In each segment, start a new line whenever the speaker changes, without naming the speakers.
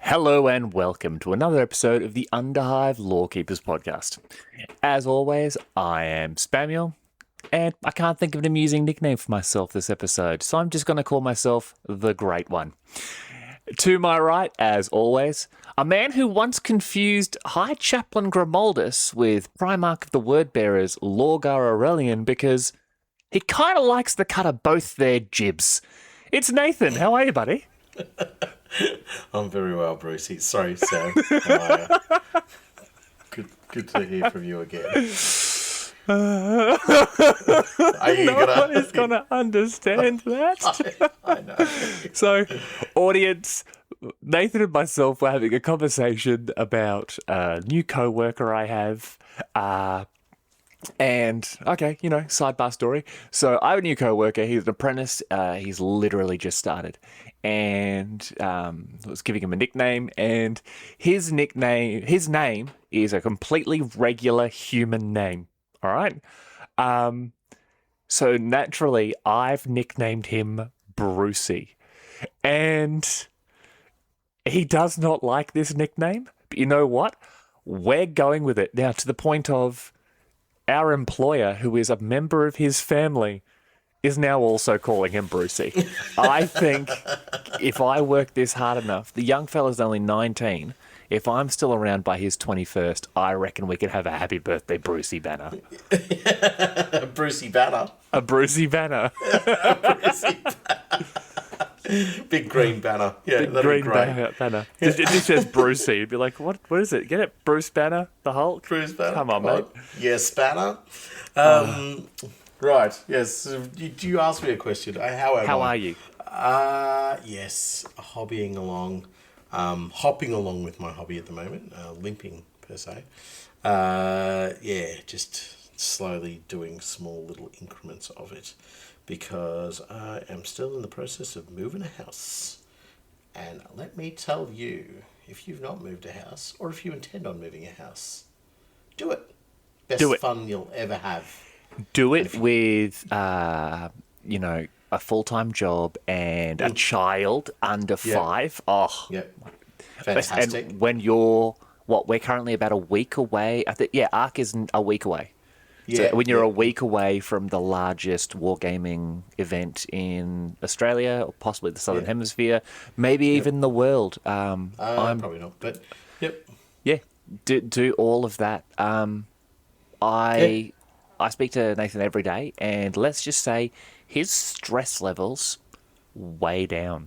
Hello and welcome to another episode of the Underhive Lorekeepers podcast. As always, I am Spamuel, and I can't think of an amusing nickname for myself this episode, so I'm just going to call myself the Great One. To my right, as always, a man who once confused High Chaplain Grimaldus with Primarch of the Wordbearers Lorgar Aurelian because he kind of likes the cut of both their jibs. It's Nathan. How are you, buddy?
I'm very well, Brucey. Sorry, Sam. How are you? Good to hear from you again.
No one is going to understand that.
I know.
So, audience, Nathan and myself were having a conversation about a new co-worker I have. And, okay, sidebar story. So, I have a new co-worker. He's an apprentice. He's literally just started. And I was giving him a nickname. And his name is a completely regular human name. All right? So, naturally, I've nicknamed him Brucey. And he does not like this nickname. But you know what? We're going with it. Now, to the point of our employer, who is a member of his family, is now also calling him Brucey. I think if I work this hard enough, the young fella's only 19. If I'm still around by his 21st, I reckon we could have a happy birthday Brucey banner.
A Brucey banner.
A Brucey banner.
A Brucey banner. Big green banner. Yeah,
Big
that'd
green
be great.
banner. It just says Brucey. You'd be like, what is it? Get it? Bruce Banner? The Hulk?
Bruce banner.
Come on, mate.
Yes, banner. Right, yes. Do you ask me a question? How
are you?
Yes, hopping along with my hobby at the moment, limping per se. Just slowly doing small little increments of it because I am still in the process of moving a house. And let me tell you, if you've not moved a house or if you intend on moving a house, do it. Best fun you'll ever have.
Do it with, a full-time job and a child under 5. Oh,
yeah, fantastic.
And when we're currently about a week away. I think, Arc is a week away.
Yeah,
so when you're a week away from the largest wargaming event in Australia, or possibly the Southern Hemisphere, maybe even the world.
I'm probably not, but yep.
Yeah, do all of that. I speak to Nathan every day, and let's just say his stress levels way down.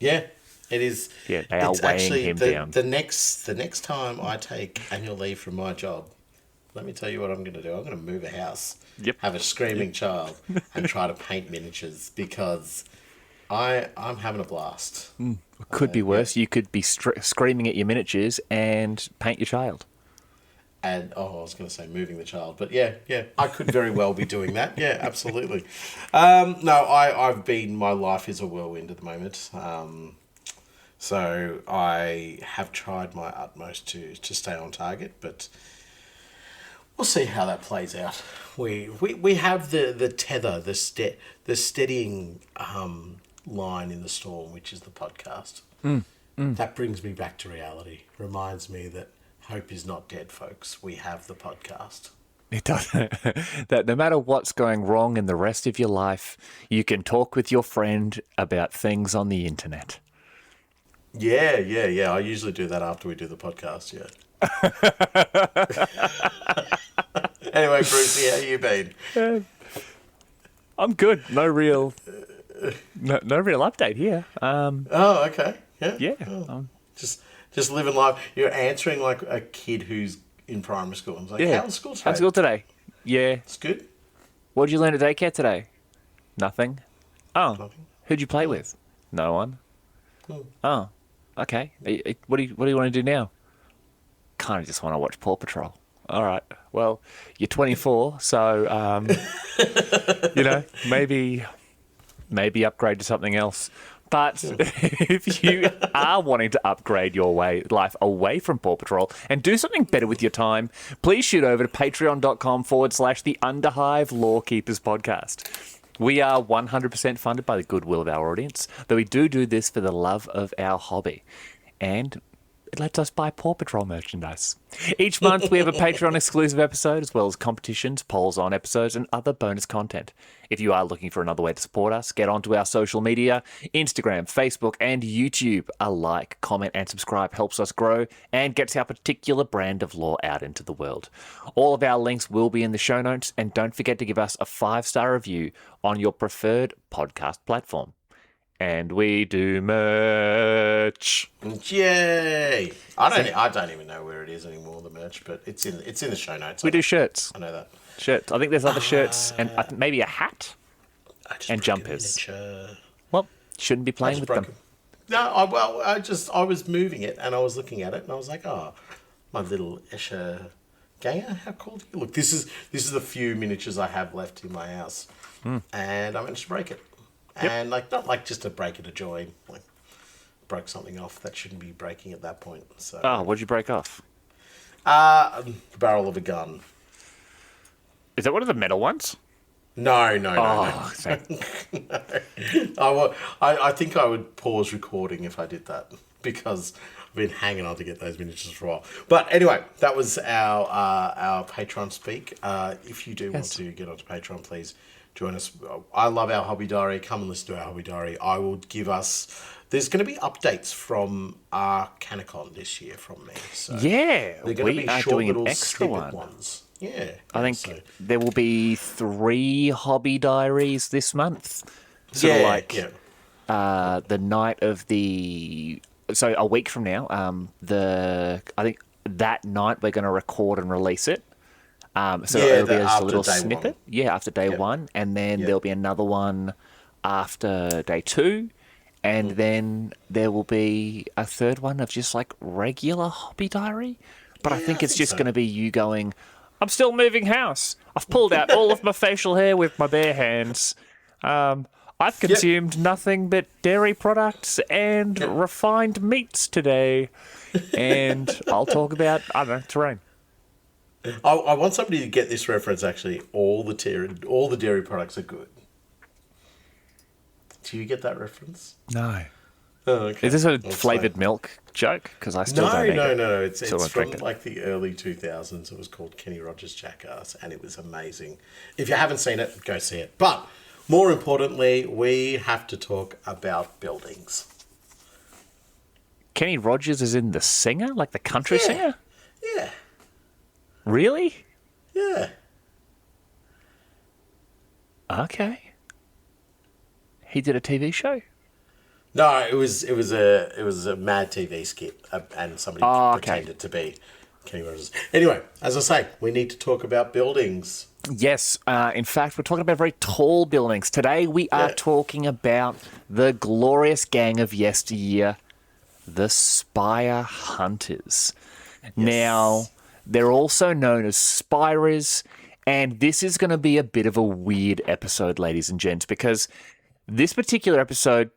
Yeah, it is.
Yeah, they are weighing him down.
The next time I take annual leave from my job, let me tell you what I'm going to do. I'm going to move a house, have a screaming child, and try to paint miniatures because I'm having a blast.
It could be worse. You could be screaming at your miniatures and paint your child.
And I was going to say moving the child, but yeah, I could very well be doing that. Yeah, absolutely. My life is a whirlwind at the moment. So I have tried my utmost to stay on target, but we'll see how that plays out. We have the tether, the steadying line in the storm, which is the podcast. That brings me back to reality. Reminds me that hope is not dead, folks. We have the podcast.
It does. That no matter what's going wrong in the rest of your life, you can talk with your friend about things on the internet.
Yeah. I usually do that after we do the podcast, yeah. Anyway, Brucey, how you been?
I'm good. No real update here.
Oh, okay. Yeah.
Yeah.
Oh. Just living life. You're answering like a kid who's in primary school. I was like, how's school today?
How's school today? Yeah.
It's good.
What did you learn at daycare today? Nothing. Oh.
Nothing.
Who'd you play with? No one. Oh. Okay. What do you want to do now? Kind of just want to watch Paw Patrol. All right. Well, you're 24, so maybe upgrade to something else. But if you are wanting to upgrade your life away from Paw Patrol and do something better with your time, please shoot over to patreon.com/the Underhive Lorekeepers podcast. We are 100% funded by the goodwill of our audience, though we do this for the love of our hobby. And it lets us buy Paw Patrol merchandise. Each month, we have a Patreon exclusive episode, as well as competitions, polls on episodes, and other bonus content. If you are looking for another way to support us, get onto our social media, Instagram, Facebook, and YouTube. A like, comment, and subscribe helps us grow and gets our particular brand of lore out into the world. All of our links will be in the show notes, and don't forget to give us a 5-star review on your preferred podcast platform. And we do merch.
Yay! I don't even know where it is anymore, the merch, but it's in the show notes.
We do shirts.
I know that.
Shirts. I think there's other shirts and maybe a hat and jumpers. Well, shouldn't be playing with them.
No, I was moving it and I was looking at it and I was like, oh, my little Escher ganger, how cool do you look? This is the few miniatures I have left in my house, and I managed to break it.
Yep.
And not like just a break it a joy, like broke something off that shouldn't be breaking at that point. So
what'd you break off?
The barrel of a gun.
Is that one of the metal ones?
No.
No.
I think I would pause recording if I did that because I've been hanging on to get those miniatures for a while. But anyway, that was our Patreon speak. If you do want to get onto Patreon, please join us. I love our hobby diary. Come and listen to our hobby diary. I will give us... There's going to be updates from our Canicon this year from me. So
yeah,
they're going to be short
doing
little
an extra
ones. Yeah.
I think there will be 3 hobby diaries this month. The night of the... So a week from now, I think that night we're going to record and release it. So it'll be a little snippet. After day 1. And then there'll be another one after day 2. And then there will be a third one of just like regular hobby diary. But I think it's just going to be you going, I'm still moving house. I've pulled out all of my facial hair with my bare hands. I've consumed nothing but dairy products and refined meats today. And I'll talk about, I don't know, terrain.
I want somebody to get this reference, actually. All the dairy products are good. Do you get that reference?
No.
Oh, okay.
Is this a flavoured milk joke? Because I still don't know.
No. It's from like the early 2000s. It was called Kenny Rogers Jackass, and it was amazing. If you haven't seen it, go see it. But more importantly, we have to talk about buildings.
Kenny Rogers is in the singer? Like the country singer?
Yeah.
Really?
Yeah.
Okay. He did a TV show?
No, it was a Mad TV skit, and somebody pretended to be Kenny Rogers. Anyway, as I say, we need to talk about buildings.
Yes, in fact, we're talking about very tall buildings. Today we are talking about the glorious gang of yesteryear, the Spire Hunters. Yes. Now, they're also known as Spyrers, and this is going to be a bit of a weird episode, ladies and gents, because this particular episode,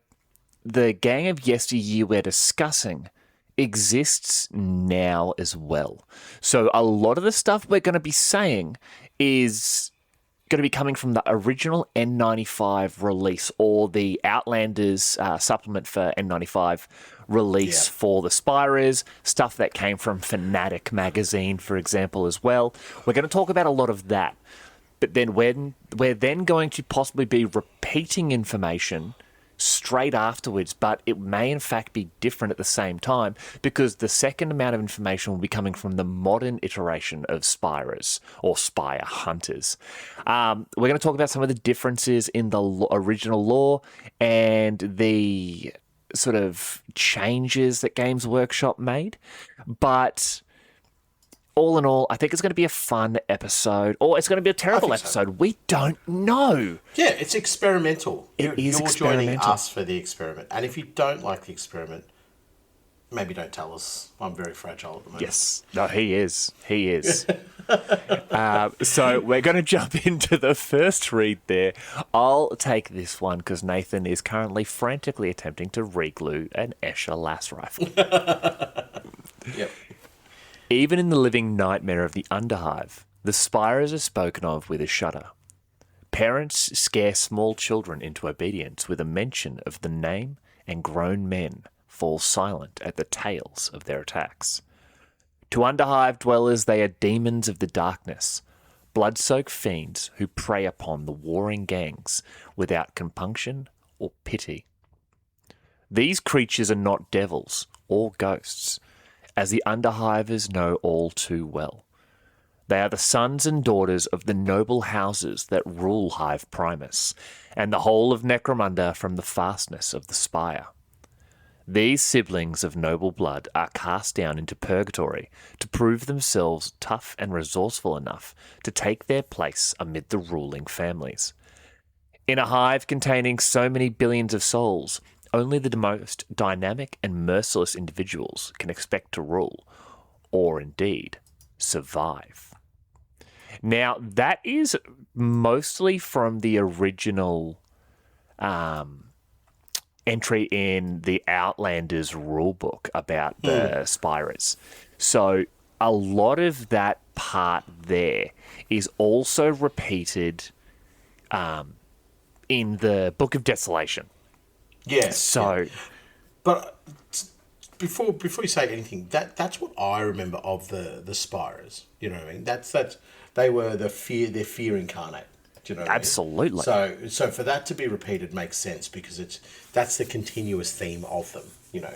the gang of yesteryear we're discussing exists now as well. So a lot of the stuff we're going to be saying is going to be coming from the original N95 release or the Outlanders supplement for N95 release for the Spyrers, stuff that came from Fanatic magazine, for example, as well. We're going to talk about a lot of that. But then we're then going to possibly be repeating information straight afterwards, but it may in fact be different at the same time because the second amount of information will be coming from the modern iteration of Spyrers or Spire Hunters. We're going to talk about some of the differences in the original lore and the sort of changes that Games Workshop made, but all in all, I think it's going to be a fun episode, or it's going to be a terrible episode. So. We don't know.
Yeah, it's experimental.
You're experimental.
Joining us for the experiment. And if you don't like the experiment, maybe don't tell us. I'm very fragile at the moment.
Yes. No, he is. He is. So we're going to jump into the first read there. I'll take this one because Nathan is currently frantically attempting to re-glue an Escher Lass rifle.
Yep.
Even in the living nightmare of the Underhive, the Spyrers are spoken of with a shudder. Parents scare small children into obedience with a mention of the name and grown men fall silent at the tails of their attacks. To Underhive dwellers, they are demons of the darkness, blood-soaked fiends who prey upon the warring gangs without compunction or pity. These creatures are not devils or ghosts, as the Underhivers know all too well. They are the sons and daughters of the noble houses that rule Hive Primus, and the whole of Necromunda from the fastness of the Spire. These siblings of noble blood are cast down into purgatory to prove themselves tough and resourceful enough to take their place amid the ruling families. In a hive containing so many billions of souls, only the most dynamic and merciless individuals can expect to rule, or indeed, survive. Now, that is mostly from the original entry in the Outlanders rulebook about the Spyrers. So a lot of that part there is also repeated in the Book of Desolation.
Yes.
So,
yeah. But before you say anything, that's what I remember of the Spyrers. You know what I mean? That's they were their fear incarnate. Do you know what
absolutely.
I mean? So for that to be repeated makes sense because that's the continuous theme of them. You know,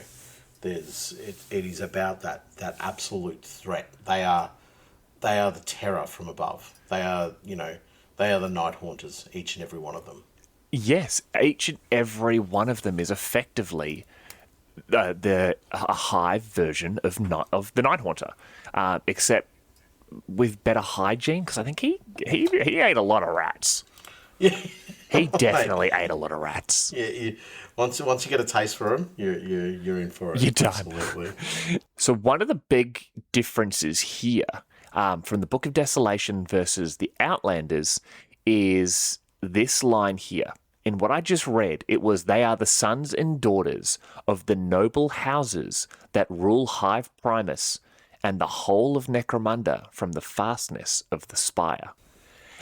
it is about that absolute threat. They are the terror from above. They are the night haunters, each and every one of them.
Yes, each and every one of them is effectively a hive version of the Night Haunter, except with better hygiene. Because I think he ate a lot of rats.
Yeah,
he definitely ate a lot of rats.
Yeah, once you get a taste for them, you're in for it.
You're done.
Absolutely.
So one of the big differences here from the Book of Desolation versus the Outlanders is this line here. In what I just read, it was they are the sons and daughters of the noble houses that rule Hive Primus and the whole of Necromunda from the fastness of the Spire.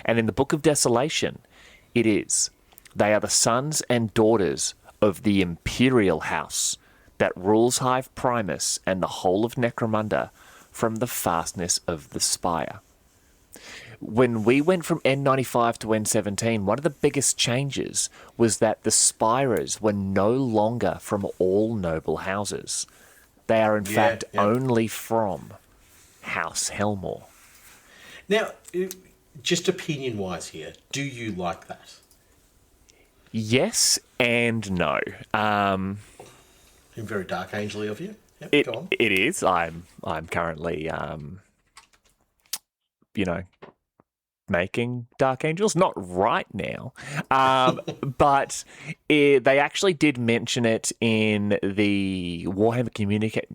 And in the Book of Desolation, it is they are the sons and daughters of the Imperial House that rules Hive Primus and the whole of Necromunda from the fastness of the Spire. When we went from N95 to N17, one of the biggest changes was that the Spyrers were no longer from all noble houses. They are, in fact, only from House Helmore.
Now, just opinion-wise here, do you like that?
Yes and no.
Very Dark Angel-y of you. Yep, go on.
It is. I'm currently, making Dark Angels. Not right now. But they actually did mention it in the Warhammer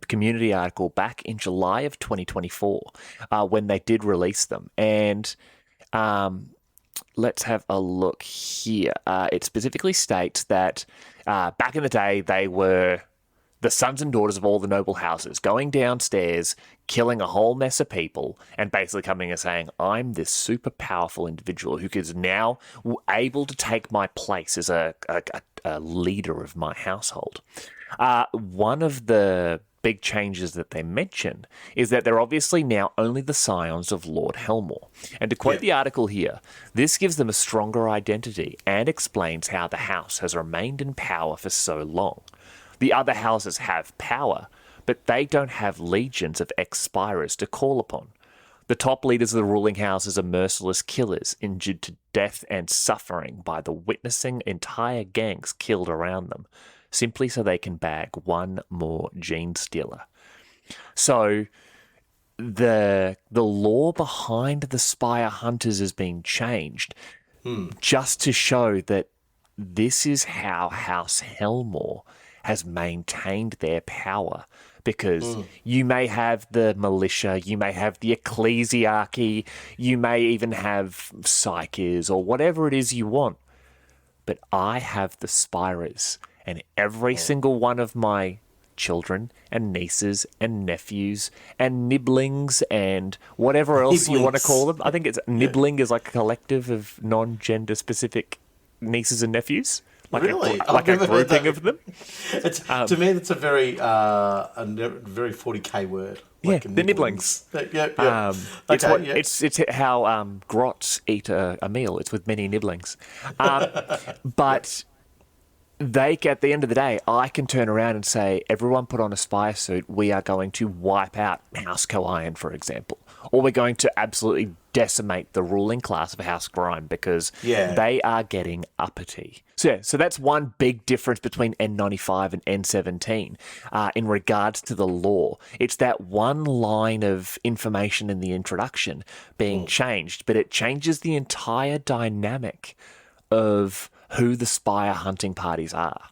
community article back in July of 2024 when they did release them. And let's have a look here. It specifically states that back in the day, they were the sons and daughters of all the noble houses, going downstairs, killing a whole mess of people, and basically coming and saying, I'm this super powerful individual who is now able to take my place as a leader of my household. One of the big changes that they mention is that they're obviously now only the scions of Lord Helmore. And to quote the article here, this gives them a stronger identity and explains how the house has remained in power for so long. The other houses have power, but they don't have legions of ex-Spyrers to call upon. The top leaders of the ruling houses are merciless killers, injured to death and suffering by the witnessing entire gangs killed around them, simply so they can bag one more gene stealer. So the lore behind the Spire Hunters has been changed just to show that this is how House Helmore has maintained their power, because you may have the militia, you may have the ecclesiarchy, you may even have psychers or whatever it is you want, but I have the Spyrers, and every single one of my children and nieces and nephews and nibblings and whatever else you want to call them. I think it's nibbling is like a collective of non-gender specific nieces and nephews.
Really?
Like a grouping of them.
It's, to me, that's a very 40k word.
Yeah, the nibblings.
Yeah.
It's
Okay,
what
yeah.
it's how grots eat a meal. It's with many nibblings. But at the end of the day, I can turn around and say, everyone put on a spire suit. We are going to wipe out House Coiron, for example, or we're going to absolutely decimate the ruling class of House Grime because they are getting uppity. So that's one big difference between N95 and N17 in regards to the lore. It's that one line of information in the introduction being changed, but it changes the entire dynamic of who the Spire hunting parties are.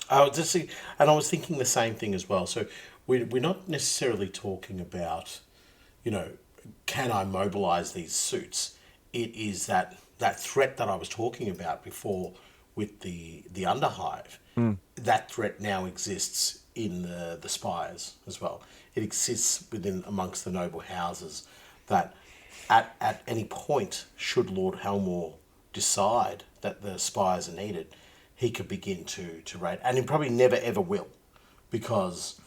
I was thinking the same thing as well. So we're not necessarily talking about, can I mobilize these suits? It is that threat that I was talking about before with the Underhive. That threat now exists in the Spires as well. It exists amongst the noble houses that at any point, should Lord Helmore decide that the Spires are needed, he could begin to raid. And he probably never ever will, because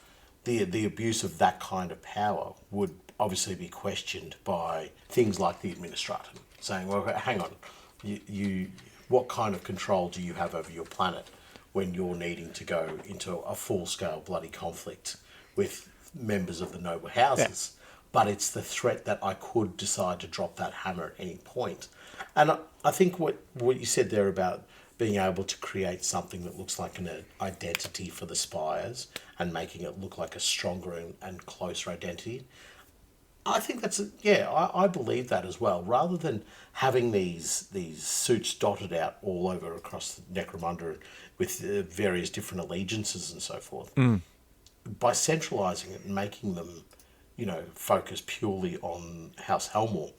the abuse of that kind of power would obviously be questioned by things like the Administratum, saying, well, hang on, you what kind of control do you have over your planet when you're needing to go into a full-scale bloody conflict with members of the noble houses? But it's the threat that I could decide to drop that hammer at any point. And I think what you said there about being able to create something that looks like an identity for the Spires and making it look like a stronger and closer identity, I think I believe that as well. Rather than having these suits dotted out all over across Necromunda with various different allegiances and so forth, by centralising it and making them, focus purely on House Helmore,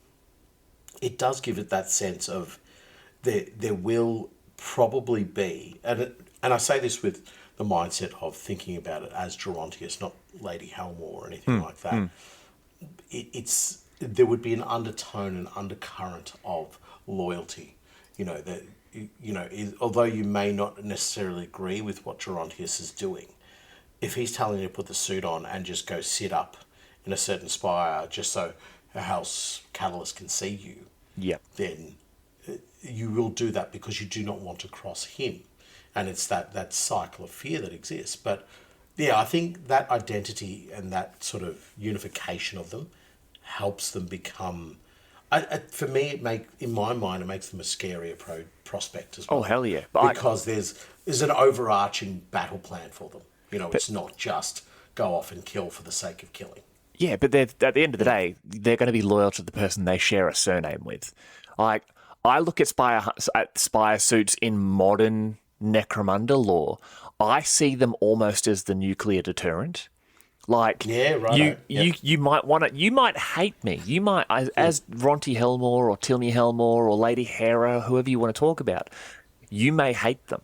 it does give it that sense of there will probably be, and I say this with the mindset of thinking about it as Gerontius, not Lady Helmore or anything like that. There would be an undertone and undercurrent of loyalty, although you may not necessarily agree with what Gerontius is doing, if he's telling you to put the suit on and just go sit up in a certain spire just so House Catalyst can see you, then you will do that because you do not want to cross him. And it's that cycle of fear that exists. But yeah, I think that identity and that sort of unification of them helps them become, for me, in my mind, it makes them a scarier prospect as well.
Oh, hell yeah.
Because there's an overarching battle plan for them. It's not just go off and kill for the sake of killing.
Yeah, but at the end of the day, they're going to be loyal to the person they share a surname with. Like, I look at Spire suits in modern Necromunda lore. I see them almost as the nuclear deterrent. Like, you might want to. You might hate me. You might, as Ronti Helmore or Tilney Helmore or Lady Hera, whoever you want to talk about. You may hate them,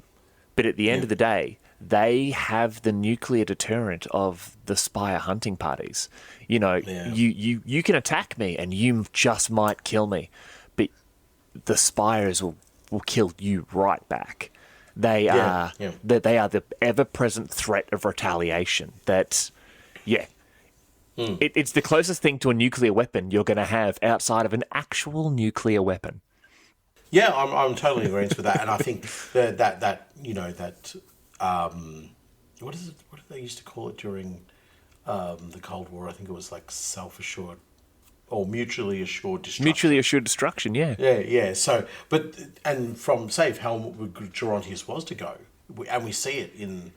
but at the end of the day, they have the nuclear deterrent of the Spire hunting parties. You can attack me and you just might kill me, but the Spires will kill you right back. They are the ever-present threat of retaliation. It's the closest thing to a nuclear weapon you're going to have outside of an actual nuclear weapon.
Yeah, I'm totally in agreement with that, and I think that what is it? What did they used to call it during the Cold War? I think it was like self-assured or mutually assured destruction. Mutually assured destruction,
yeah.
Yeah. So, and from, say, if Gerontius was to go, and we see it in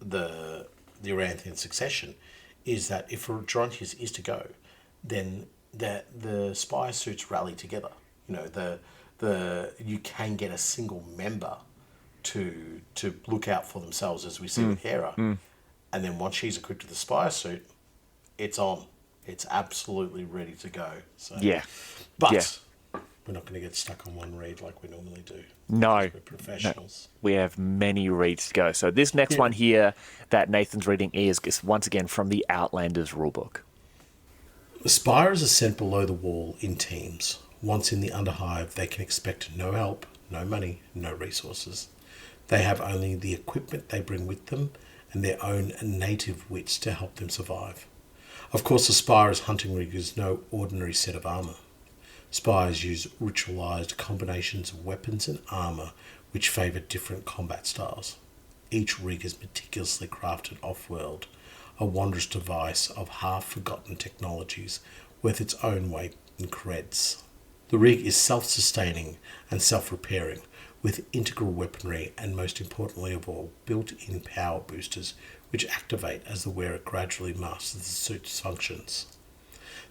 the Aranthian succession, is that if Gerontius is to go, then the Spire suits rally together. You can get a single member to look out for themselves, as we see with Hera, and then once she's equipped with the Spire suit, it's on. It's absolutely ready to go. So, but we're not going to get stuck on one read like we normally do.
No,
we're professionals.
No. We have many reads to go. So this next one here that Nathan's reading is once again from the Outlanders rulebook.
The Spirers are sent below the wall in teams. Once in the Underhive, they can expect no help, no money, no resources. They have only the equipment they bring with them and their own native wits to help them survive. Of course, the Spyre's hunting rig is no ordinary set of armour. Spires use ritualised combinations of weapons and armour which favour different combat styles. Each rig is meticulously crafted off-world, a wondrous device of half-forgotten technologies worth its own weight in creds. The rig is self-sustaining and self-repairing, with integral weaponry and, most importantly of all, built-in power boosters which activate as the wearer gradually masters the suit's functions.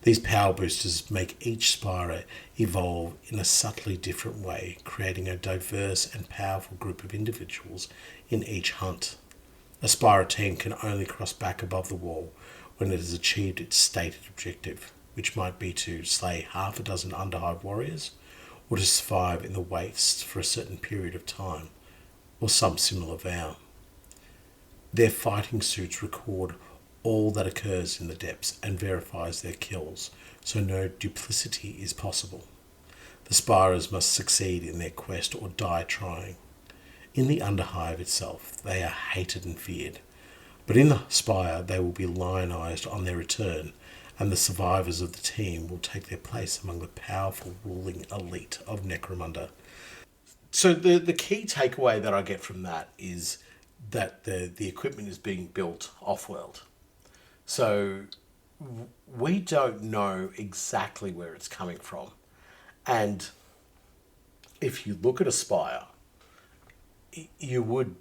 These power boosters make each Spire evolve in a subtly different way, creating a diverse and powerful group of individuals in each hunt. A Spire team can only cross back above the wall when it has achieved its stated objective, which might be to slay half a dozen Underhive warriors, or to survive in the wastes for a certain period of time, or some similar vow. Their fighting suits record all that occurs in the depths and verifies their kills, so no duplicity is possible. The Spyrers must succeed in their quest or die trying. In the Underhive itself, they are hated and feared, but in the Spire they will be lionized on their return, and the survivors of the team will take their place among the powerful ruling elite of Necromunda. So the key takeaway that I get from that is that the equipment is being built off-world. So we don't know exactly where it's coming from. And if you look at a Spire, it would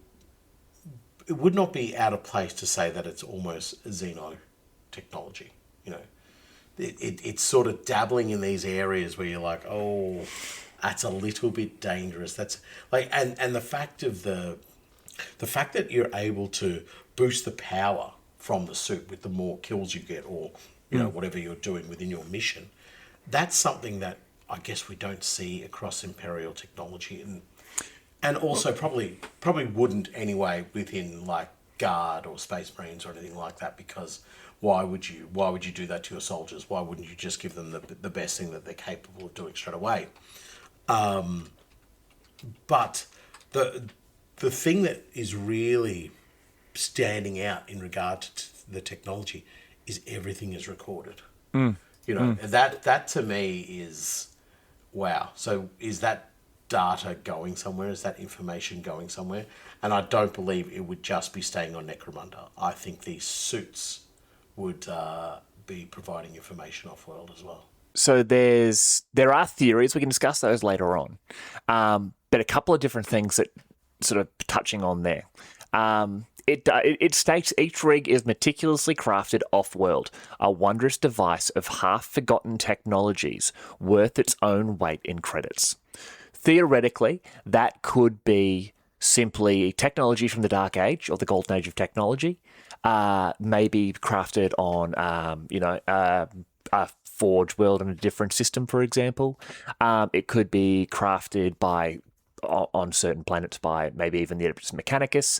not be out of place to say that it's almost Xeno technology. You know, it's sort of dabbling in these areas where you're like, oh, that's a little bit dangerous. That's like, and the fact that you're able to boost the power from the suit with the more kills you get, or you know, whatever you're doing within your mission, that's something that I guess we don't see across Imperial technology, and also probably wouldn't anyway within like Guard or Space Marines or anything like that, because why would you do that to your soldiers? Why wouldn't you just give them the best thing that they're capable of doing straight away? But the thing that is really standing out in regard to the technology is everything is recorded. You know, that to me is wow. So is that data going somewhere? Is that information going somewhere? And I don't believe it would just be staying on Necromunda. I think these suits would be providing information off-world as well.
So there are theories. We can discuss those later on. But a couple of different things that sort of touching on there. It states each rig is meticulously crafted off-world, a wondrous device of half-forgotten technologies worth its own weight in credits. Theoretically, that could be simply technology from the Dark Age or the Golden Age of technology, maybe crafted on, a Forge world and a different system, for example. It could be crafted on certain planets by maybe even the Adeptus Mechanicus.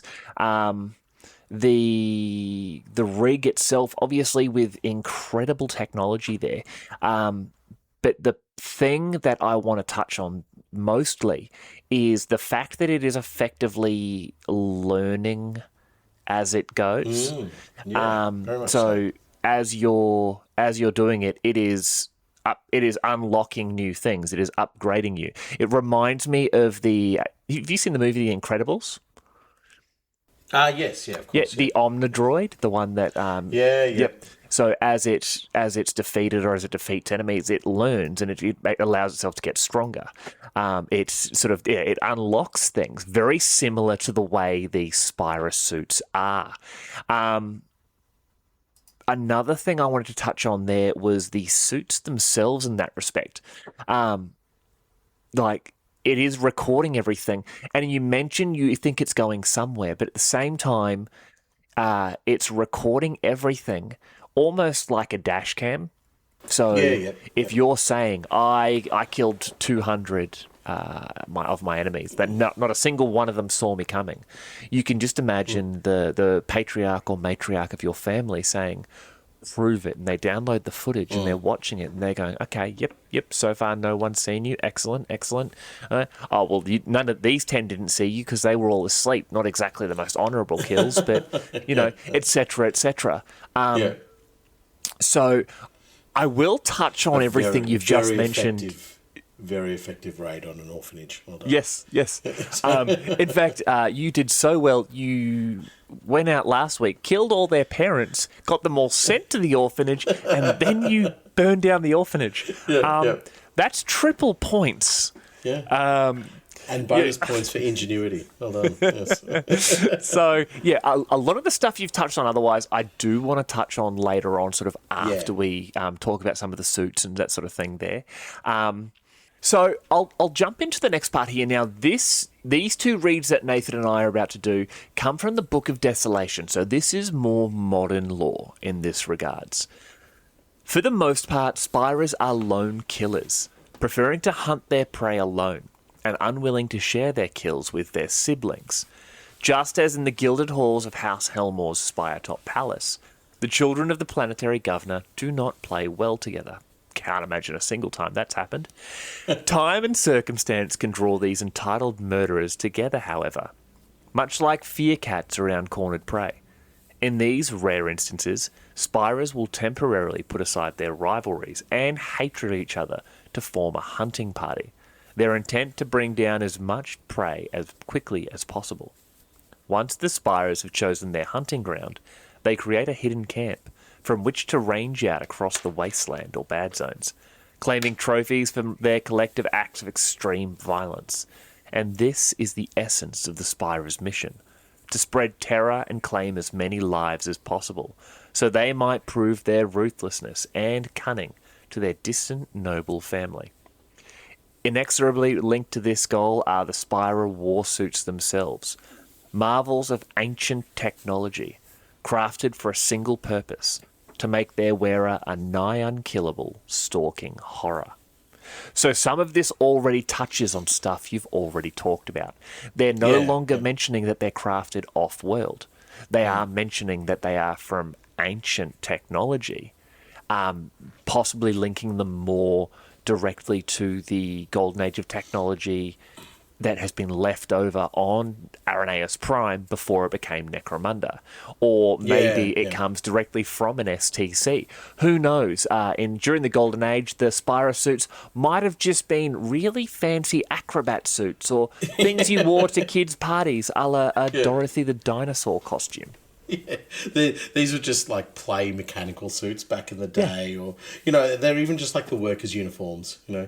The rig itself, obviously, with incredible technology there. But the thing that I want to touch on mostly is the fact that it is effectively learning as it goes.
Very much
so as you're doing it, it is unlocking new things. It is upgrading you. It reminds me of have you seen the movie The Incredibles?
Yes, of course.
Yeah, the Omnidroid, the one that Yep. So as it's defeated or as it defeats enemies, it learns and it allows itself to get stronger. It's sort of it unlocks things very similar to the way the Spire suits are. Another thing I wanted to touch on there was the suits themselves in that respect. It is recording everything, and you mentioned you think it's going somewhere, but at the same time, it's recording everything almost like a dash cam. So if you're saying, I killed 200 of my enemies, that not a single one of them saw me coming, you can just imagine the patriarch or matriarch of your family saying, prove it, and they download the footage and they're watching it and they're going, okay, yep, so far no one's seen you, excellent. None of these 10 didn't see you because they were all asleep, not exactly the most honourable kills, but etc. etc. So I will touch on everything you've just mentioned.
Very effective raid on an orphanage. Well done.
Yes. In fact, you did so well. You went out last week, killed all their parents, got them all sent to the orphanage, and then you burned down the orphanage. That's triple points.
Yeah. And bonus points for ingenuity. Well done. Yes.
So, a lot of the stuff you've touched on otherwise, I do want to touch on later on, sort of after we talk about some of the suits and that sort of thing there. So I'll jump into the next part here. Now, these two reads that Nathan and I are about to do come from the Book of Desolation. So this is more modern lore in this regards. For the most part, Spyrers are lone killers, preferring to hunt their prey alone and unwilling to share their kills with their siblings. Just as in the gilded halls of House Helmor's Spiretop Palace, the children of the planetary governor do not play well together. Can't imagine a single time that's happened. Time and circumstance can draw these entitled murderers together, however, much like fear cats around cornered prey. In these rare instances, Spyrers will temporarily put aside their rivalries and hatred of each other to form a hunting party, their intent to bring down as much prey as quickly as possible. Once the Spyrers have chosen their hunting ground, they create a hidden camp, from which to range out across the wasteland or bad zones, claiming trophies for their collective acts of extreme violence. And this is the essence of the Spyre's mission, to spread terror and claim as many lives as possible, so they might prove their ruthlessness and cunning to their distant noble family. Inexorably linked to this goal are the Spire war suits themselves, marvels of ancient technology, crafted for a single purpose, to make their wearer a nigh unkillable stalking horror. So some of this already touches on stuff you've already talked about. They're no longer mentioning that they're crafted off-world. They are mentioning that they are from ancient technology, possibly linking them more directly to the golden age of technology that has been left over on Arrhenius Prime before it became Necromunda. Or maybe it comes directly from an STC. Who knows? During the Golden Age, the Spire suits might have just been really fancy acrobat suits or things you wore to kids' parties, a la Dorothy the Dinosaur costume.
Yeah, these were just like play mechanical suits back in the day, or they're even just like the workers' uniforms. You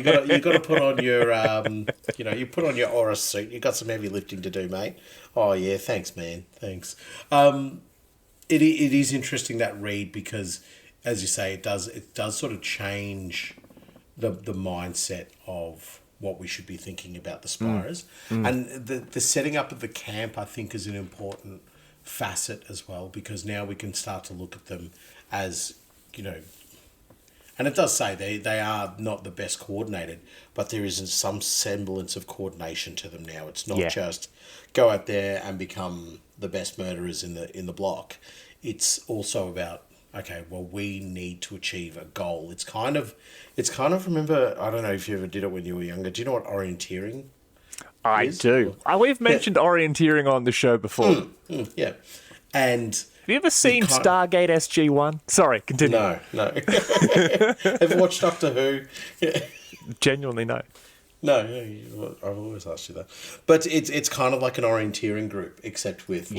got to put on your you put on your Orrus suit. You got some heavy lifting to do, mate. Oh yeah, thanks, man, thanks. It is interesting, that read, because as you say, it does sort of change the mindset of what we should be thinking about the Spirers, and the setting up of the camp, I think, is an important facet as well, because now we can start to look at them as, and it does say they are not the best coordinated, but there is some semblance of coordination to them now. It's not just go out there and become the best murderers in the block. It's also about, okay, well, we need to achieve a goal. It's kind of remember, I don't know if you ever did it when you were younger. Do you know what orienteering
I
is?
do. We've mentioned orienteering on the show before.
Yeah. And
have you ever seen Stargate SG-1? Sorry, continue.
No. Ever watched Doctor Who?
Genuinely, no.
No, I've always asked you that. But it's kind of like an orienteering group, except with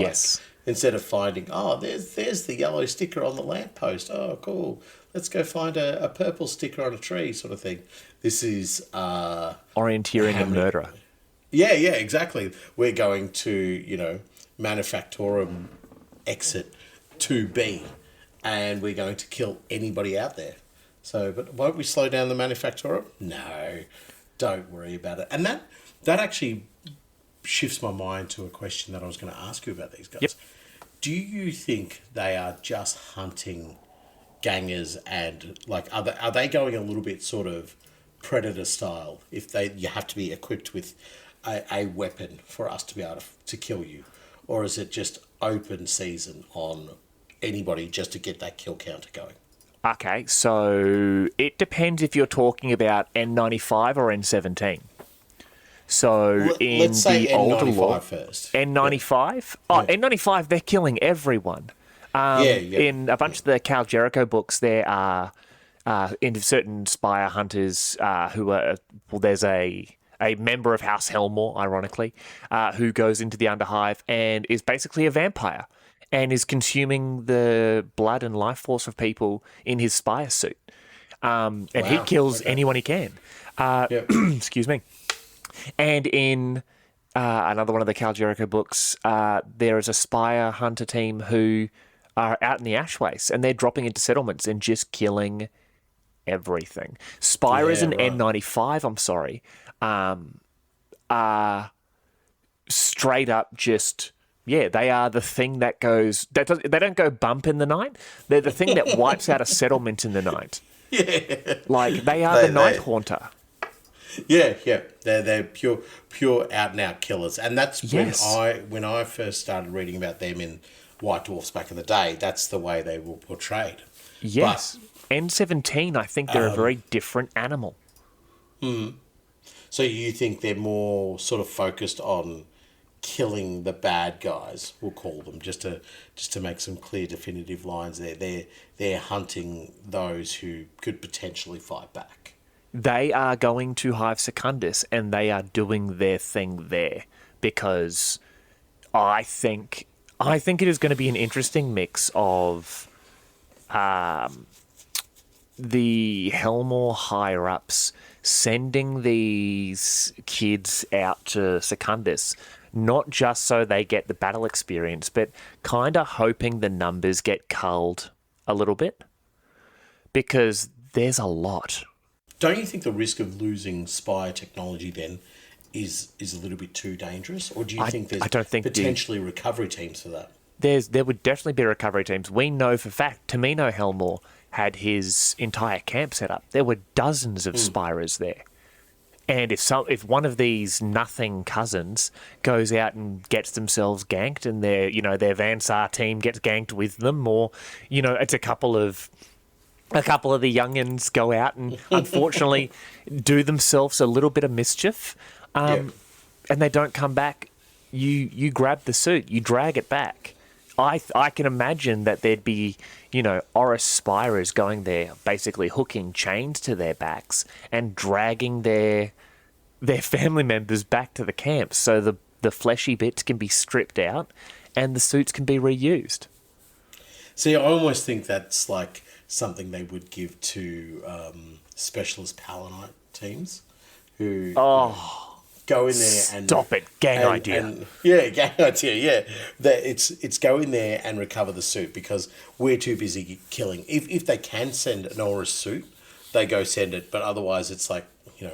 instead of finding, there's the yellow sticker on the lamppost. Oh, cool. Let's go find a purple sticker on a tree, sort of thing. This is
orienteering a murderer.
Yeah, exactly. We're going to, Manufactorum exit 2B, and we're going to kill anybody out there. So, but won't we slow down the Manufactorum? No, don't worry about it. And that actually shifts my mind to a question that I was going to ask you about these guys. Yep. Do you think they are just hunting gangers, and are they going a little bit sort of Predator style? If you have to be equipped with a weapon for us to be able to kill you, or is it just open season on anybody just to get that kill counter going?
Okay, so it depends if you're talking about N95 or N17. So in
Let's say
the older
N95
lore,
first.
N95. Oh, N95, they're killing everyone.
Yeah.
In a bunch of the Cal Jericho books, there are in certain Spire hunters who are. Well, there's a member of House Helmore, ironically, who goes into the Underhive and is basically a vampire and is consuming the blood and life force of people in his Spire suit. And he kills anyone he can. Excuse me. And in another one of the Cal Jericho books, there is a Spire hunter team who are out in the ash wastes and they're dropping into settlements and just killing everything. Spyrers and N95, I'm sorry, are straight up just... Yeah, they are the thing that goes... They don't go bump in the night. They're the thing that wipes out a settlement in the night.
Yeah.
Like, they are the Night Haunter.
Yeah. They're pure out and out killers. And that's when I first started reading about them in White Dwarfs back in the day, that's the way they were portrayed.
Yes. But, N17, I think they're a very different animal.
So you think they're more sort of focused on killing the bad guys, we'll call them, just to make some clear, definitive lines there. They're hunting those who could potentially fight back.
They are going to Hive Secundus and they are doing their thing there because I think it is going to be an interesting mix of the Helmore higher-ups sending these kids out to Secundus, not just so they get the battle experience, but kind of hoping the numbers get culled a little bit because there's a lot.
Don't you think the risk of losing Spire technology then is a little bit too dangerous? Or do you think there's potentially recovery teams for that?
There would definitely be recovery teams. We know for fact Tamino Helmore had his entire camp set up. There were dozens of Spyrers there. And if one of these nothing cousins goes out and gets themselves ganked and their Vansar team gets ganked with them, or, it's a couple of the youngins go out and unfortunately do themselves a little bit of mischief, and they don't come back, you grab the suit, you drag it back. I can imagine that there'd be, Orrus Spyrers going there, basically hooking chains to their backs and dragging their family members back to the camp so the fleshy bits can be stripped out and the suits can be reused.
See, I almost think that's like something they would give to specialist Palanite teams who... go in there and...
Stop it. Gang idea.
Gang idea, yeah. It's go in there and recover the suit because we're too busy killing. If they can send an Orrus suit, they go send it. But otherwise, it's like,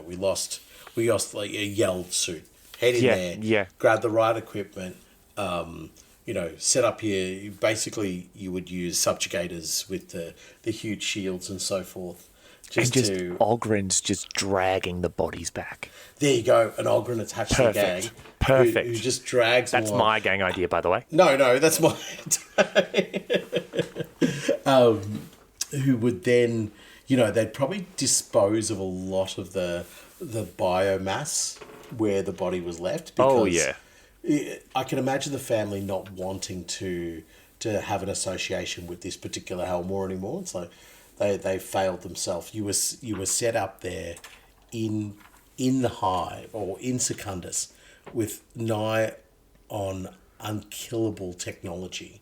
we lost like a Yelds suit. Head in there, grab the right equipment, set up here. Basically, you would use subjugators with the huge shields and so forth.
Ogrins just dragging the bodies back.
There you go, an Ogren attached to the gang.
Perfect.
Who just drags them
That's
along.
my gang idea, by the way.
No, that's my... who would then, they'd probably dispose of a lot of the biomass where the body was left. Because I can imagine the family not wanting to have an association with this particular Helmore anymore. It's like... They failed themselves. You were set up there in the hive or in Secundus with nigh on unkillable technology,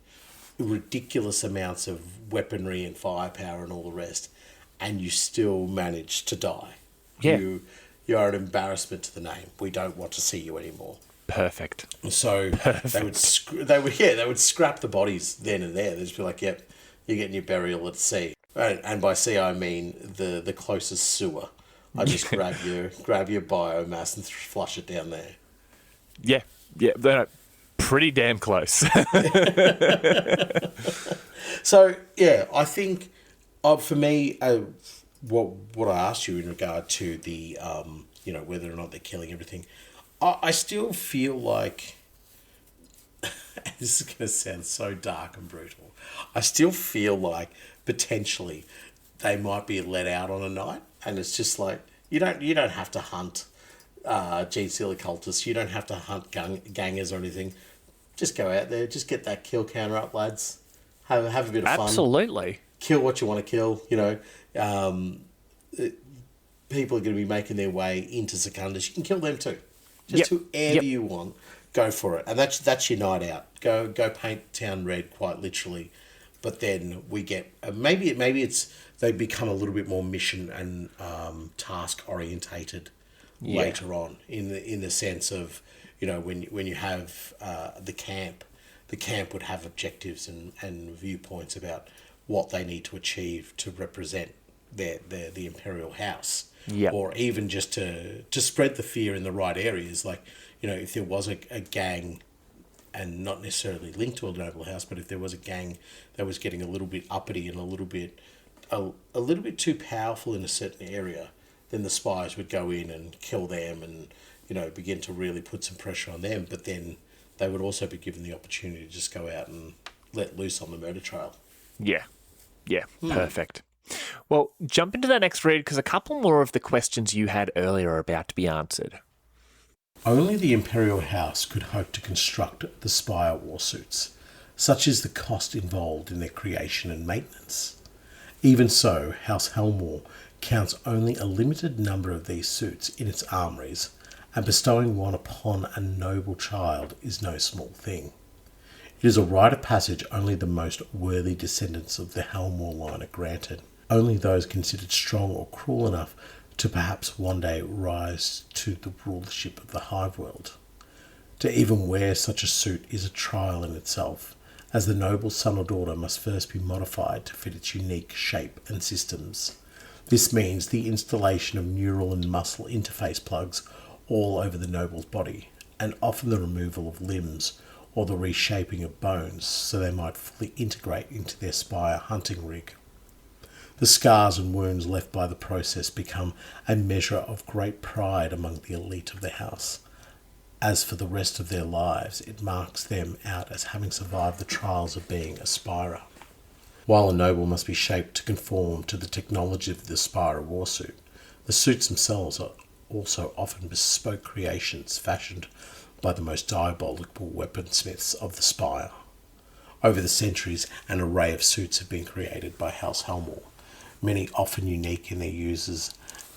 ridiculous amounts of weaponry and firepower and all the rest, and you still managed to die.
Yeah.
You are an embarrassment to the name. We don't want to see you anymore.
Perfect.
So they would scrap the bodies then and there. They'd just be like, "Yep, you're getting your burial at sea." And by sea, I mean the closest sewer. I just grab your biomass and flush it down there. Yeah,
they're pretty damn close.
So I think for me, what I asked you in regard to the whether or not they're killing everything, I still feel like this is going to sound so dark and brutal. I still feel like potentially they might be let out on a night, and it's just like you don't have to hunt Gene Stealer cultists. You don't have to hunt gangers or anything. Just go out there, just get that kill counter up, lads. Have a bit of fun.
Absolutely.
Kill what you want to kill. People are going to be making their way into Secundus. You can kill them too. Just whoever you want, go for it. And that's your night out. Go paint town red, quite literally. But then we get maybe it's they become a little bit more mission and task orientated later on in the sense of when you have the camp would have objectives and viewpoints about what they need to achieve to represent the Imperial House.
Yep.
Or even just to spread the fear in the right areas. Like, if there was a gang, and not necessarily linked to a noble house, but if there was a gang that was getting a little bit uppity and a little bit too powerful in a certain area, then the Spires would go in and kill them and, begin to really put some pressure on them. But then they would also be given the opportunity to just go out and let loose on the murder trail.
Yeah. Perfect. Well, jump into that next read because a couple more of the questions you had earlier are about to be answered.
Only the Imperial House could hope to construct the Spire warsuits. Such is the cost involved in their creation and maintenance. Even so, House Helmore counts only a limited number of these suits in its armories, and bestowing one upon a noble child is no small thing. It is a rite of passage only the most worthy descendants of the Helmore line are granted. Only those considered strong or cruel enough to perhaps one day rise to the rulership of the hive world. To even wear such a suit is a trial in itself, as the noble son or daughter must first be modified to fit its unique shape and systems. This means the installation of neural and muscle interface plugs all over the noble's body, and often the removal of limbs or the reshaping of bones so they might fully integrate into their Spire hunting rig. The scars and wounds left by the process become a measure of great pride among the elite of the house. As for the rest of their lives, it marks them out as having survived the trials of being a Spyrer. While a noble must be shaped to conform to the technology of the Spire warsuit, the suits themselves are also often bespoke creations fashioned by the most diabolical weaponsmiths of the Spire. Over the centuries, an array of suits have been created by House Helmore, many often unique in their uses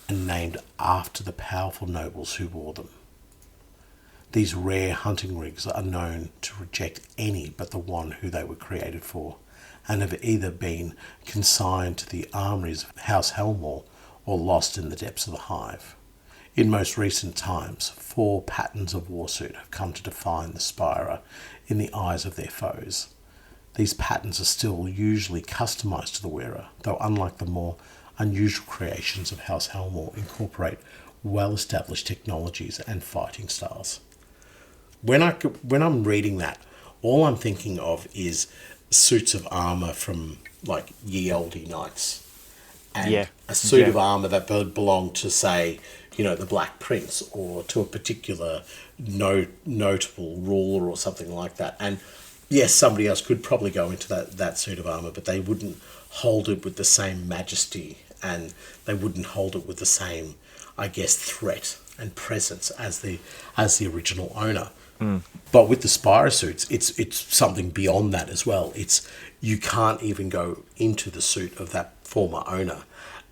and named after the powerful nobles who wore them. These rare hunting rigs are known to reject any but the one who they were created for, and have either been consigned to the armories of House Helmore or lost in the depths of the hive. In most recent times, 4 patterns of warsuit have come to define the Spyrer in the eyes of their foes. These patterns are still usually customised to the wearer, though unlike the more unusual creations of House Helmore incorporate well-established technologies and fighting styles. When I'm reading that, all I'm thinking of is suits of armour from like Yelds knights. And a suit of armour that belonged to, say, the Black Prince or to a particular notable ruler or something like that. And yes, somebody else could probably go into that suit of armour, but they wouldn't hold it with the same majesty and they wouldn't hold it with the same, I guess, threat and presence as the original owner. But with the Spire suits, it's something beyond that as well. You can't even go into the suit of that former owner.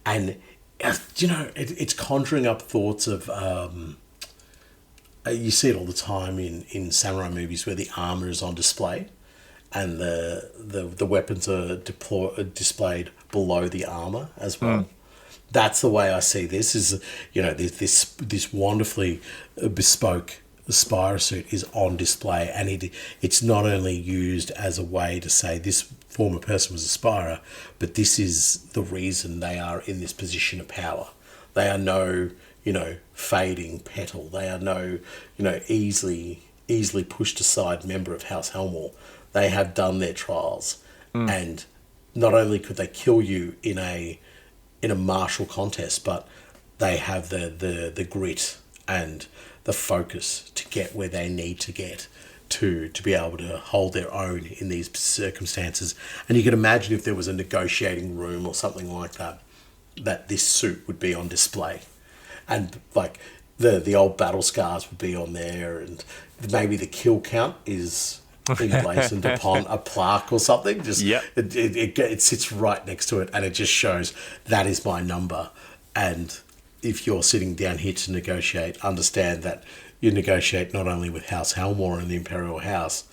And, it's conjuring up thoughts of... you see it all the time in samurai movies where the armor is on display and the weapons are displayed below the armor as well. That's the way I see this. Is this wonderfully bespoke Spire suit is on display, and it's not only used as a way to say this former person was a Spyrer, but this is the reason they are in this position of power. They are no fading petal. They are no, easily pushed aside member of House Helmore. They have done their trials, and not only could they kill you in a martial contest, but they have the grit and the focus to get where they need to get to be able to hold their own in these circumstances. And you can imagine if there was a negotiating room or something like that, that this suit would be on display, and like the old battle scars would be on there, and maybe the kill count is emblazoned upon a plaque or something. Just it sits right next to it, and it just shows that is my number. And if you're sitting down here to negotiate, understand that you negotiate not only with House Helmore and the Imperial House,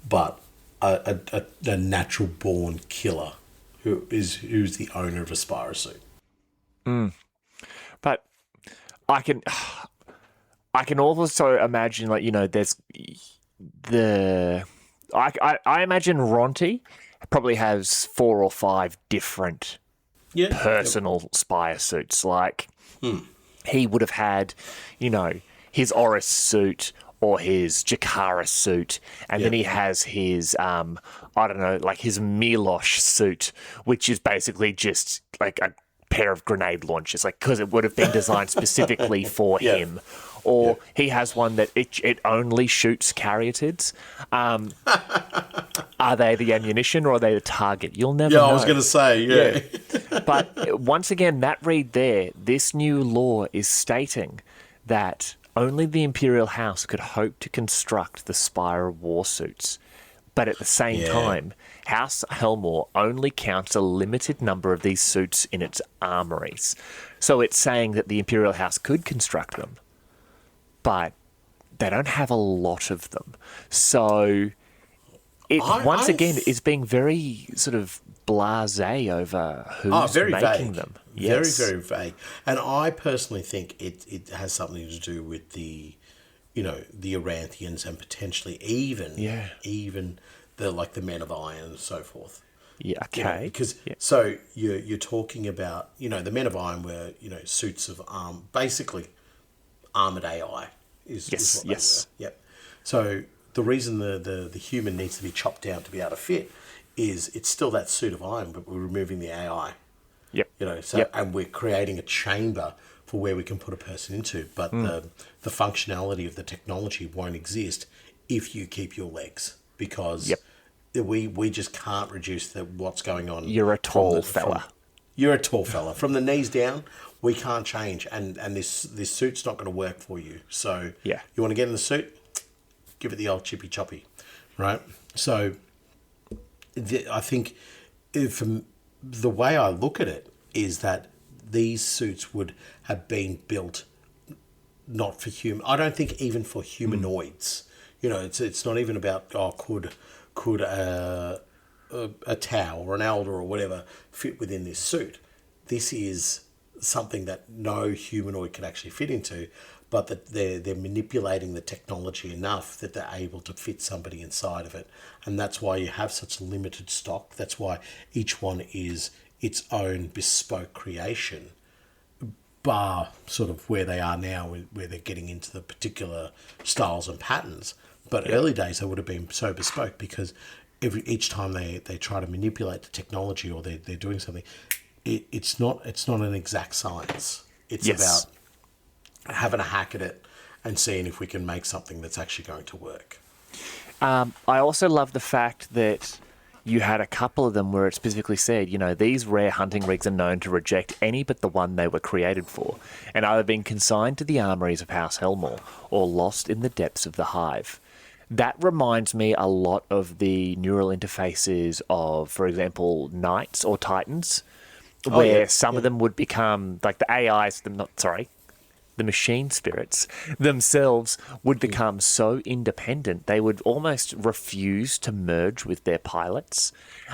but a natural born killer who's the owner of a Spire suit.
But I can also imagine, like, there's I imagine Ronti probably has 4 or 5 different personal Spire suits. Like he would have had, his Orrus suit or his Jakara suit, and then he has his his Milosh suit, which is basically just like a pair of grenade launchers, like, because it would have been designed specifically for him. Or he has one that it only shoots caryatids. Are they the ammunition or are they the target? You'll never know.
I was going to say,
But once again, that read there, this new law is stating that only the Imperial House could hope to construct the Spire war suits. But at the same time, House Helmore only counts a limited number of these suits in its armories. So it's saying that the Imperial House could construct them, but they don't have a lot of them. So it once again is being very sort of blasé over who's making them. Yes.
Very, very vague. And I personally think it has something to do with the Aranthians and potentially even the Men of Iron and so forth.
Yeah, okay.
Because so you're talking about, the Men of Iron were, suits of basically armored AI is what they were. Yep. So the reason the human needs to be chopped down to be able to fit is it's still that suit of iron, but we're removing the AI.
Yep.
And we're creating a chamber for where we can put a person into, but the functionality of the technology won't exist if you keep your legs, because we just can't reduce what's going on.
You're a tall fella.
You're a tall fella. From the knees down, we can't change, and this suit's not going to work for you. So you want to get in the suit, give it the old chippy choppy, right? So I think from the way I look at it is that these suits would have been built not for human. I don't think even for humanoids. It's not even about could a Tau or an Eldar or whatever fit within this suit. This is something that no humanoid can actually fit into, but that they're manipulating the technology enough that they're able to fit somebody inside of it. And that's why you have such limited stock. That's why each one is its own bespoke creation, bar sort of where they are now, where they're getting into the particular styles and patterns. But early days, they would have been so bespoke because each time they try to manipulate the technology or they're doing something, it's not an exact science. It's about having a hack at it and seeing if we can make something that's actually going to work.
I also love the fact that you had a couple of them where it specifically said, these rare hunting rigs are known to reject any but the one they were created for, and either been consigned to the armories of House Helmore or lost in the depths of the Hive. That reminds me a lot of the neural interfaces of, for example, Knights or Titans, where some of them would become, like the AIs, the machine spirits themselves would become so independent they would almost refuse to merge with their pilots.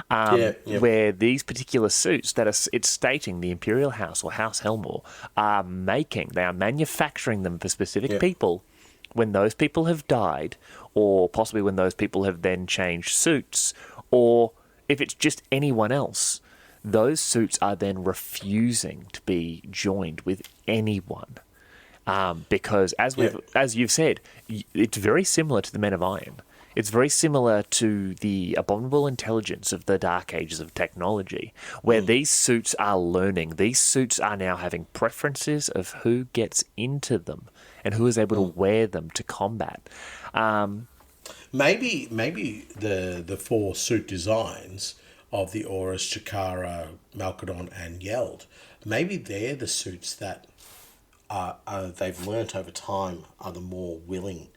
Where these particular suits that it's stating the Imperial House or House Helmore are manufacturing them for specific people. When those people have died, or possibly when those people have then changed suits, or if it's just anyone else, those suits are then refusing to be joined with anyone. Because as you've said, it's very similar to the Men of Iron. It's very similar to the abominable intelligence of the Dark Ages of technology, where these suits are learning. These suits are now having preferences of who gets into them and who is able to wear them to combat.
Maybe the four suit designs of the Orrus, Chikara, Malkadon, and Yeld, maybe they're the suits that they've learnt over time are the more willing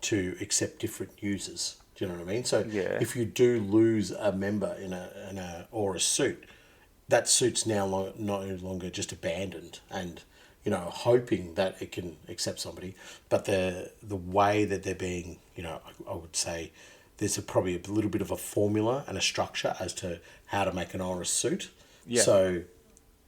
to accept different users. Do you know what I mean? So
Yeah.
if you do lose a member in a Orrus suit, that suit's now no longer just abandoned and hoping that it can accept somebody, but the way that they're being, I would say there's probably a little bit of a formula and a structure as to how to make an Orrus suit.
Yeah.
So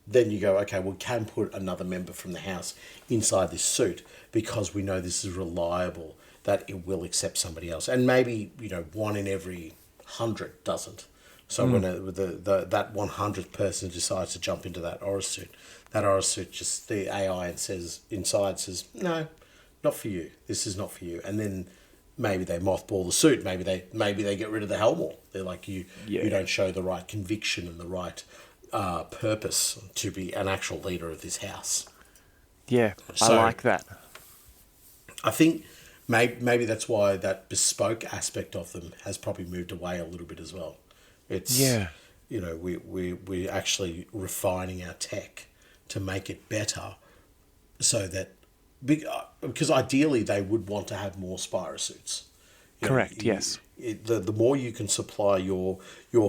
then you go, okay, we can put another member from the house inside this suit because we know this is reliable, that it will accept somebody else. And maybe, one in every 100 doesn't. So when that 100th person decides to jump into that Orrus suit, just the AI says, no, not for you. This is not for you. And then maybe they mothball the suit. Maybe they get rid of the Helmor. They're like, you don't show the right conviction and the right purpose to be an actual leader of this house.
Yeah, I
So-
like that.
I think maybe that's why that bespoke aspect of them has probably moved away a little bit as well. It's we're actually refining our tech to make it better, so that because ideally they would want to have more Spire suits.
Correct, yes.
The more you can supply your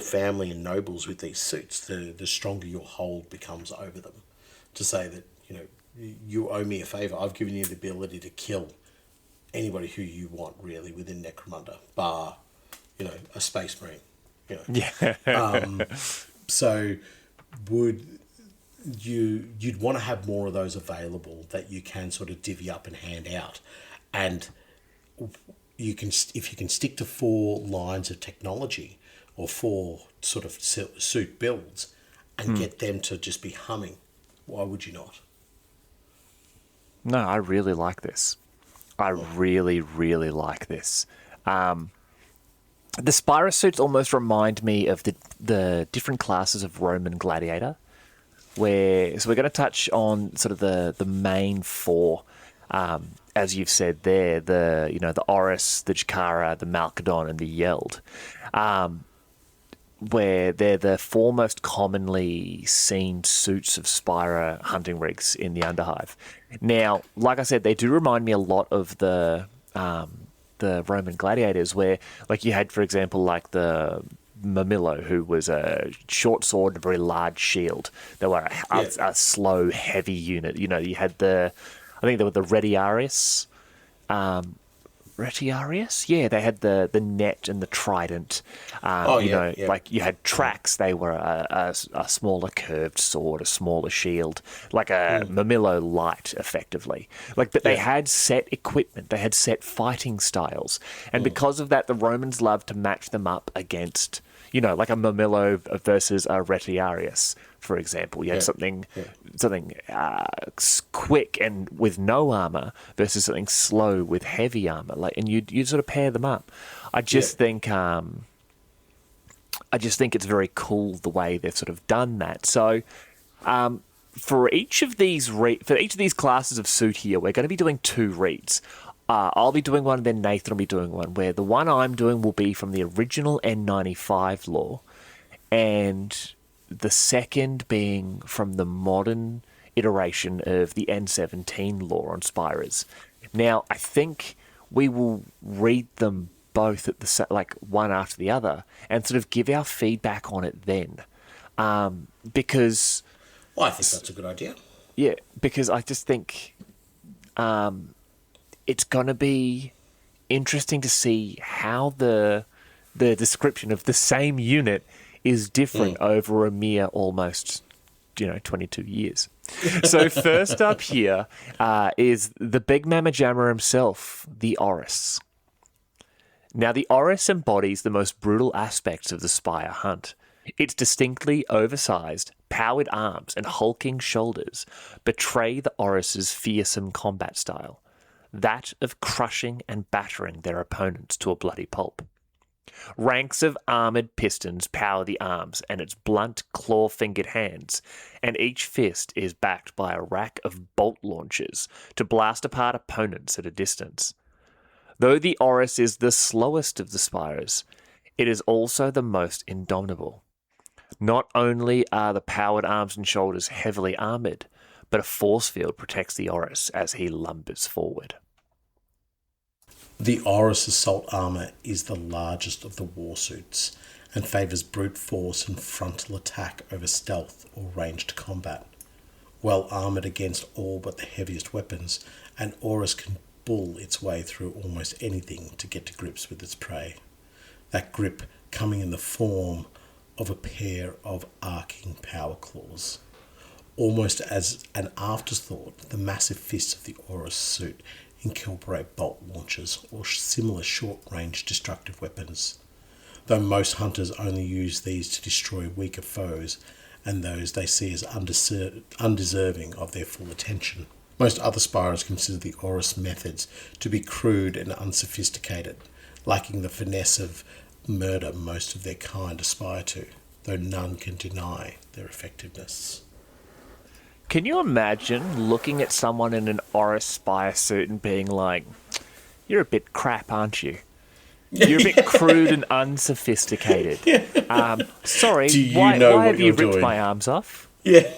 family and nobles with these suits, the stronger your hold becomes over them. To say that you owe me a favor. I've given you the ability to kill anybody who you want, really, within Necromunda, bar a space marine.
Yeah.
So you'd want to have more of those available that you can sort of divvy up and hand out, and if you can stick to 4 lines of technology or 4 sort of suit builds and get them to just be humming, why would you not?
No, I really like this. I really, really like this. The Spyre suits almost remind me of the different classes of Roman gladiator. So we're going to touch on sort of the main 4, as you've said there, the Orrus, the Chikara, the Malkadon, and the Yeld, where they're the 4 most commonly seen suits of Spyre hunting rigs in the Underhive. Now, like I said, they do remind me a lot of the Roman gladiators, where, like, you had, for example, like the Mamillo, who was a short sword and a very large shield. They were a slow, heavy unit. You had I think they were the Retiarius. Retiarius? Yeah, they had the net and the trident. Like you had Trax. They were a smaller curved sword, a smaller shield, like a Mamillo light, effectively. But they had set equipment. They had set fighting styles. And because of that, the Romans loved to match them up against, like a Mamillo versus a Retiarius, for example. You had something quick and with no armor versus something slow with heavy armor. And you sort of pair them up. I just think it's very cool the way they've sort of done that. So for each of these classes of suit here, we're going to be doing 2 reads. I'll be doing one, and then Nathan will be doing one, where the one I'm doing will be from the original N95 lore, and the second being from the modern iteration of the N17 lore on Spyrers. Now, I think we will read them both at one after the other, and sort of give our feedback on it then. Because...
Well, I think that's a good idea.
Yeah, because I just think... it's going to be interesting to see how the description of the same unit is different over a mere almost, 22 years. So first up here is the big mamma jammer himself, the Orrus. Now, the Orrus embodies the most brutal aspects of the Spire hunt. Its distinctly oversized, powered arms and hulking shoulders betray the Orrus's fearsome combat style, that of crushing and battering their opponents to a bloody pulp. Ranks of armoured pistons power the arms and its blunt, claw-fingered hands, and each fist is backed by a rack of bolt launchers to blast apart opponents at a distance. Though the Orrus is the slowest of the Spyrers, it is also the most indomitable. Not only are the powered arms and shoulders heavily armoured, but a force field protects the Orrus as he lumbers forward.
The Orrus assault armour is the largest of the warsuits and favours brute force and frontal attack over stealth or ranged combat. Well armoured against all but the heaviest weapons, an Orrus can bull its way through almost anything to get to grips with its prey. That grip coming in the form of a pair of arcing power claws. Almost as an afterthought, the massive fists of the Orrus suit incorporate bolt launchers or similar short-range destructive weapons, though most hunters only use these to destroy weaker foes and those they see as undeserving of their full attention. Most other Spyrers consider the Orrus methods to be crude and unsophisticated, lacking the finesse of murder most of their kind aspire to, though none can deny their effectiveness.
Can you imagine looking at someone in an Orrus Spire suit and being like, "You're a bit crap, aren't you? You're a bit crude and unsophisticated. Sorry, why have you ripped my arms off?"
Yeah.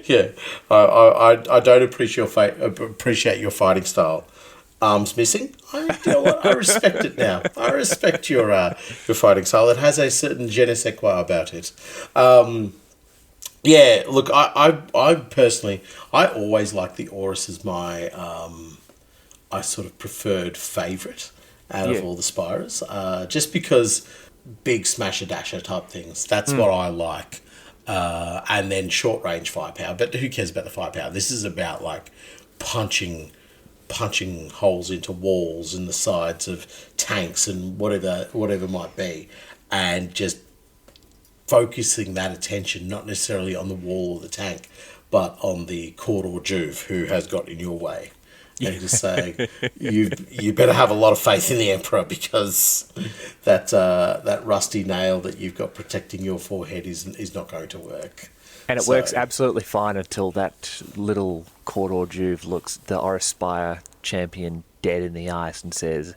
Yeah. I don't appreciate your fighting style. Arms missing. You know what? I respect it now. I respect your fighting style. It has a certain je ne sais quoi about it. Yeah, look, I personally, I always like the Orrus as my, I sort of preferred favourite out of all the Spyrers, just because big smasher dasher type things, that's what I like. And then short range firepower, but who cares about the firepower? This is about like punching holes into walls and the sides of tanks and whatever might be, and just focusing that attention not necessarily on the wall or the tank, but on the court or juve who has got in your way. And just saying, you better have a lot of faith in the Emperor, because that rusty nail that you've got protecting your forehead is not going to work.
And it works absolutely fine until that little court or juve looks the Orrus Spire champion dead in the eyes and says,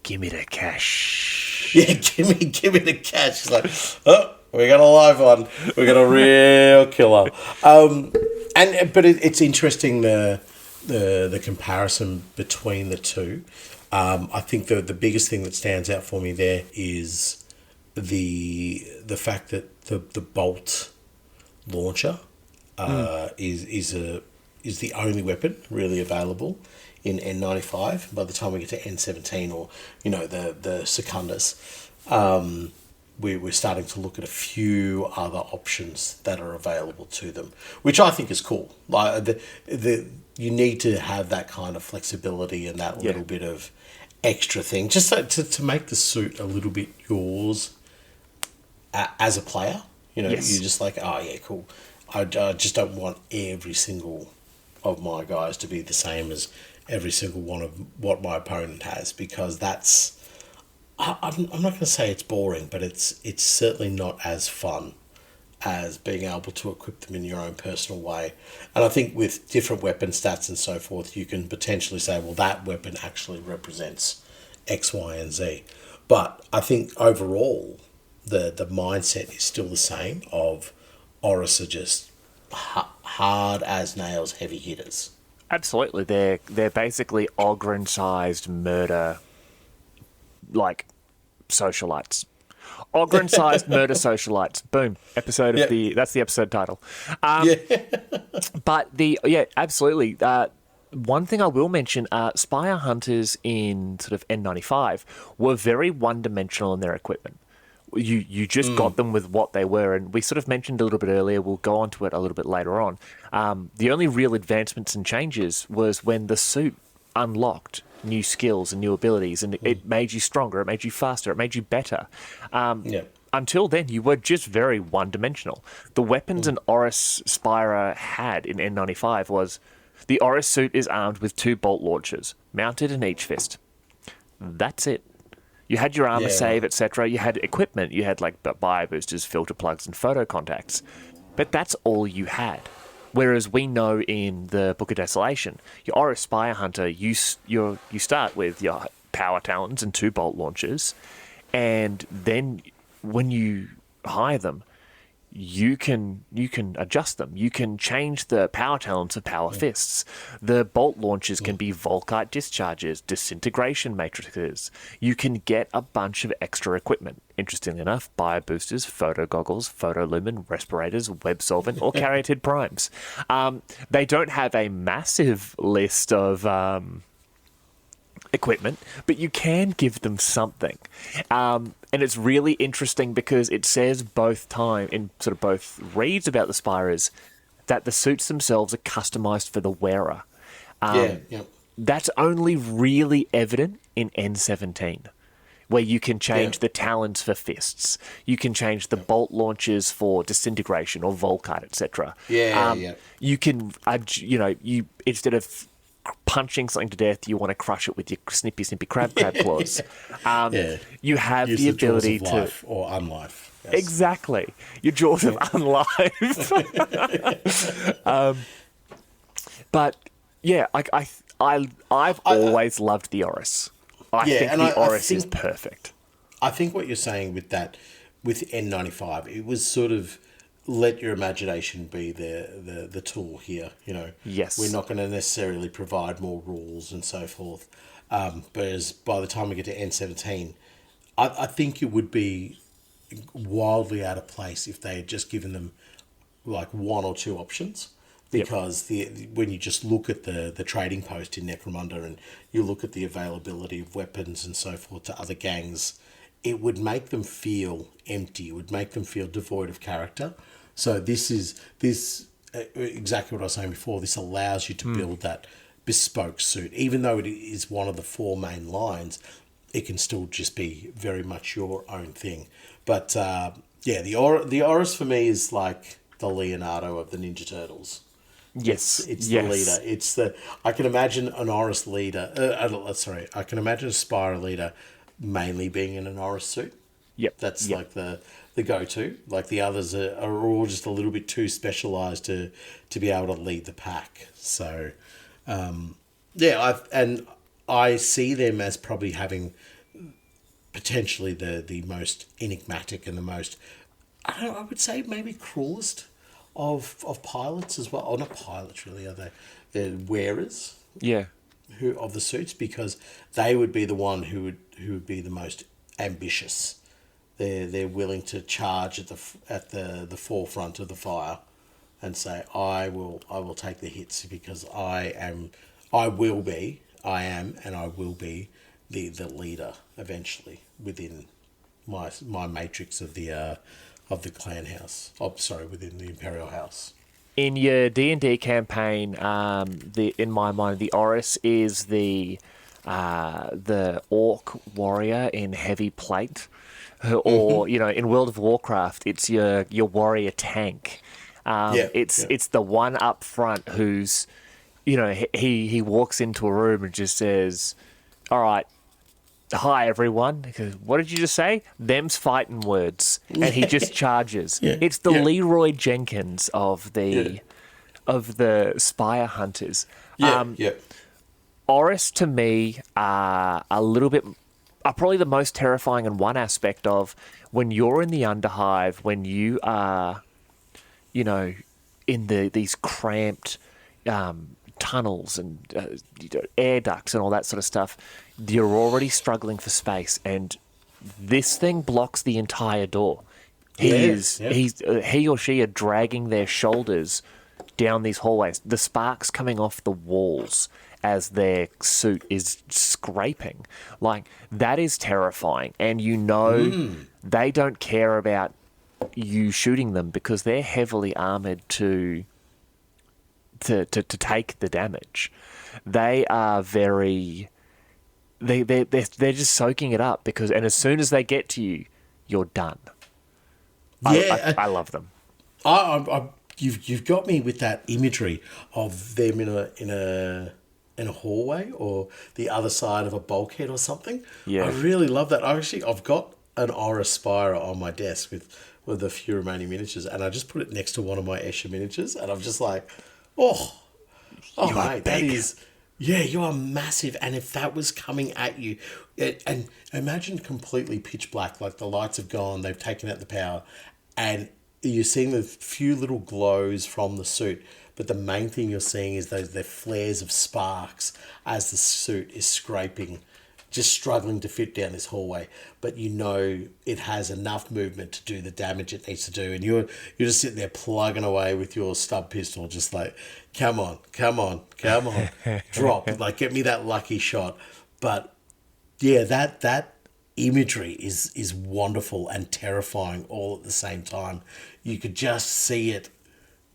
"Give me the cash."
Yeah, give me the cash. It's like, oh, we got a live one. We got a real killer. But it's interesting the comparison between the two. I think the biggest thing that stands out for me there is the fact that the bolt launcher is the only weapon really available in N95. By the time we get to N17 or the Secundus, we're starting to look at a few other options that are available to them, which I think is cool. Like you need to have that kind of flexibility and that little bit of extra thing, just to make the suit a little bit yours as a player. You're just like, oh yeah, cool. I just don't want every single of my guys to be the same as every single one of what my opponent has, because that's, I'm not going to say it's boring, but it's certainly not as fun as being able to equip them in your own personal way. And I think with different weapon stats and so forth, you can potentially say, well, that weapon actually represents X, Y, and Z. But I think overall, the mindset is still the same of Orrus are just hard as nails, heavy hitters.
Absolutely, they're basically Ogren-sized murder, like socialites. Ogren-sized murder socialites. Boom. Episode of that's the episode title. But absolutely. One thing I will mention, Spire hunters in sort of N95 were very one-dimensional in their equipment. You just got them with what they were, and we sort of mentioned a little bit earlier, we'll go on to it a little bit later on. The only real advancements and changes was when the suit unlocked new skills and new abilities, and it made you stronger, it made you faster, it made you better. Until then, you were just very one-dimensional. The weapons an Orrus Spire had in N95 was the Orrus suit is armed with 2 bolt launchers, mounted in each fist. That's it. You had your armor save, etc. You had equipment. You had like bio boosters, filter plugs, and photo contacts. But that's all you had. Whereas we know in the Book of Desolation, your Orrus Spire Hunter, you start with your power talons and 2 bolt launchers, and then when you hire them, you can adjust them. You can change the power talents to power fists. The bolt launchers can be Volkite discharges, disintegration matrices. You can get a bunch of extra equipment. Interestingly enough, bio boosters, photo goggles, photolumen, respirators, web solvent, or caryatid primes. They don't have a massive list of equipment, but you can give them something. And it's really interesting because it says both reads about the Spyrers that the suits themselves are customized for the wearer. That's only really evident in N17, where you can change the talons for fists. You can change the bolt launchers for disintegration or Volkite, etc. You can, instead of punching something to death, you want to crush it with your snippy crab claws. You have
Use
the ability
jaws of life or unlife. Yes.
Exactly, your jaws of unlife. But yeah, I've always loved the Orrus. I think the Orrus is perfect.
I think what you're saying with that, with N95, it was sort of let your imagination be the tool here.
Yes,
we're not going to necessarily provide more rules and so forth. But by the time we get to N17, I think it would be wildly out of place if they had just given them like 1 or 2 options. Because when you just look at the trading post in Necromunda and you look at the availability of weapons and so forth to other gangs, it would make them feel empty. It would make them feel devoid of character. So this exactly what I was saying before. This allows you to build that bespoke suit, even though it is one of the 4 main lines. It can still just be very much your own thing. But the Orrus for me is like the Leonardo of the Ninja Turtles.
Yes,
it's the leader. I can imagine an Orrus leader. I can imagine a Spire leader mainly being in an Orrus suit. That's like the go-to. Like the others are all just a little bit too specialized to be able to lead the pack. So, I see them as probably having potentially the most enigmatic and the most, I would say maybe cruelest of pilots as well. Or not pilots really, are they? They're wearers.
Yeah.
Who of the suits, because they would be the one who would be the most ambitious. They're willing to charge at the forefront of the fire, and say, I will take the hits because I am and I will be the leader eventually within my matrix of the clan house. Within the Imperial House.
In your D&D campaign, in my mind, the Orrus is the orc warrior in heavy plate, or in World of Warcraft, it's your warrior tank. It's the one up front who's, he walks into a room and just says, "All right, hi everyone." He goes, "What did you just say?" Them's fighting words, and he just charges. It's the Leroy Jenkins of the Spire Hunters. Orrus to me are a little bit, are probably the most terrifying in one aspect of when you're in the Underhive, when you are, in these cramped tunnels and air ducts and all that sort of stuff. You're already struggling for space, and this thing blocks the entire door. He or she are dragging their shoulders down these hallways. The sparks coming off the walls as their suit is scraping. Like, that is terrifying. And they don't care about you shooting them because they're heavily armored to take the damage. They are very... They're just soaking it up and as soon as they get to you, you're done. I love them.
You've got me with that imagery of them in a hallway or the other side of a bulkhead or something. I really love that. I've got an Orrus Spire on my desk with the few remaining miniatures, and I just put it next to one of my Escher miniatures, and I'm just like, oh,
You are
mate, that
big.
is, yeah, you are massive. And if that was coming at you, and imagine completely pitch black, like the lights have gone, they've taken out the power, and you're seeing the few little glows from the suit, but the main thing you're seeing is the flares of sparks as the suit is scraping, just struggling to fit down this hallway. But you know it has enough movement to do the damage it needs to do, and you're just sitting there plugging away with your stub pistol, just like, come on, drop, like get me that lucky shot. But yeah, that imagery is wonderful and terrifying all at the same time. You could just see it.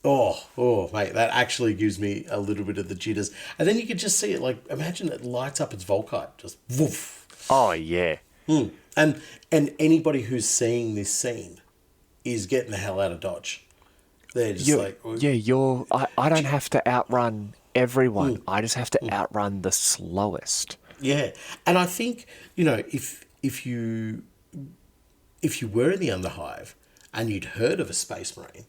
Oh, mate, that actually gives me a little bit of the jitters. And then you could just see it, like, imagine it lights up its Volkite, just woof.
Oh, yeah.
And anybody who's seeing this scene is getting the hell out of Dodge. They're just
I don't have to outrun everyone. I just have to outrun the slowest.
Yeah, and I think, if you were in the Underhive and you'd heard of a Space Marine,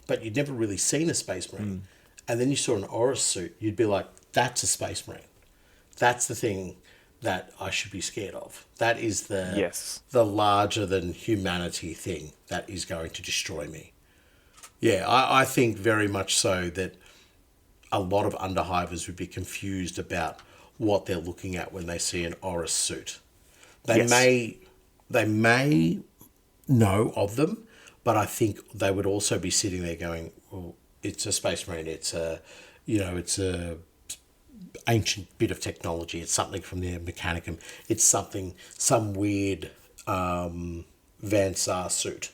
but you'd never really seen a Space Marine, and then you saw an Orrus suit, you'd be like, that's a Space Marine. That's the thing that I should be scared of. That is the larger than humanity thing that is going to destroy me. Yeah, I think very much so that a lot of Underhivers would be confused about what they're looking at when they see an Orrus suit. They may know of them, but I think they would also be sitting there going, well, it's a Space Marine, it's a ancient bit of technology, it's something from the Mechanicum, it's some weird Vansar suit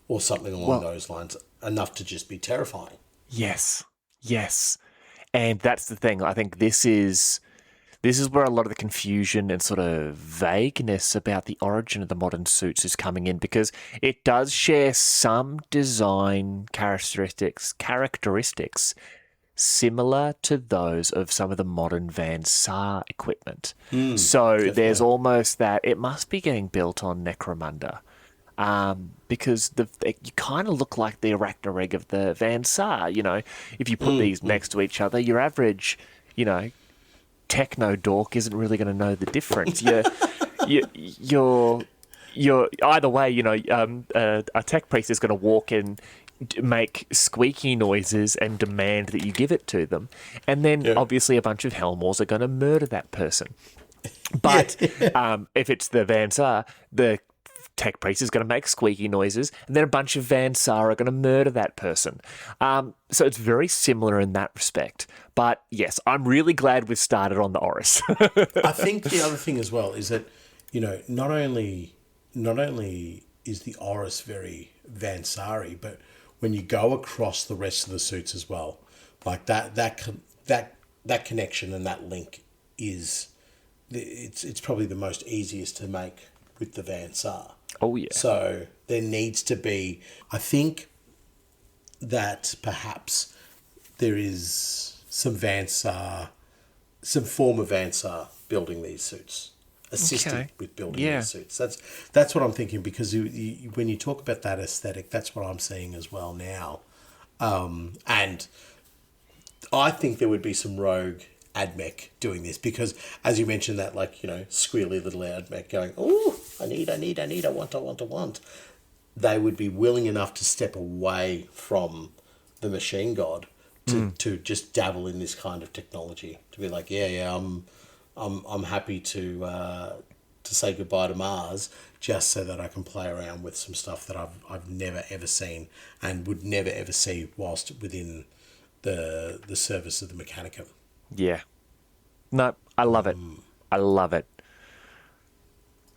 or something along those lines, enough to just be terrifying.
Yes. And that's the thing. I think this is where a lot of the confusion and sort of vagueness about the origin of the modern suits is coming in, because it does share some design characteristics similar to those of some of the modern Vansar equipment. So
definitely.
there's almost that it must be getting built on Necromunda. Because you kind of look like the Arachnoreg of the Vansar. If you put these next to each other, your average, techno dork isn't really going to know the difference. You're either way. A tech priest is going to walk in, make squeaky noises, and demand that you give it to them, and then obviously a bunch of Helmors are going to murder that person. But if it's the Vansar, the tech priest is going to make squeaky noises, and then a bunch of Vansar are going to murder that person. So it's very similar in that respect. But yes, I'm really glad we've started on the Orrus.
I think the other thing as well is that, not only is the Orrus very Vansari, but when you go across the rest of the suits as well, like that connection and that link it's probably the most easiest to make with the Vansar.
Oh, yeah.
So there needs to be, I think that perhaps there is some form of Vansar building these suits, assisting with building these suits. That's what I'm thinking, because when you talk about that aesthetic, that's what I'm seeing as well now. And I think there would be some rogue AdMech doing this, because as you mentioned, that squealy little AdMech going, oh, I need, I want. They would be willing enough to step away from the machine god to just dabble in this kind of technology, to be like, I'm happy to say goodbye to Mars just so that I can play around with some stuff that I've never ever seen and would never ever see whilst within the service of the Mechanicum.
Yeah. No, I love it. I love it.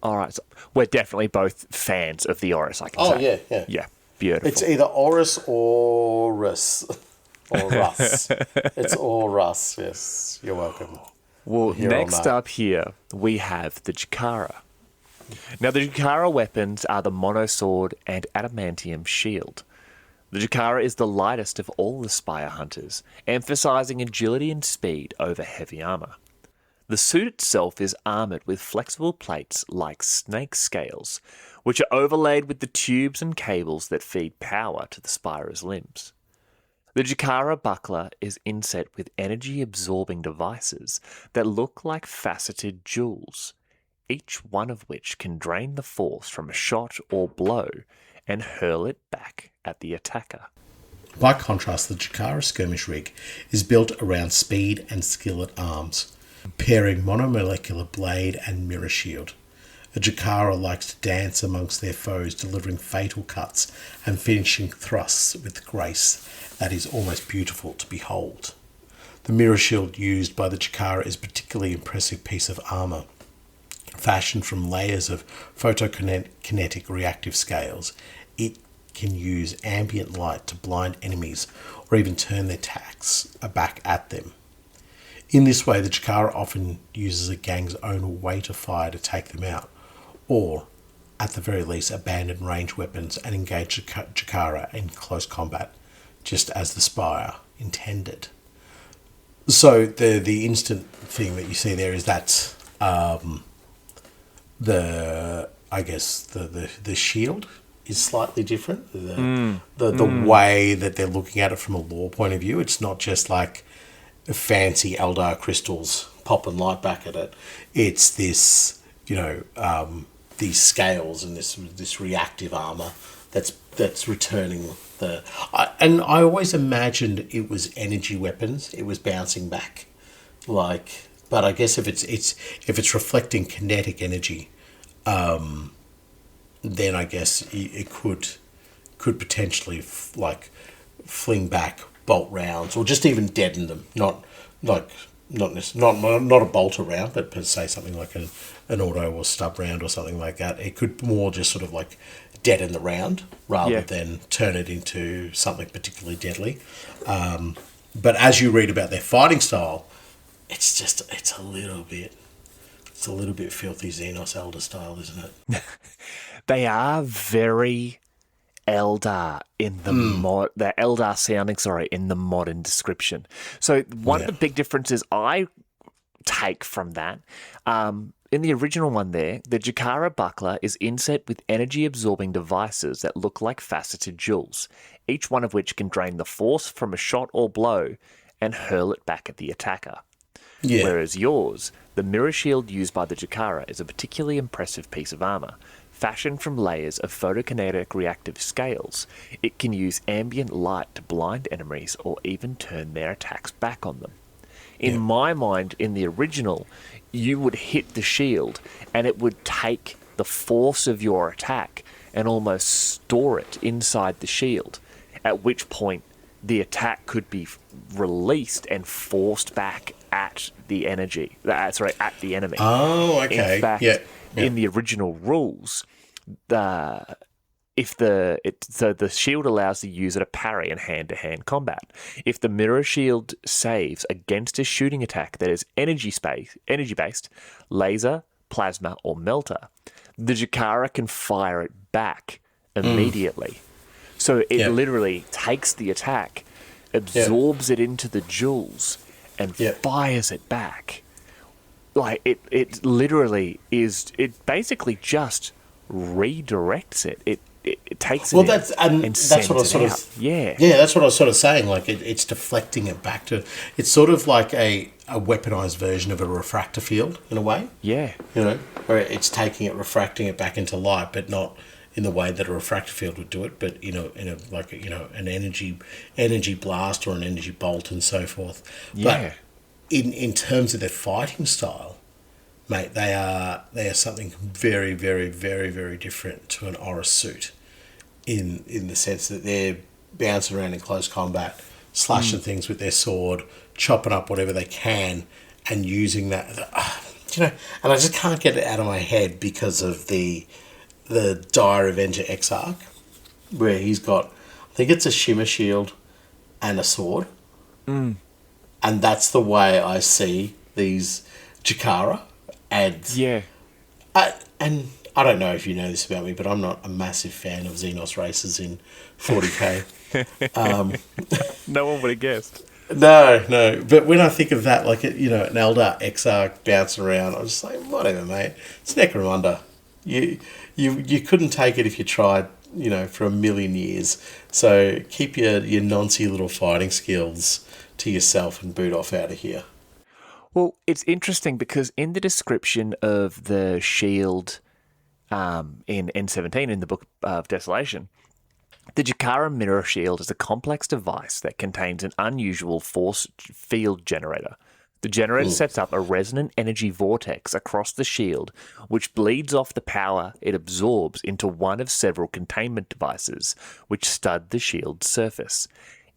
All right. So we're definitely both fans of the Orrus, I can say.
Yeah.
Yeah, beautiful.
It's either Orrus or Russ. Or Russ. It's all Russ, yes. You're welcome.
Well, next up here, we have the Jakara. Now, the Jakara weapons are the monosword and adamantium shield. The Jakara is the lightest of all the Spire hunters, emphasizing agility and speed over heavy armor. The suit itself is armoured with flexible plates like snake scales, which are overlaid with the tubes and cables that feed power to the Spyrer's limbs. The Jakara buckler is inset with energy-absorbing devices that look like faceted jewels, each one of which can drain the force from a shot or blow and hurl it back at the attacker.
By contrast, the Jakara skirmish rig is built around speed and skill at arms, pairing monomolecular blade and mirror shield. A Jakara likes to dance amongst their foes, delivering fatal cuts and finishing thrusts with grace that is almost beautiful to behold. The mirror shield used by the Jakara is a particularly impressive piece of armour. Fashioned from layers of photokinetic reactive scales, it can use ambient light to blind enemies or even turn their attacks back at them. In this way, the Jakara often uses a gang's own weight of fire to take them out, or, at the very least, abandon ranged weapons and engage Jakara in close combat, just as the Spire intended. So the instant thing that you see there is that the shield is slightly different. The way that they're looking at it from a lore point of view, it's not just like fancy Eldar crystals popping light back at it. It's this, these scales and this reactive armor that's returning the. And I always imagined it was energy weapons. It was bouncing back, but I guess if it's reflecting kinetic energy, then I guess it could potentially fling back bolt rounds or just even deaden them. Not a bolt round, but per se something like an auto or stub round or something like that. It could more just sort of like deaden the round rather than turn it into something particularly deadly. But as you read about their fighting style, it's a little bit filthy Xenos Eldar style, isn't it?
They are very Eldar in the they're Eldar sounding, in the modern description. So one of the big differences I take from that, in the original one there, the Jakara buckler is inset with energy-absorbing devices that look like faceted jewels, each one of which can drain the force from a shot or blow and hurl it back at the attacker. Yeah. Whereas yours, the mirror shield used by the Jakara, is a particularly impressive piece of armour. Fashioned from layers of photokinetic reactive scales, it can use ambient light to blind enemies or even turn their attacks back on them. In my mind, in the original, you would hit the shield and it would take the force of your attack and almost store it inside the shield, at which point the attack could be released and forced back at the at the enemy.
Oh, okay.
In fact, in the original rules, the shield allows the user to parry in hand-to-hand combat. If the mirror shield saves against a shooting attack that is energy-based, laser, plasma, or melter, the Jakara can fire it back immediately. So it literally takes the attack, absorbs it into the jewels, and fires it back. Like it literally is. It basically just redirects it. It takes it. Well, that's what I was sort of. Yeah,
that's what I was sort of saying. Like it's deflecting it back to. It's sort of like a weaponized version of a refractor field in a way.
Yeah,
where it's taking it, refracting it back into light, but not in the way that a refractor field would do it, but an energy blast or an energy bolt and so forth. Yeah. But in terms of their fighting style, mate, they are something very, very, very, very different to an Orrus suit, in the sense that they're bouncing around in close combat, slashing things with their sword, chopping up whatever they can, and using that. And I just can't get it out of my head because of the Dire Avenger Exarch, where he's got, I think it's a shimmer shield and a sword. And that's the way I see these Jakara. And and I don't know if you know this about me, but I'm not a massive fan of Xenos races in 40k.
No one would have guessed.
No. But when I think of that, like, an Eldar Exarch bouncing around, I'm just like, whatever, mate. It's Necromunda. You couldn't take it if you tried, for a million years. So keep your noncy little fighting skills to yourself and boot off out of here.
Well, it's interesting because in the description of the shield in N17 in the Book of Desolation, the Jakara Mirror Shield is a complex device that contains an unusual force field generator. The generator sets up a resonant energy vortex across the shield, which bleeds off the power it absorbs into one of several containment devices, which stud the shield's surface.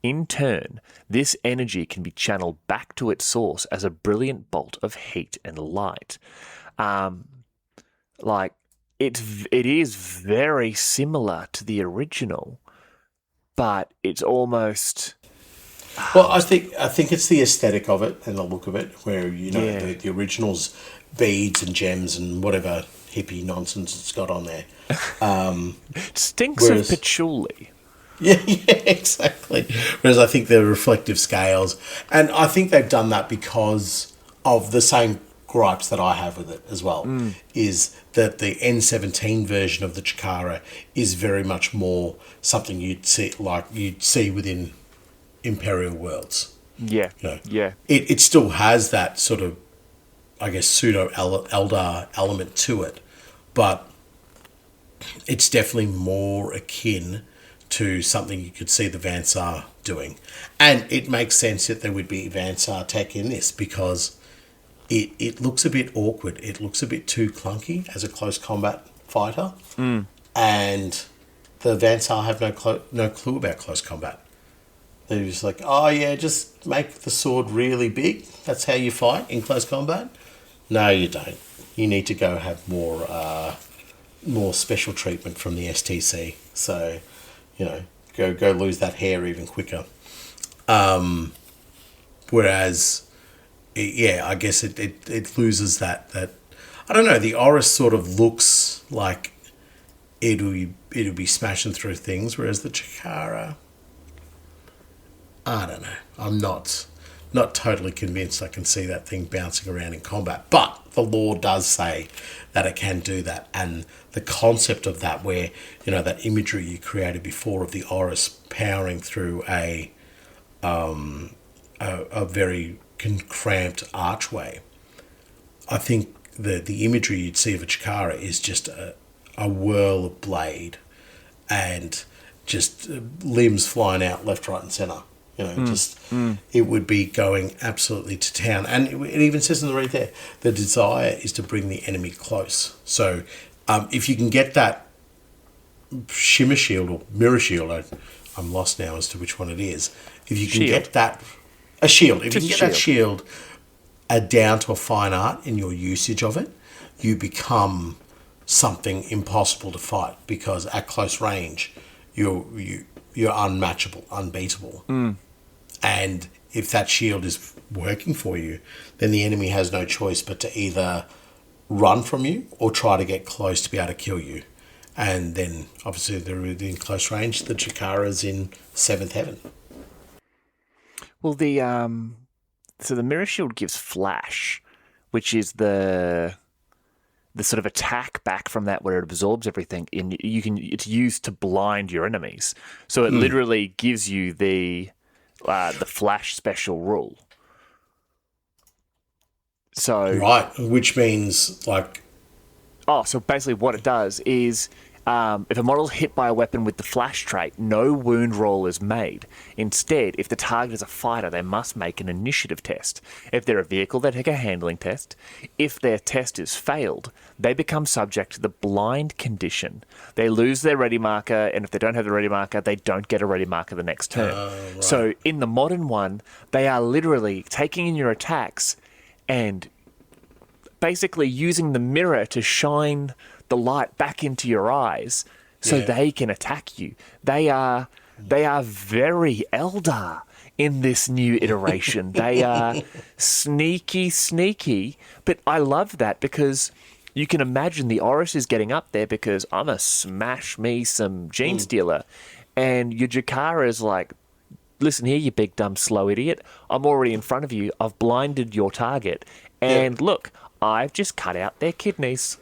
In turn, this energy can be channeled back to its source as a brilliant bolt of heat and light. It is very similar to the original, but it's almost.
Well, I think it's the aesthetic of it and the look of it, where the originals, beads and gems and whatever hippie nonsense it's got on there.
Stinks of patchouli.
Yeah, exactly. Whereas I think the reflective scales, and I think they've done that because of the same gripes that I have with it as well, is that the N17 version of the Chikara is very much more something you'd see within Imperial Worlds.
Yeah, yeah.
It still has that sort of, I guess, pseudo Eldar element to it, but it's definitely more akin to something you could see the Vansar doing. And it makes sense that there would be Vansar tech in this because it looks a bit awkward. It looks a bit too clunky as a close combat fighter. And the Vansar have no clue about close combat. They're just like, oh yeah, just make the sword really big. That's how you fight in close combat. No, you don't. You need to go have more special treatment from the STC. So, go lose that hair even quicker. Whereas, I guess it loses that. I don't know. The Orrus sort of looks like it'll be smashing through things, whereas the Chikara, I don't know. I'm not totally convinced I can see that thing bouncing around in combat. But the lore does say that it can do that. And the concept of that, where, that imagery you created before of the Orrus powering through a very cramped archway, I think the imagery you'd see of a Chikara is just a whirl of blade and just limbs flying out left, right and centre. It would be going absolutely to town. And it even says in the read there, the desire is to bring the enemy close. So if you can get that shimmer shield or mirror shield, I'm lost now as to which one it is. If you can get that, a shield, if you can get that shield down to a fine art in your usage of it, you become something impossible to fight because at close range, you're unmatchable, unbeatable. And if that shield is working for you, then the enemy has no choice but to either run from you or try to get close to be able to kill you. And then, obviously, they're in close range. The Chikara's in 7th heaven.
Well, the mirror shield gives flash, which is the sort of attack back from that where it absorbs everything. It's used to blind your enemies. So it literally gives you the flash special rule. So
right, which means like...
so basically what it does is if a model's hit by a weapon with the flash trait, no wound roll is made. Instead, if the target is a fighter, they must make an initiative test. If they're a vehicle, they take a handling test. If their test is failed, they become subject to the blind condition. They lose their ready marker, and if they don't have the ready marker, they don't get a ready marker the next turn. Right. So in the modern one, they are literally taking in your attacks and basically using the mirror to shine the light back into your eyes so they can attack you. They are very Eldar in this new iteration. They are sneaky, but I love that because you can imagine the Orrus is getting up there because I'm a smash me some Gene Stealer, and your Jakara is like, listen here, you big dumb slow idiot. I'm already in front of you. I've blinded your target. And look, I've just cut out their kidneys.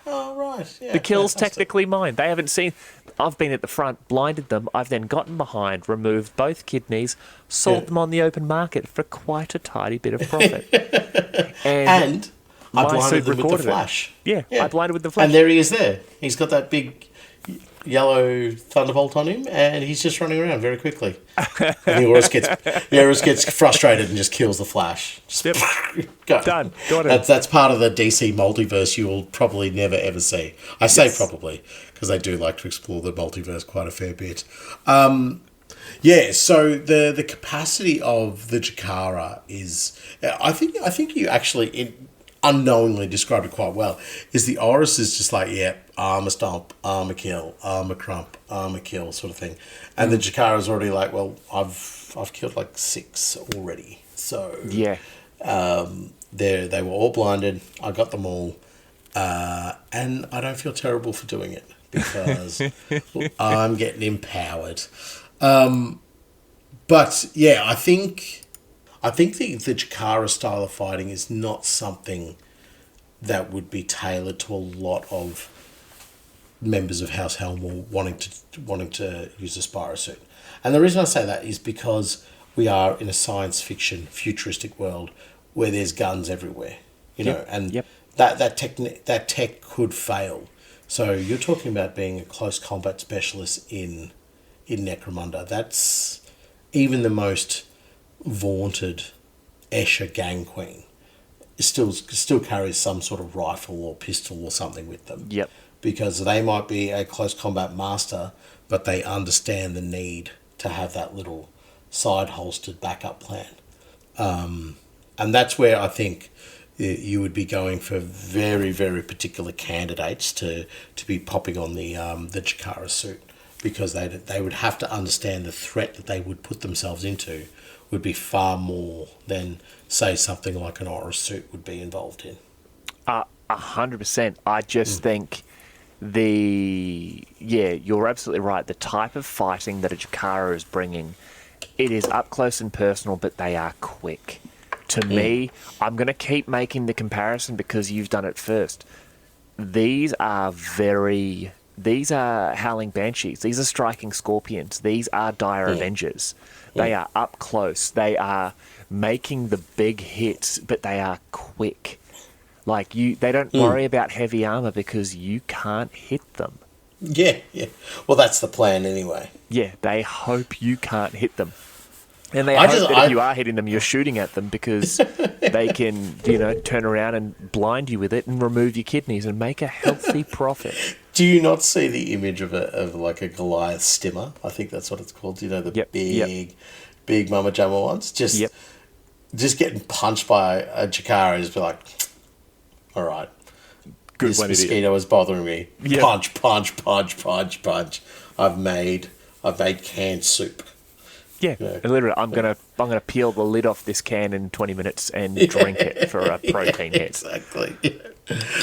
Oh, right. Yeah,
The kill's
fantastic.
technically mine. They haven't seen. I've been at the front, blinded them. I've then gotten behind, removed both kidneys, sold them on the open market for quite a tidy bit of profit.
And I
my
blinded
suit
them with the
recorded it.
flash.
Yeah, I blinded with the flash.
And there he is there. He's got that big yellow thunderbolt on him, and he's just running around very quickly. And the Orrus gets frustrated and just kills the flash. Just
Yep.
go.
Done. Got it.
That's part of the DC multiverse you will probably never ever see. I say probably because they do like to explore the multiverse quite a fair bit. So the capacity of the Jakara is, I think you actually unknowingly described it quite well. Is the Orrus is just like, armor stomp, armor kill, armor crump, armor kill sort of thing, and the Jakara's already like, well, I've killed like 6 already, so
Yeah.
they were all blinded. I got them all, and I don't feel terrible for doing it because I'm getting empowered. But yeah, I think the Jakara style of fighting is not something that would be tailored to a lot of members of House Helmwall wanting to use a Spyre suit. And the reason I say that is because we are in a science fiction futuristic world where there's guns everywhere, and that tech could fail. So you're talking about being a close combat specialist in Necromunda. That's even the most vaunted Escher gang queen still carries some sort of rifle or pistol or something with them.
Yep.
Because they might be a close combat master, but they understand the need to have that little side holstered backup plan. And that's where I think you would be going for very, very particular candidates to be popping on the Jakara suit, because they would have to understand the threat that they would put themselves into would be far more than, say, something like an Orrus suit would be involved in.
100%. I just think you're absolutely right. The type of fighting that a Jakara is bringing, it is up close and personal, but they are quick. To me, I'm going to keep making the comparison because you've done it first. These are howling banshees. These are striking scorpions. These are dire avengers. They are up close. They are making the big hits, but they are quick. Like they don't worry about heavy armor because you can't hit them.
Yeah. Well, that's the plan anyway.
Yeah, they hope you can't hit them. And they hope that if you are hitting them, you're shooting at them because they can, turn around and blind you with it and remove your kidneys and make a healthy profit.
Do you not see the image of like a Goliath stimmer? I think that's what it's called. Big Mama Jamma ones? Just getting punched by a Jakara is like, all right,
Good
this
one,
mosquito
idiot.
is bothering me.
Yep.
Punch. I've made canned soup.
Yeah, and literally, I'm gonna peel the lid off this can in 20 minutes and drink it for a protein hit.
Exactly.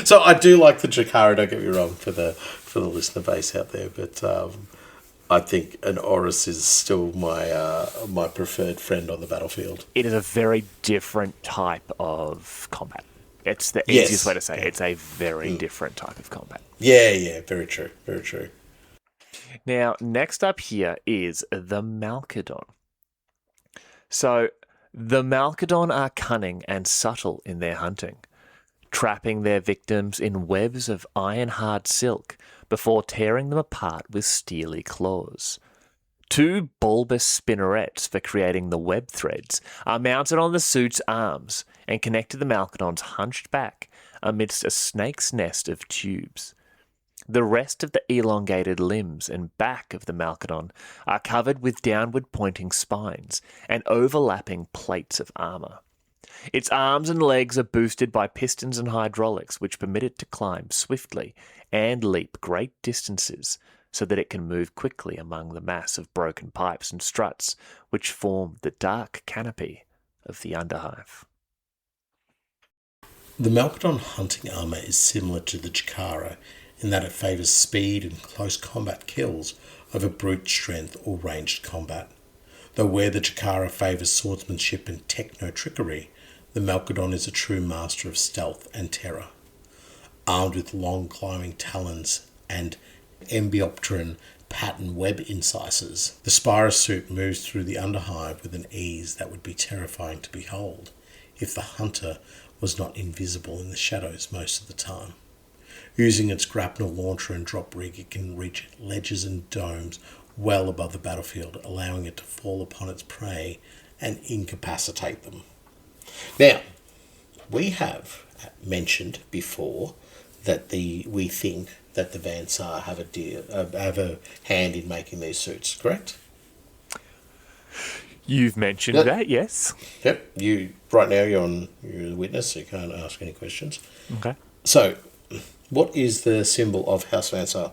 So I do like the Jakara. Don't get me wrong, for the listener base out there, but I think an Orrus is still my preferred friend on the battlefield.
It is a very different type of combat. It's the easiest way to say it. It's a very different type of combat.
Yeah, very true.
Now, next up here is the Malkadon. So, the Malkadon are cunning and subtle in their hunting, trapping their victims in webs of iron-hard silk before tearing them apart with steely claws. 2 bulbous spinnerets for creating the web threads are mounted on the suit's arms and connect to the Malkadon's hunched back amidst a snake's nest of tubes. The rest of the elongated limbs and back of the Malkadon are covered with downward-pointing spines and overlapping plates of armor. Its arms and legs are boosted by pistons and hydraulics, which permit it to climb swiftly and leap great distances so that it can move quickly among the mass of broken pipes and struts which form the dark canopy of the Underhive.
The Malkadon hunting armor is similar to the Jakara in that it favours speed and close combat kills over brute strength or ranged combat. Though where the Jakara favours swordsmanship and techno-trickery, the Malkadon is a true master of stealth and terror. Armed with long climbing talons and Embiopteran pattern web incisors, the Spire suit moves through the Underhive with an ease that would be terrifying to behold if the hunter was not invisible in the shadows most of the time. Using its grapnel launcher and drop rig, it can reach ledges and domes well above the battlefield, allowing it to fall upon its prey and incapacitate them. Now, we have mentioned before that we think that the Vansar have a hand in making these suits, correct?
You've mentioned that, yes.
Yep. Right now you're the witness, so you can't ask any questions.
Okay.
So, what is the symbol of House Vansar?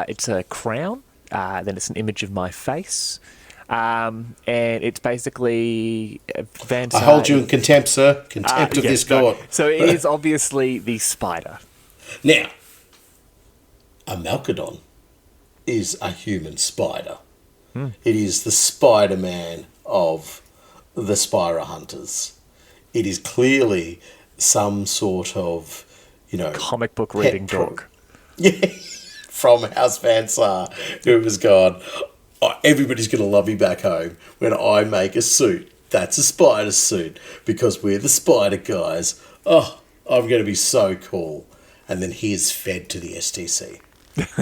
It's a crown. Then it's an image of my face. And it's basically Vansar.
I hold you in contempt, sir. Contempt of this court.
No. So it is obviously the spider.
Now, a Malkadon is a human spider. It is the Spider-Man of the Spyre Hunters. It is clearly some sort of,
Comic book reading dog.
Yeah, from House Vansar, who has gone, oh, everybody's going to love me back home when I make a suit. That's a spider suit because we're the spider guys. Oh, I'm going to be so cool. And then he is fed to the STC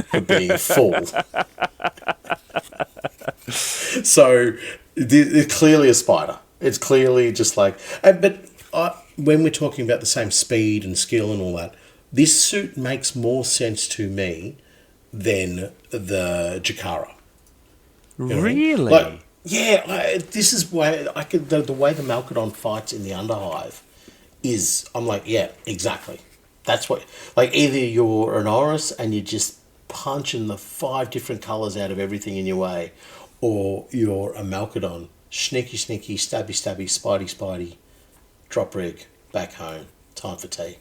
for being a fool. So it's clearly a spider. It's clearly just like... when we're talking about the same speed and skill and all that, this suit makes more sense to me than the Jakara.
Really?
This is why the way the Malkadon fights in the Underhive is... I'm like, yeah, exactly. That's what... Like, either you're an Orrus and you're just punching the 5 different colours out of everything in your way, or you're a Malkadon, sneaky, stabby, spidey, drop rig, back home, time for tea,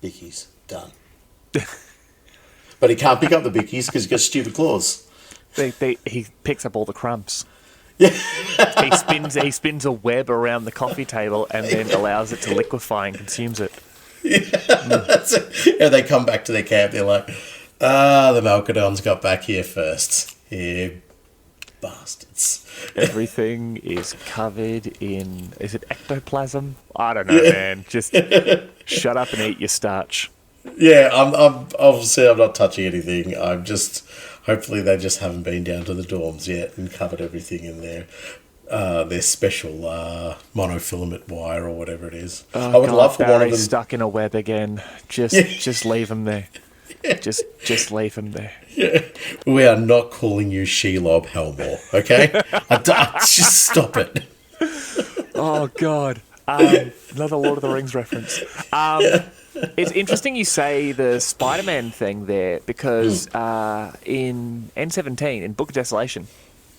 bickies, done. But he can't pick up the bickies because he's got stupid claws.
He picks up all the crumbs.
Yeah.
He spins a web around the coffee table and then allows it to liquefy and consumes it.
Yeah, that's it. And they come back to their camp, they're like, the Malkadons got back here first. Yeah, bastards.
Everything is covered in... Is it ectoplasm? I don't know, man. Just shut up and eat your starch.
Yeah, I'm obviously I'm not touching anything. I'm just... Hopefully they just haven't been down to the dorms yet and covered everything in their special monofilament wire or whatever it is. I would love for one of them...
stuck in a web again. Just leave him there. Just leave him there.
Yeah. We are not calling you Shelob Helmore, okay? Just stop it.
Oh, God. Another Lord of the Rings reference. It's interesting you say the Spider-Man thing there because in N17, in Book of Desolation,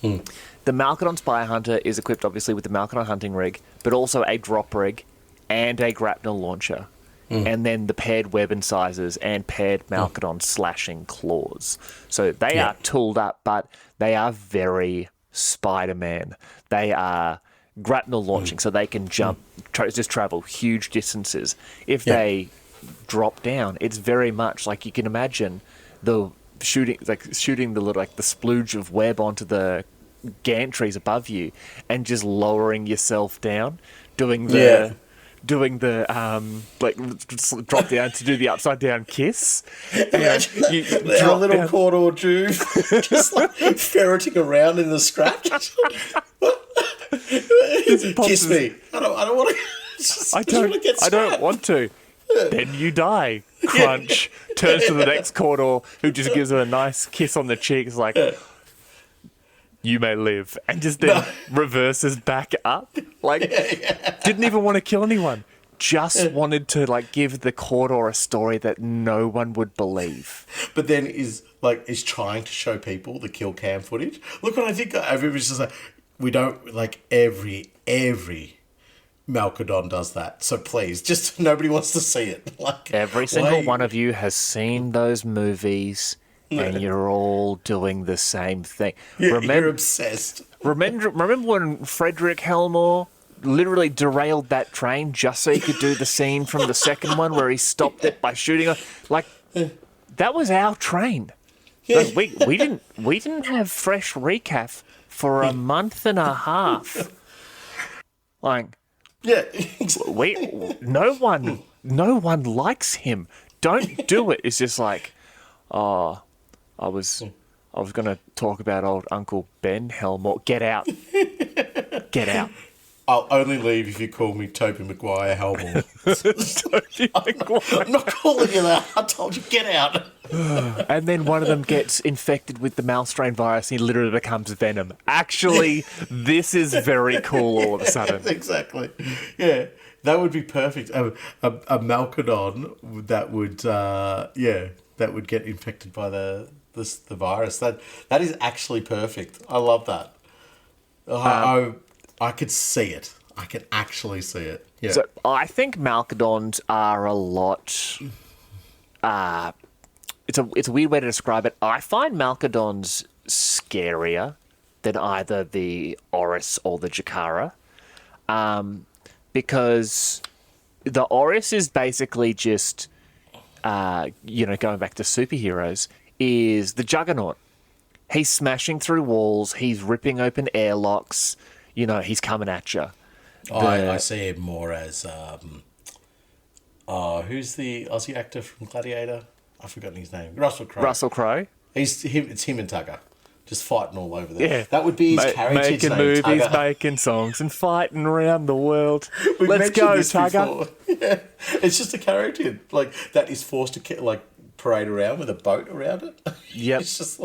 the Malkadon Spire Hunter is equipped, obviously, with the Malkadon hunting rig, but also a drop rig and a grapnel launcher. And then the paired web incisors and paired Malkadon slashing claws. So they are tooled up, but they are very Spider-Man. They are grapnel launching, so they can jump, just travel huge distances. If they drop down, it's very much like you can imagine the shooting the little, like the splooge of web onto the gantries above you and just lowering yourself down, doing the drop down to do the upside down kiss.
You a little corridor Jew just like ferreting around in the scratch. Kiss me. I don't want to.
I don't want to. Then you die. Crunch. Turns to the next corridor who just gives her a nice kiss on the cheek. It's like, you may live. And just then reverses back up. Like, didn't even want to kill anyone. Just wanted to, give the corridor a story that no one would believe.
But then is trying to show people the kill cam footage. Look what I think. Everybody's just like, we don't, every Malkadon does that. So please, just nobody wants to see it.
Every single one of you has seen those movies and you're all doing the same thing.
You're obsessed.
Remember when Frederick Helmore literally derailed that train just so he could do the scene from the second one where he stopped it by shooting? Like, that was our train. Like, we didn't have fresh recaf for a month and a half. Like,
Yeah, exactly.
no one likes him. Don't do it. It's just like, oh, I was gonna talk about old Uncle Ben Helmore. Get out. Get out.
I'll only leave if you call me Toby Maguire Helmore. I'm not calling you that. I told you, get out.
And then one of them gets infected with the Malstrain virus and he literally becomes Venom. Actually, this is very cool all of a sudden.
Exactly. Yeah, that would be perfect. A Malcadon that would get infected by the virus. That is actually perfect. I love that. I could see it. I can actually see it. Yeah.
So I think Malcadons are a lot. It's a weird way to describe it. I find Malcadons scarier than either the Orrus or the Jakara, because the Orrus is basically just, going back to superheroes, is the Juggernaut. He's smashing through walls. He's ripping open airlocks. He's coming at you.
I see him more as who's the Aussie actor from Gladiator? I've forgotten his name. Russell Crowe.
Russell Crowe.
It's him and Tugger, just fighting all over there.
Yeah,
that would be his character's
making
name.
movies,
Tugger.
making songs, and fighting around the world.
Let's
go, Tugger.
Yeah. It's just a character that is forced to parade around with a boat around it.
Yep.
It's just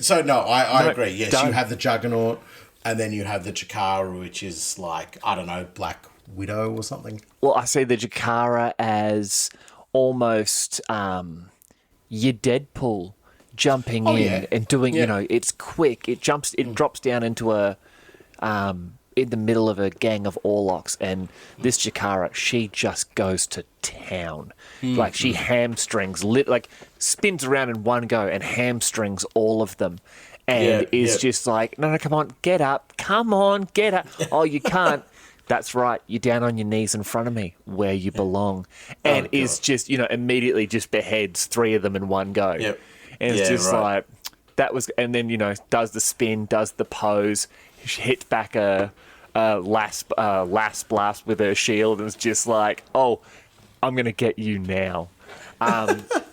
So no, I agree. Yes, you have the Juggernaut. And then you have the Jakara, which is like, I don't know, Black Widow or something.
Well, I see the Jakara as almost your Deadpool jumping in and doing, it's quick. It drops down into in the middle of a gang of Orlocks. And this Jakara, she just goes to town. Like, she hamstrings, spins around in one go and hamstrings all of them. And is just like, no, come on, get up. Come on, get up. Oh, you can't. That's right. You're down on your knees in front of me where you belong. And is just, immediately just beheads 3 of them in one go.
Yep.
And it's just like, that was, and then, does the spin, does the pose, hits back a last blast with her shield. And it's just like, oh, I'm going to get you now.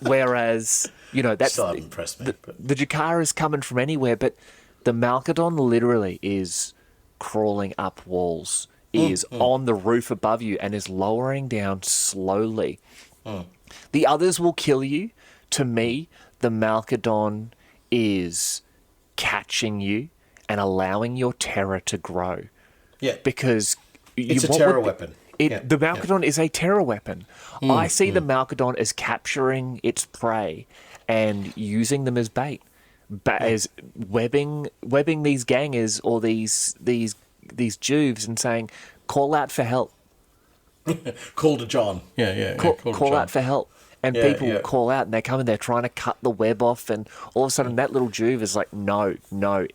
Whereas... that's
still haven't impressed me.
The Jakara is coming from anywhere, but the Malcadon literally is crawling up walls, is on the roof above you, and is lowering down slowly. The others will kill you. To me, the Malcadon is catching you and allowing your terror to grow.
Yeah.
Because
it's a terror weapon.
The Malcadon is a terror weapon. I see the Malcadon as capturing its prey and using them as bait, as webbing these gangers or these juves and saying, call out for help.
Call to John. Yeah.
Call out for help. And people will call out and they come and they're trying to cut the web off, and all of a sudden that little juve is like, no,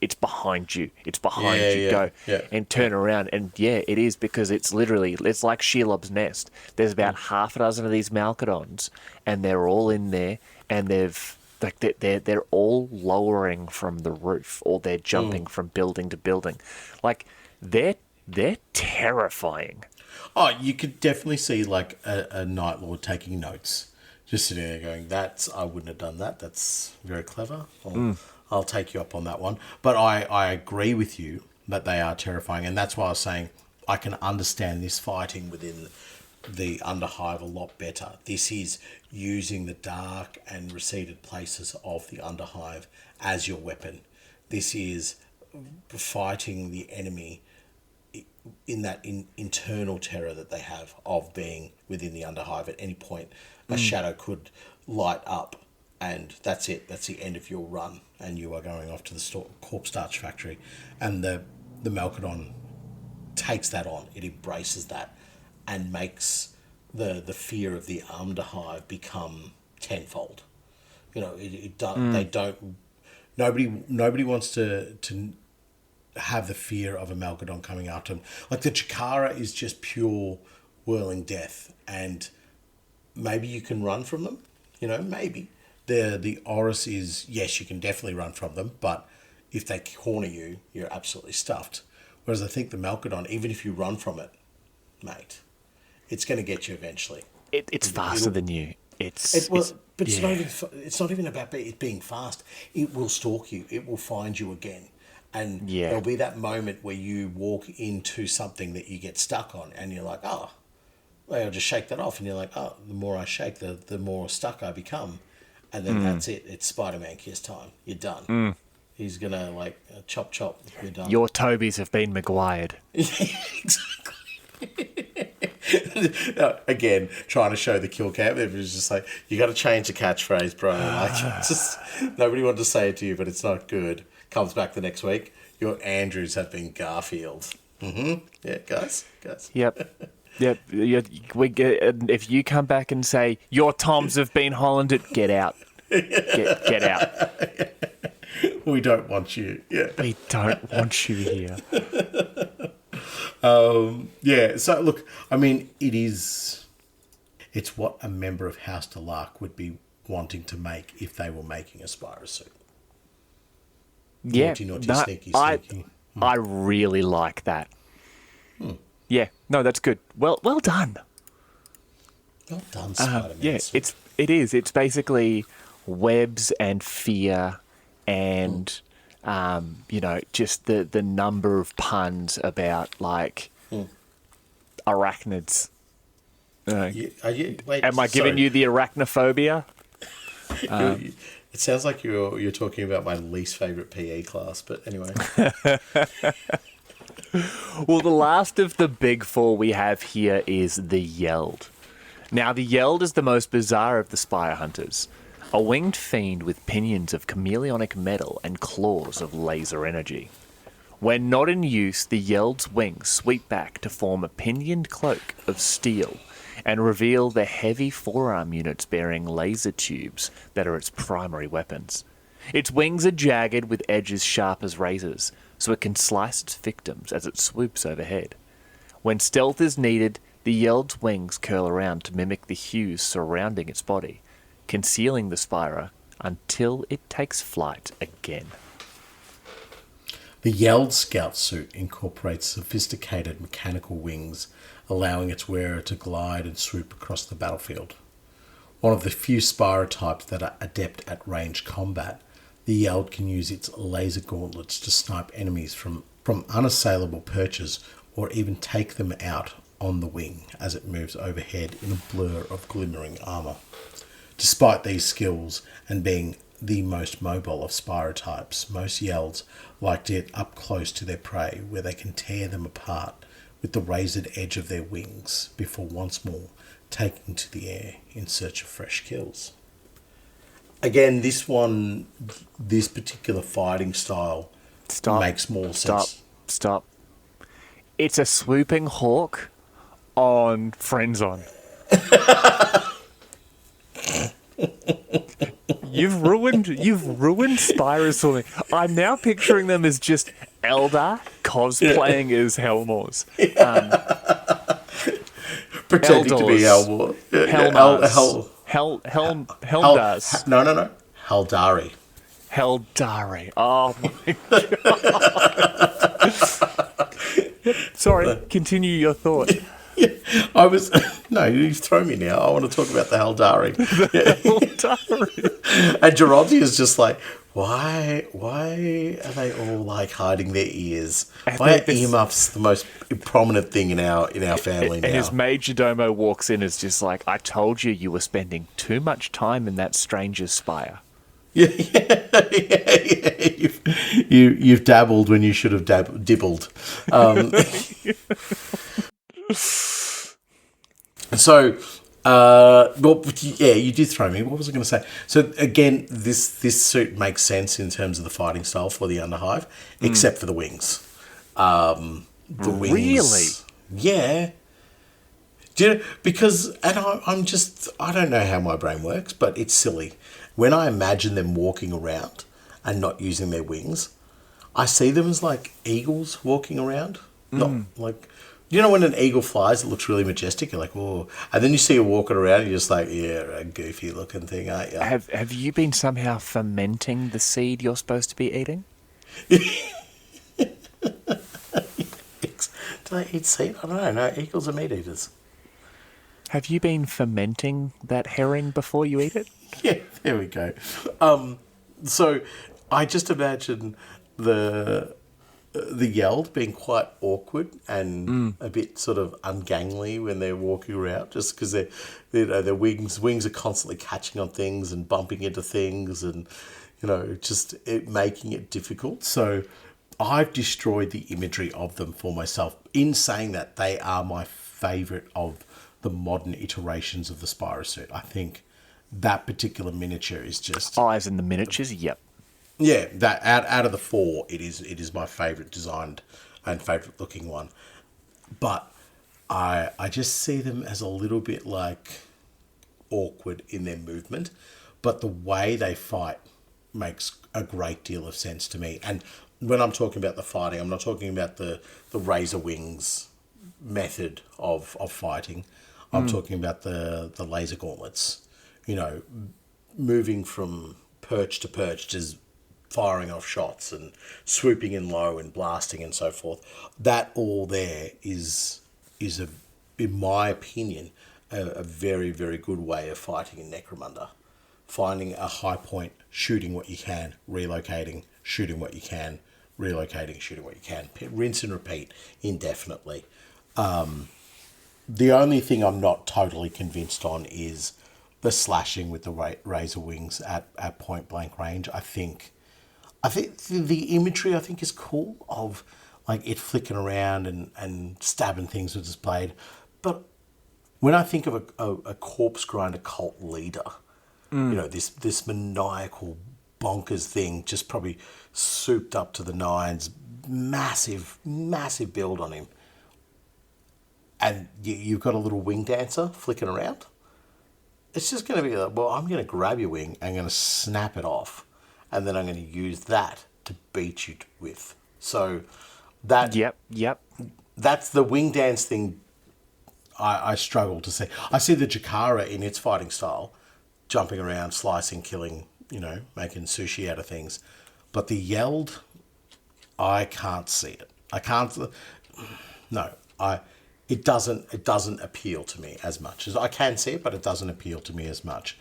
it's behind you. It's behind you. Go.
Yeah.
And turn around. And it is, because it's like Shelob's Nest. There's about half a dozen of these Malcadons and they're all in there, and they're all lowering from the roof, or they're jumping from building to building. Like, they're terrifying.
Oh, you could definitely see like a Night Lord taking notes. Just sitting there going, I wouldn't have done that. That's very clever. I'll take you up on that one. But I agree with you that they are terrifying. And that's why I was saying I can understand this fighting within the Underhive a lot better. This is using the dark and receded places of the Underhive as your weapon. This is fighting the enemy in that internal terror that they have of being within the Underhive. At any point, a shadow could light up, and that's it. That's the end of your run, and you are going off to the corpse starch factory. And the Malcadon takes that on. It embraces that and makes the fear of the Underhive become tenfold. They don't. Nobody wants to have the fear of a Malgadon coming after them. Like the Chikara is just pure whirling death, and maybe you can run from them. Maybe the Orrus is, yes, you can definitely run from them, but if they corner you, you're absolutely stuffed. Whereas I think the Malgadon, even if you run from it, mate, it's going to get you eventually.
It's faster than you. It's
not even about it being fast. It will stalk you. It will find you again. And there'll be that moment where you walk into something that you get stuck on and you're like, oh, well, I'll just shake that off. And you're like, oh, the more I shake, the more stuck I become. And then that's it. It's Spider-Man Kiss time. You're done. He's going to chop, chop. You're done.
Your Tobies have been McGuired.
Exactly. Again, trying to show the kill cam, it was just like, you got to change the catchphrase, bro. Just nobody wanted to say it to you, but it's not good. Comes back the next week. Your Andrews have been Garfield. Yeah, guys.
Yep. We get. If you come back and say your Toms have been Hollanded, get out. Get out.
We don't want you. Yeah.
We don't want you here.
So look, I mean, it's what a member of House Delark would be wanting to make if they were making a Spire suit.
Yeah,
sneaky.
I really like that. Yeah, no, that's good. Well done.
Well done, Spider-Man.
Yeah, it is. It's basically webs and fear and just the number of puns about arachnids. Am I giving you the arachnophobia?
It sounds like you're talking about my least favourite PE class, but anyway.
Well, the last of the big four we have here is the Yeld. Now, the Yeld is the most bizarre of the Spire Hunters. A winged fiend with pinions of chameleonic metal and claws of laser energy. When not in use, the Yeld's wings sweep back to form a pinioned cloak of steel and reveal the heavy forearm units bearing laser tubes that are its primary weapons. Its wings are jagged with edges sharp as razors, so it can slice its victims as it swoops overhead. When stealth is needed, the Yeld's wings curl around to mimic the hues surrounding its body, concealing the Spyrer until it takes flight again.
The Yeld scout suit incorporates sophisticated mechanical wings, allowing its wearer to glide and swoop across the battlefield. One of the few Spire types that are adept at ranged combat, the Yeld can use its laser gauntlets to snipe enemies from unassailable perches or even take them out on the wing as it moves overhead in a blur of glimmering armour. Despite these skills and being the most mobile of Spyre types, most Yelds like to get up close to their prey where they can tear them apart with the razored edge of their wings before once more taking to the air in search of fresh kills. Again, this particular fighting style makes more sense.
Stop. It's a swooping hawk on Friendzone. You've ruined Spyrers for me. I'm now picturing them as just Eldar cosplaying as Helmors.
Pretending to be Helmor.
Helmdars.
No. Haldari.
Heldari. Oh my god. Sorry, continue your thought.
No, you've thrown me now. I want to talk about the Haldari.
Heldari.
And Geronti is just like, why are they all hiding their ears? Why are earmuffs the most prominent thing in our family now?
And his majordomo walks in as just like, I told you were spending too much time in that stranger's spire.
Yeah. You've dabbled when you should have dibbled. You did throw me. What was I going to say? So again, this suit makes sense in terms of the fighting style for the Underhive, except for the wings. The wings.
Really?
Yeah. Because I don't know how my brain works, but it's silly. when I imagine them walking around and not using their wings, I see them as like eagles walking around. Not like, you know, when an eagle flies, it looks really majestic. You're like, oh, and then you see her walking around, and you're just like, yeah, a goofy looking thing, aren't you?
Have you been somehow fermenting the seed you're supposed to be eating?
Do they eat seed? I don't know. No, eagles are meat eaters.
Have you been fermenting that herring before you eat it?
Yeah, there we go. So I just imagine the Yeld being quite awkward and a bit sort of ungainly when they're walking around, just because their wings are constantly catching on things and bumping into things, and just making it difficult. So I've destroyed the imagery of them for myself. In saying that, they are my favourite of the modern iterations of the Spyre suit. I think that particular miniature is just...
Oh, as in the miniatures? Yep.
Yeah, that out of the four, it is my favourite designed and favourite looking one. But I just see them as a little bit like awkward in their movement, but the way they fight makes a great deal of sense to me. And when I'm talking about the fighting, I'm not talking about the razor wings method of fighting. I'm talking about the laser gauntlets, moving from perch to perch, just firing off shots and swooping in low and blasting and so forth. That all there is in my opinion, a very, very good way of fighting in Necromunda. Finding a high point, shooting what you can, relocating, shooting what you can, relocating, shooting what you can. Rinse and repeat indefinitely. The only thing I'm not totally convinced on is the slashing with the razor wings at point blank range. I think the imagery is cool of like it flicking around and stabbing things with its blade. But when I think of a corpse grinder cult leader, this maniacal bonkers thing, just probably souped up to the nines, massive build on him. And you've got a little wing dancer flicking around. It's just going to be like, well, I'm going to grab your wing, I'm going to snap it off, and then I'm going to use that to beat you with. So that...
Yep.
That's the wing dance thing I struggle to see. I see the Jakara in its fighting style, jumping around, slicing, killing, making sushi out of things. But the Yeld, I can't see it. I can't... No, It doesn't appeal to me as much as I can see it, but it doesn't appeal to me as much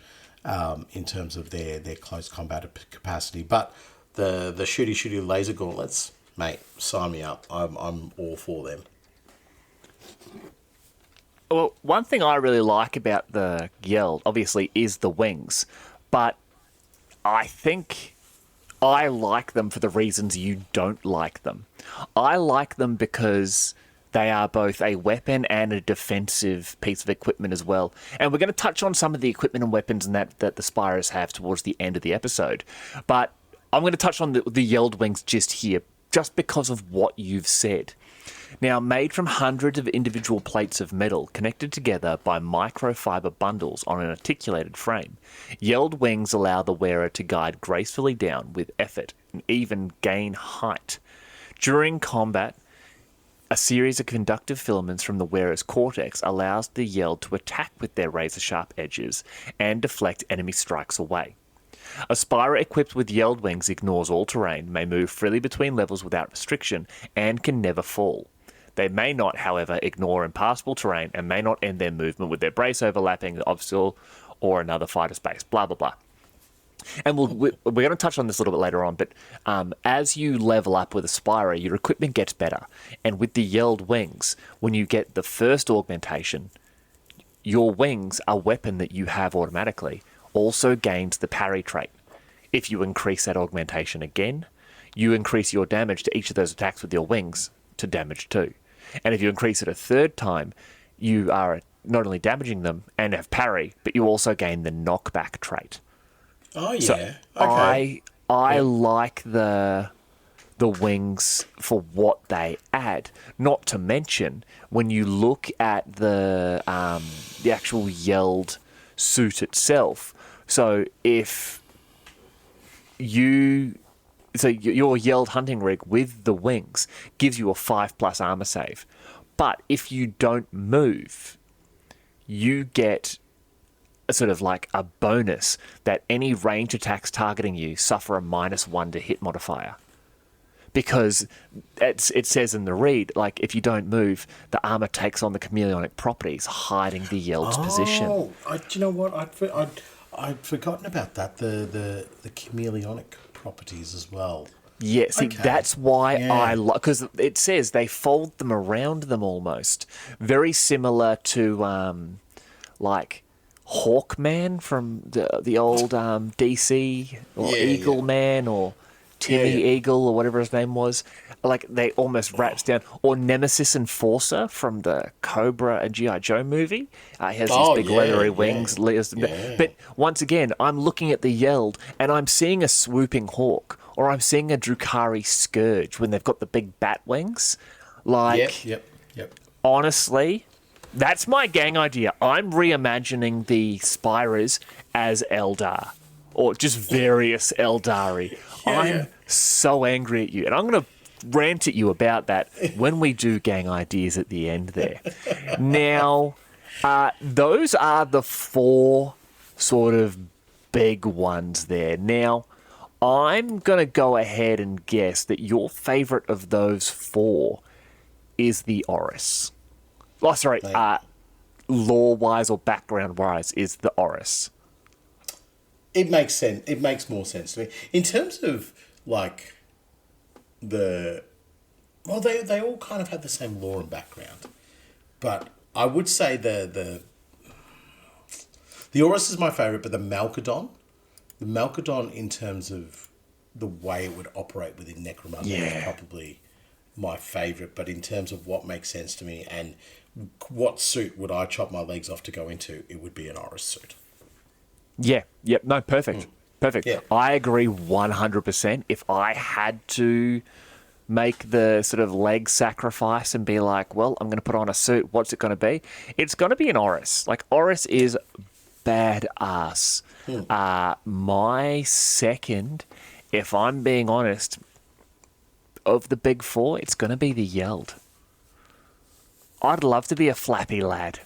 in terms of their close combat capacity. But the shooty laser gauntlets, mate, sign me up. I'm all for them.
Well, one thing I really like about the Yeld, obviously, is the wings, but I think I like them for the reasons you don't like them. I like them because they are both a weapon and a defensive piece of equipment as well. And we're going to touch on some of the equipment and weapons and that the Spyrers have towards the end of the episode. But I'm going to touch on the Yeld wings just here, just because of what you've said. Now, made from hundreds of individual plates of metal connected together by microfiber bundles on an articulated frame, Yeld wings allow the wearer to guide gracefully down with effort and even gain height. During combat, a series of conductive filaments from the wearer's cortex allows the Yeld to attack with their razor-sharp edges and deflect enemy strikes away. A Spire equipped with Yeld wings ignores all terrain, may move freely between levels without restriction, and can never fall. They may not, however, ignore impassable terrain and may not end their movement with their brace overlapping the obstacle or another fighter space, blah, blah, blah. And we're going to touch on this a little bit later on, but as you level up with a Spire, your equipment gets better. And with the Yeld wings, when you get the first augmentation, your wings, a weapon that you have automatically, also gains the parry trait. If you increase that augmentation again, you increase your damage to each of those attacks with your wings to damage 2. And if you increase it a third time, you are not only damaging them and have parry, but you also gain the knockback trait.
Oh yeah.
So
Okay.
I like the wings for what they add. Not to mention when you look at the actual Yeld suit itself. So if your Yelled hunting rig with the wings gives you a 5+ armor save. But if you don't move, you get a sort of like a bonus that any range attacks targeting you suffer a -1 to hit modifier. Because it says in the read, like, if you don't move, the armor takes on the chameleonic properties, hiding the Yeld's position.
Oh, do you know what? I'd forgotten about that. The chameleonic properties as well.
Yeah, see,
Okay.
that's why
Yeah.
I like, because it says they fold them around them almost. Very similar to, like, Hawkman from the old DC, or
Yeah,
Eagle
yeah.
Man, or Timmy
Yeah.
Eagle, or whatever his name was. Like, they almost wraps down. Or Nemesis Enforcer from the Cobra and G.I. Joe movie. He has these big leathery wings.
Yeah.
But once again, I'm looking at the Yeld, and I'm seeing a swooping hawk, or I'm seeing a Drukhari Scourge when they've got the big bat wings. Like,
Yep.
honestly, that's my gang idea. I'm reimagining the Spyrers as Eldar, or just various Eldari. I'm so angry at you, and I'm going to rant at you about that when we do gang ideas at the end there. Now, those are the 4 sort of big ones there. Now, I'm going to go ahead and guess that your favorite of those 4 is the Orrus. Oh, sorry, lore-wise or background-wise is the Orrus.
It makes sense. It makes more sense to me. In terms of, like, they all kind of have the same lore and background. But I would say the Orrus is my favourite, but the Malkadon in terms of the way it would operate within Necromunda is probably my favourite. But in terms of what makes sense to me and what suit would I chop my legs off to go into, it would be an Orrus suit.
Yeah, yep, no, perfect. Perfect.
Yeah.
I agree 100%. If I had to make the sort of leg sacrifice and be like, well, I'm going to put on a suit, what's it going to be? It's going to be an Orrus. Like, Orrus is badass. My second, if I'm being honest, of the big 4, it's going to be the Yeld. I'd love to be a flappy lad.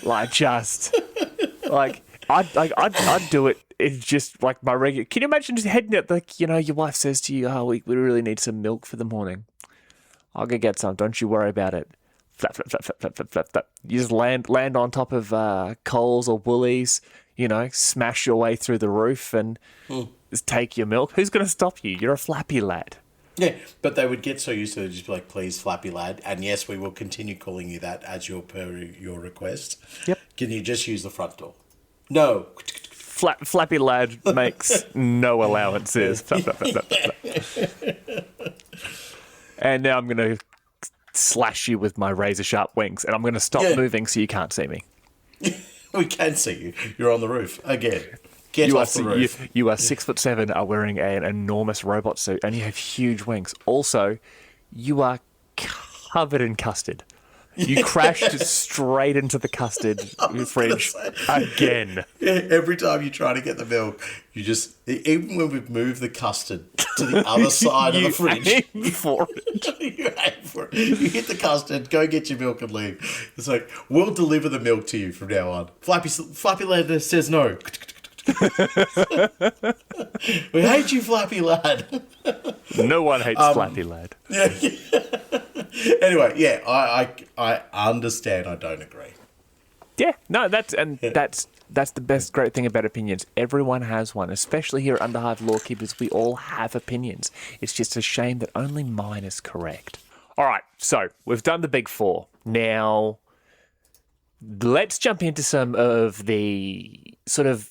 Like, just... like... I'd do it. It's just like my regular. Can you imagine just heading out, like, your wife says to you, "Oh, we really need some milk for the morning. I'll go get some. Don't you worry about it." Flap, flap, flap, flap, flap, flap, flap, flap. You just land on top of Coles or Woolies. Smash your way through the roof and just take your milk. Who's going to stop you? You're a flappy lad.
Yeah, but they would get so used to it, just be like, please, flappy lad. And yes, we will continue calling you that as per your request.
Yep.
Can you just use the front door? No.
Flappy lad makes no allowances. Flap, flap, flap, flap, flap. And now I'm going to slash you with my razor sharp wings, and I'm going to stop moving so you can't see me.
We can see you. You're on the roof again. Get off the roof.
You are 6'7", are wearing an enormous robot suit, and you have huge wings. Also, you are covered in custard. You crashed straight into the custard fridge again.
Every time you try to get the milk, you just, even when we've moved the custard to the other side of the fridge,
aim for it.
You aim for it. You hit the custard, go get your milk and leave. It's like, we'll deliver the milk to you from now on. Flappy lad says no. We hate you, Flappy lad.
No one hates Flappy lad.
Yeah. Anyway, yeah, I understand. I don't agree.
Yeah, no, that's the best great thing about opinions. Everyone has one, especially here at Underhive Lorekeepers. We all have opinions. It's just a shame that only mine is correct. All right, so we've done the big 4. Now, let's jump into some of the sort of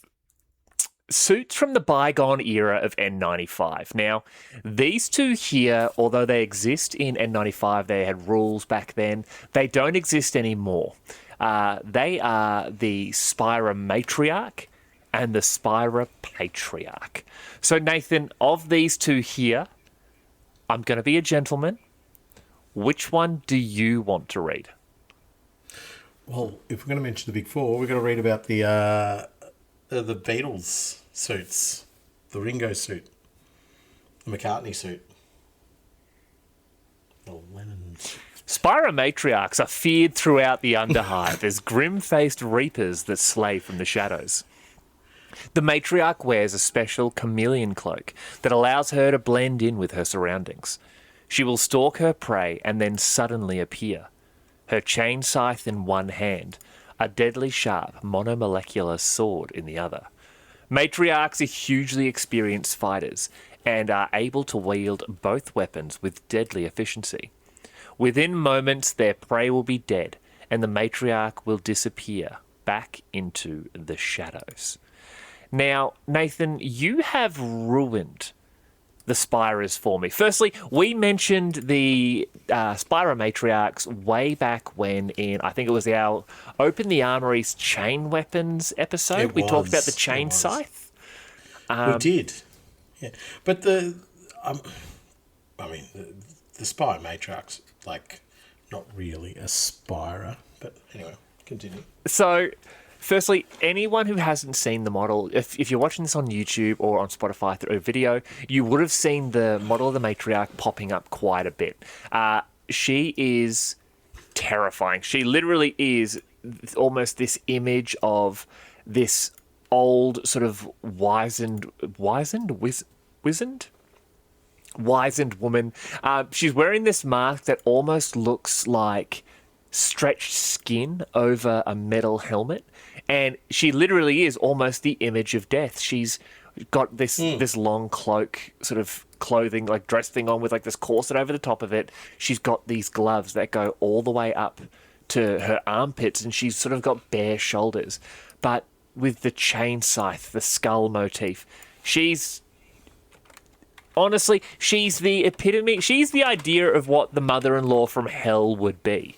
suits from the bygone era of N95. Now, these 2 here, although they exist in N95, they had rules back then, they don't exist anymore. They are the Spire Matriarch and the Spire Patriarch. So, Nathan, of these 2 here, I'm going to be a gentleman. Which one do you want to read?
Well, if we're going to mention the big 4, we're going to read about the Beatles suits the Ringo suit, the McCartney suit, the Lennon suit.
Spyre matriarchs are feared throughout the Underhive as grim-faced reapers that slay from the shadows. The matriarch wears a special chameleon cloak that allows her to blend in with her surroundings. She will stalk her prey and then suddenly appear, her chain scythe in one hand, a deadly sharp monomolecular sword in the other. Matriarchs are hugely experienced fighters and are able to wield both weapons with deadly efficiency. Within moments, their prey will be dead, and the matriarch will disappear back into the shadows. Now, Nathan, you have ruined the Spyrers for me. Firstly, we mentioned the Spyre matriarchs way back when in, I think it was our Open the Armory's chain weapons episode. We talked about the chain scythe.
We did. Yeah. But the Spire matriarchs, like, not really a Spyre, but anyway, continue.
So, firstly, anyone who hasn't seen the model, if you're watching this on YouTube or on Spotify through a video, you would have seen the model of the matriarch popping up quite a bit. She is terrifying. She literally is almost this image of this old sort of wizened woman. She's wearing this mask that almost looks like stretched skin over a metal helmet, and she literally is almost the image of death. She's got this long cloak sort of clothing, like dress thing on with like this corset over the top of it. She's got these gloves that go all the way up to her armpits, and she's sort of got bare shoulders. But with the chain scythe, the skull motif, honestly, she's the epitome. She's the idea of what the mother-in-law from hell would be.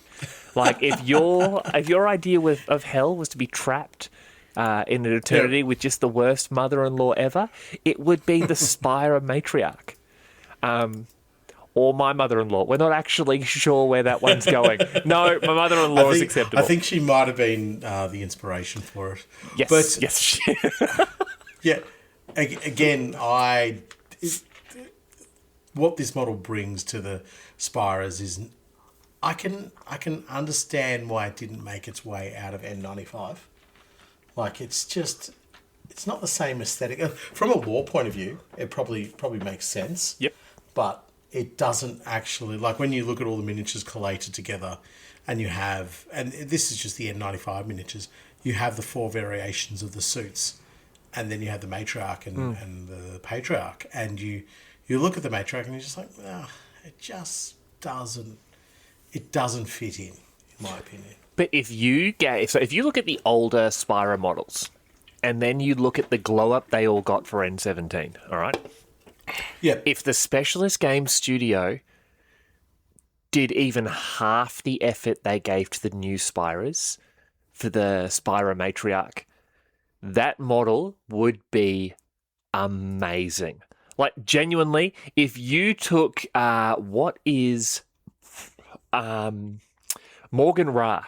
Like, if your idea of hell was to be trapped in an eternity with just the worst mother-in-law ever, it would be the Spyre matriarch. Or my mother-in-law. We're not actually sure where that one's going. No, my mother-in-law is acceptable.
I think she might have been the inspiration for it.
Yes,
but,
yes.
Yeah. Again, what this model brings to the Spyrers is, I can understand why it didn't make its way out of N95. Like, it's not the same aesthetic. From a lore point of view, it probably makes sense.
Yep.
But it doesn't actually, like, when you look at all the miniatures collated together, and you have, and this is just the N95 miniatures, you have the 4 variations of the suits, and then you have the matriarch and the patriarch, and you look at the matriarch and you're just like, it just doesn't fit in my opinion.
But if you look at the older Spyre models, and then you look at the glow up they all got for N17, all right?
Yeah.
If the Specialist Games studio did even half the effort they gave to the new Spyrers for the Spyre matriarch, that model would be amazing. Like, genuinely, if you took what is Morgan Ra,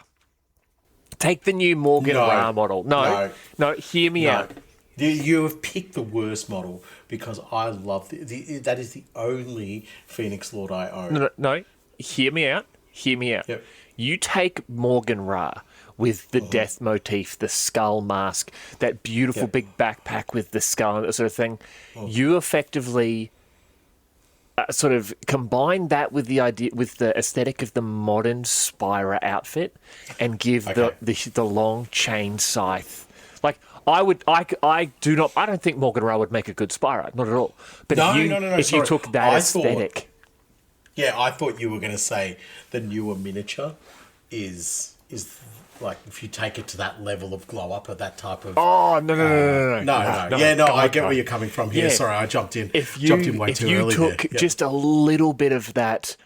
take the new Morgan Ra model. No, hear me out.
You have picked the worst model, because I love that is the only Phoenix Lord I own.
No, hear me out.
Yep.
You take Morgan Ra with the death motif, the skull mask, that beautiful big backpack with the skull and that sort of thing. You effectively sort of combine that with the idea, with the aesthetic of the modern Spyre outfit, and give the long chain scythe. Like, I don't think Morgan Ra would make a good Spyre, not at all. But if you took that aesthetic.
I thought you were going to say the newer miniature is like, if you take it to that level of glow up or that type of.
Oh no!
I get where you're coming from here. Yeah. Sorry, I jumped in. Jumped in way too early.
If you took just a little bit of that,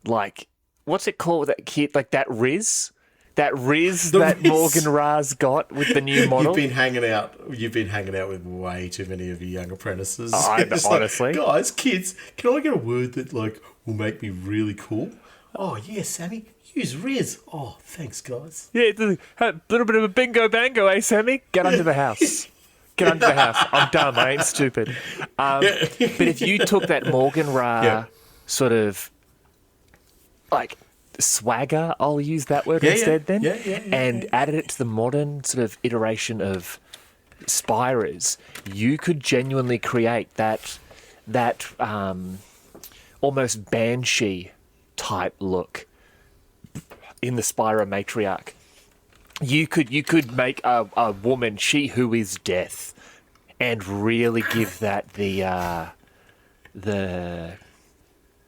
like, what's it called? That kit, like that Riz. That Riz that Morgan Ra's got with the new model.
You've been hanging out with way too many of your young apprentices.
Honestly,
like, guys, kids, can I get a word that, like, will make me really cool? Oh yeah, Sammy, use Riz. Oh, thanks, guys.
Yeah, a little bit of a bingo bango, eh, Sammy? Get under the house. Get under the house. I'm dumb. I ain't stupid. But if you took that Morgan Ra sort of like swagger, I'll use that word instead then, and added it to the modern sort of iteration of Spyrers, you could genuinely create that almost banshee type look in the Spyre matriarch. You could make a woman, she who is death, and really give that the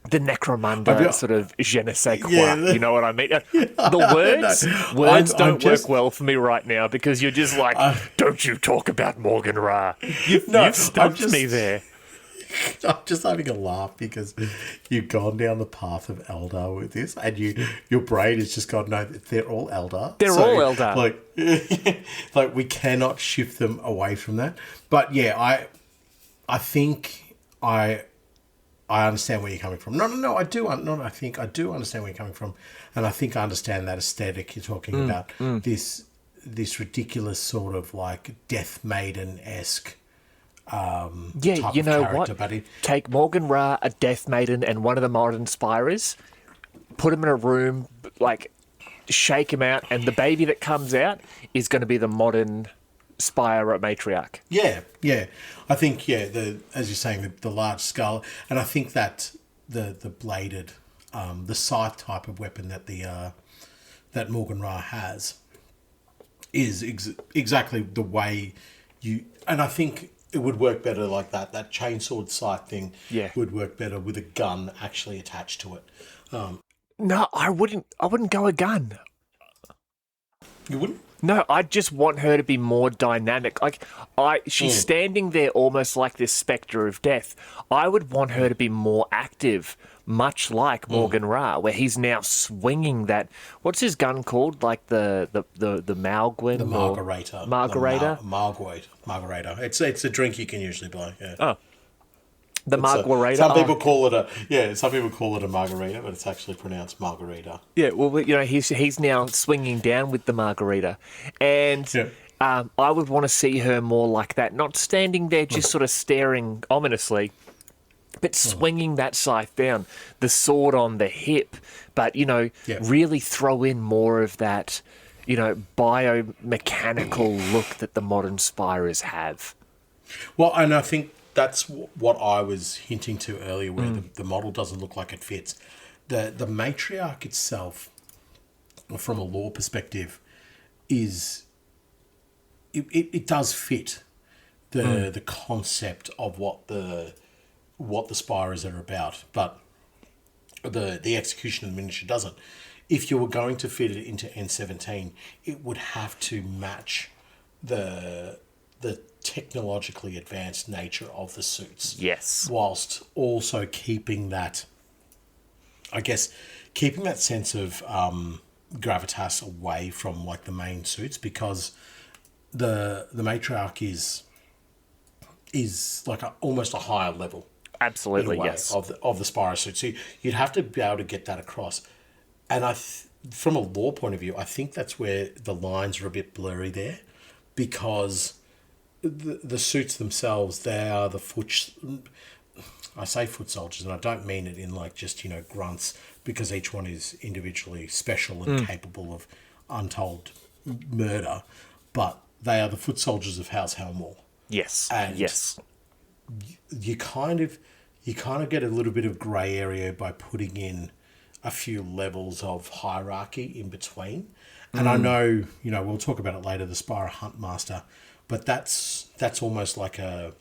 necromunda sort of je ne sais quoi. You know what I mean? The words don't work well for me right now because you're just like, don't you talk about Morgan Ra. You've stumped me there.
I'm just having a laugh because you've gone down the path of Eldar with this, and your brain has just gone, no, they're all Eldar.
They're all Eldar.
Like we cannot shift them away from that. But yeah, I think I understand where you're coming from. No, I do. I think I do understand where you're coming from, and I think I understand that aesthetic you're talking about. This ridiculous sort of like Death Maiden-esque.
You know what? Take Morgan Ra, a Death Maiden, and one of the modern Spyrers, put him in a room, like shake him out, and the baby that comes out is going to be the modern Spire matriarch. Yeah.
I think as you're saying, the large skull, and I think that the bladed, the scythe type of weapon that that Morgan Ra has is exactly the way and I think it would work better like that. That chainsword scythe thing would work better with a gun actually attached to it.
No, I wouldn't go a gun.
You wouldn't?
No, I just want her to be more dynamic. Like she's standing there almost like this spectre of death. I would want her to be more active, much like Morgan Ra, where he's now swinging that. What's his gun called? Like the Malguin?
The Margarita. Margarita. It's a drink you can usually buy. Yeah.
Oh. The Margarita.
Some people call it a margarita, but it's actually pronounced margarita.
Yeah, well, you know, he's now swinging down with the margarita, and I would want to see her more like that, not standing there just sort of staring ominously, but swinging that scythe down, the sword on the hip, but really throw in more of that, biomechanical look that the modern Spyrers have.
Well, and I think that's what I was hinting to earlier, where the model doesn't look like it fits. The matriarch itself, from a lore perspective, it does fit the concept of what the Spires are about, but the execution of the miniature doesn't. If you were going to fit it into N17, it would have to match the technologically advanced nature of the suits.
Yes.
Whilst also keeping that sense of gravitas away from like the main suits, because the matriarch is like almost a higher level.
Absolutely, yes.
Of the Spire suit. So you'd have to be able to get that across. And from a lore point of view, I think that's where the lines are a bit blurry there, because the suits themselves, they are I say foot soldiers, and I don't mean it in like just, grunts, because each one is individually special and capable of untold murder, but they are the foot soldiers of House Helmore.
Yes.
And
yes.
You kind of get a little bit of grey area by putting in a few levels of hierarchy in between. And I know, we'll talk about it later, the Spire Huntmaster, but that's almost like a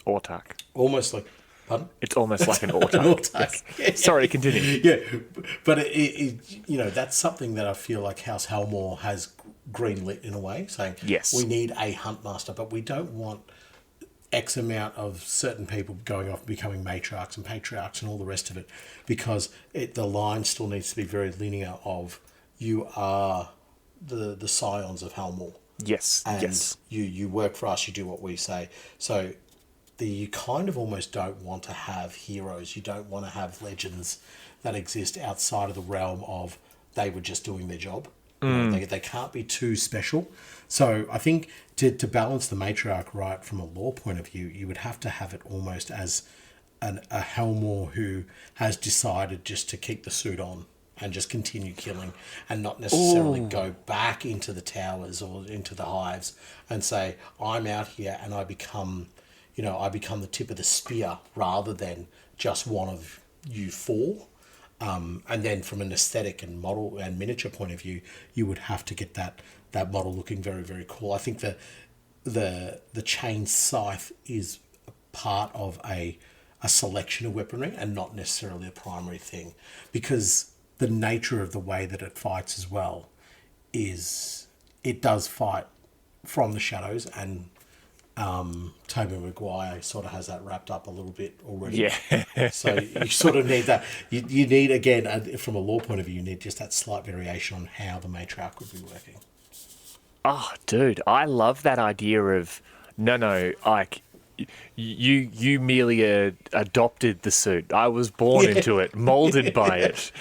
autarch.
Almost like, pardon?
It's almost like an autarch.
An autarch.
Yes. Sorry, continue.
Yeah, but it that's something that I feel like House Helmore has greenlit in a way, saying,
yes,
we need a Huntmaster, but we don't want X amount of certain people going off and becoming matriarchs and patriarchs and all the rest of it, because the line still needs to be very linear of, you are the scions of Helmore.
Yes.
And
yes.
you work for us, you do what we say. So you kind of almost don't want to have heroes. You don't want to have legends that exist outside of the realm of they were just doing their job. They can't be too special. So I think to balance the matriarch right from a lore point of view, you would have to have it almost as a Helmor who has decided just to keep the suit on and just continue killing and not necessarily go back into the towers or into the hives and say, I'm out here and I become the tip of the spear rather than just one of you four. And then from an aesthetic and model and miniature point of view, you would have to get that model looking very, very cool. I think the chain scythe is part of a selection of weaponry and not necessarily a primary thing, because the nature of the way that it fights as well is it does fight from the shadows, and Tobey Maguire sort of has that wrapped up a little bit already.
Yeah.
So you sort of need that. You need, again, from a lore point of view, you need just that slight variation on how the matriarch would be working.
Oh, dude, I love that idea of no, like you merely adopted the suit. I was born into it, molded by it.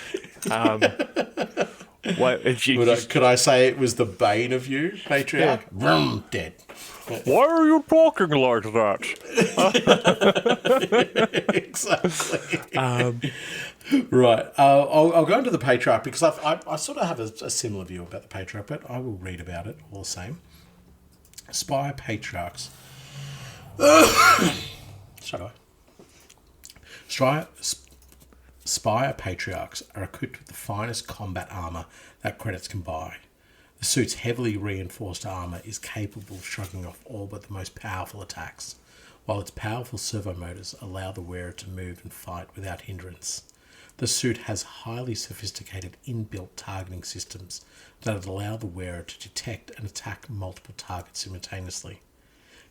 Could I say it was the bane of you, matriarch? Yeah. Dead.
Why are you talking like that?
Exactly. Right. I'll go into the patriarch because I sort of have a similar view about the patriarch, but I will read about it all the same. Spire patriarchs. Spire patriarchs are equipped with the finest combat armor that credits can buy. The suit's heavily reinforced armor is capable of shrugging off all but the most powerful attacks, while its powerful servo motors allow the wearer to move and fight without hindrance. The suit has highly sophisticated inbuilt targeting systems that allow the wearer to detect and attack multiple targets simultaneously.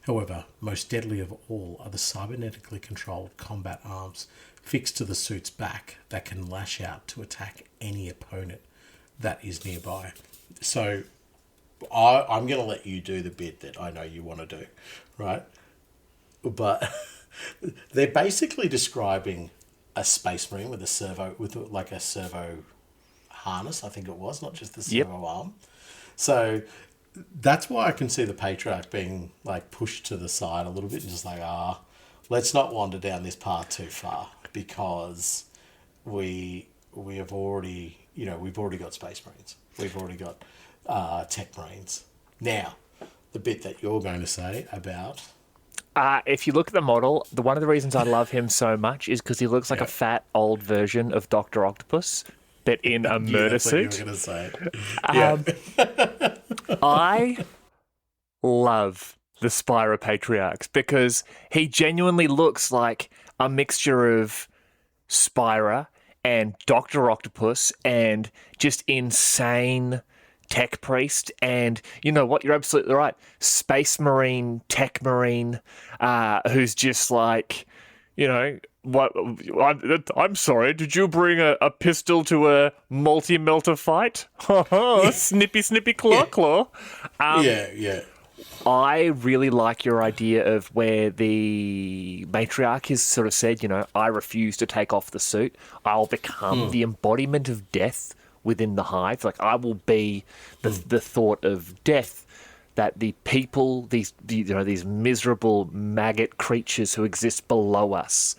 However, most deadly of all are the cybernetically controlled combat arms fixed to the suit's back that can lash out to attack any opponent that is nearby. So I'm going to let you do the bit that I know you want to do, right? But they're basically describing a space marine with a servo harness, I think it was, not just the servo arm. So that's why I can see the patriarch being like pushed to the side a little bit and just like, let's not wander down this path too far, because we have already, we've already got space marines. We've already got tech marines. Now, the bit that you're going to say about...
if you look at the model, one of the reasons I love him so much is because he looks like a fat, old version of Dr. Octopus, but in a murder suit.
What you were going to say.
I love the Spyre Patriarchs because he genuinely looks like a mixture of Spyre and Dr. Octopus and just insane tech priest, and you know what, you're absolutely right, space marine, tech marine, who's just like, what? I'm sorry, did you bring a pistol to a multi-melter fight? Snippy claw.
Yeah.
I really like your idea of where the matriarch has sort of said, I refuse to take off the suit. I'll become the embodiment of death within the hive. Like, I will be the thought of death that the people, these miserable maggot creatures who exist below us,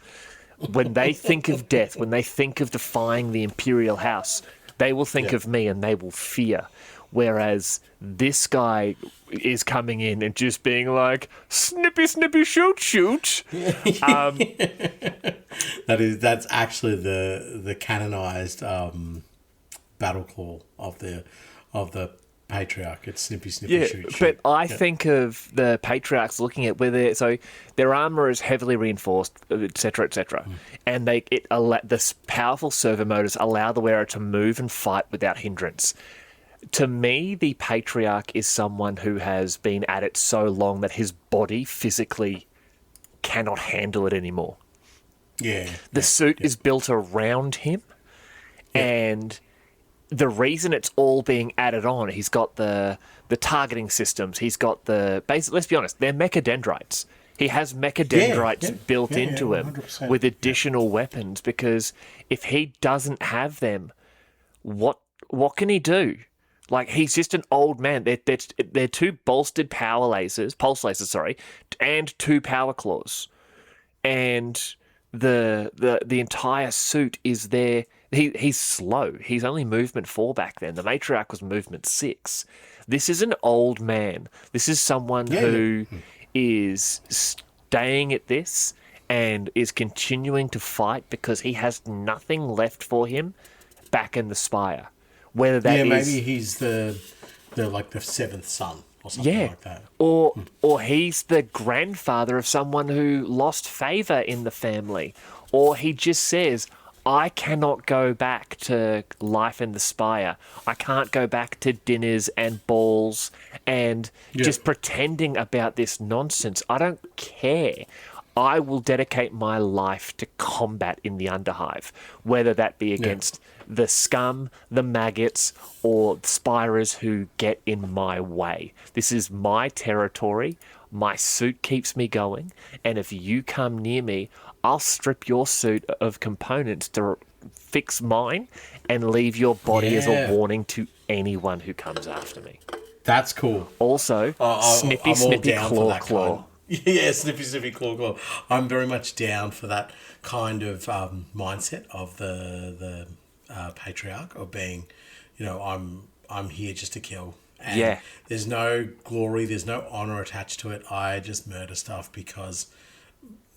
when they think of death, when they think of defying the Imperial House, they will think of me and they will fear. Whereas this guy is coming in and just being like, snippy, shoot.
That's actually the canonized battle call of the patriarch. It's snippy, shoot.
But I think of the patriarchs looking at their armor is heavily reinforced, etc., and the powerful servo motors allow the wearer to move and fight without hindrance. To me, the patriarch is someone who has been at it so long that his body physically cannot handle it anymore. The suit is built around him, and the reason it's all being added on, he's got the targeting systems, he's got let's be honest, they're mechadendrites. He has mechadendrites built into him 100%. With additional weapons, because if he doesn't have them, what can he do? Like, he's just an old man. They're two bolstered pulse lasers, sorry, and two power claws. And the entire suit is there. He's slow. He's only movement 4 back then. The matriarch was movement 6. This is an old man. This is someone who is staying at this and is continuing to fight because he has nothing left for him back in the Spire. Whether that is,
maybe he's the like the 7th son or something like that.
Or he's the grandfather of someone who lost favor in the family. Or he just says, I cannot go back to life in the Spire. I can't go back to dinners and balls and just pretending about this nonsense. I don't care. I will dedicate my life to combat in the Underhive, whether that be against the scum, the maggots, or Spyrers who get in my way. This is my territory. My suit keeps me going, and if you come near me, I'll strip your suit of components to fix mine and leave your body as a warning to anyone who comes after me.
That's cool.
Also, snippy, snippy, claw, claw.
Yeah, snippy, snippy, claw, claw. I'm very much down for that kind of mindset of the patriarch, of being, I'm here just to kill. And there's no glory, there's no honor attached to it. I just murder stuff because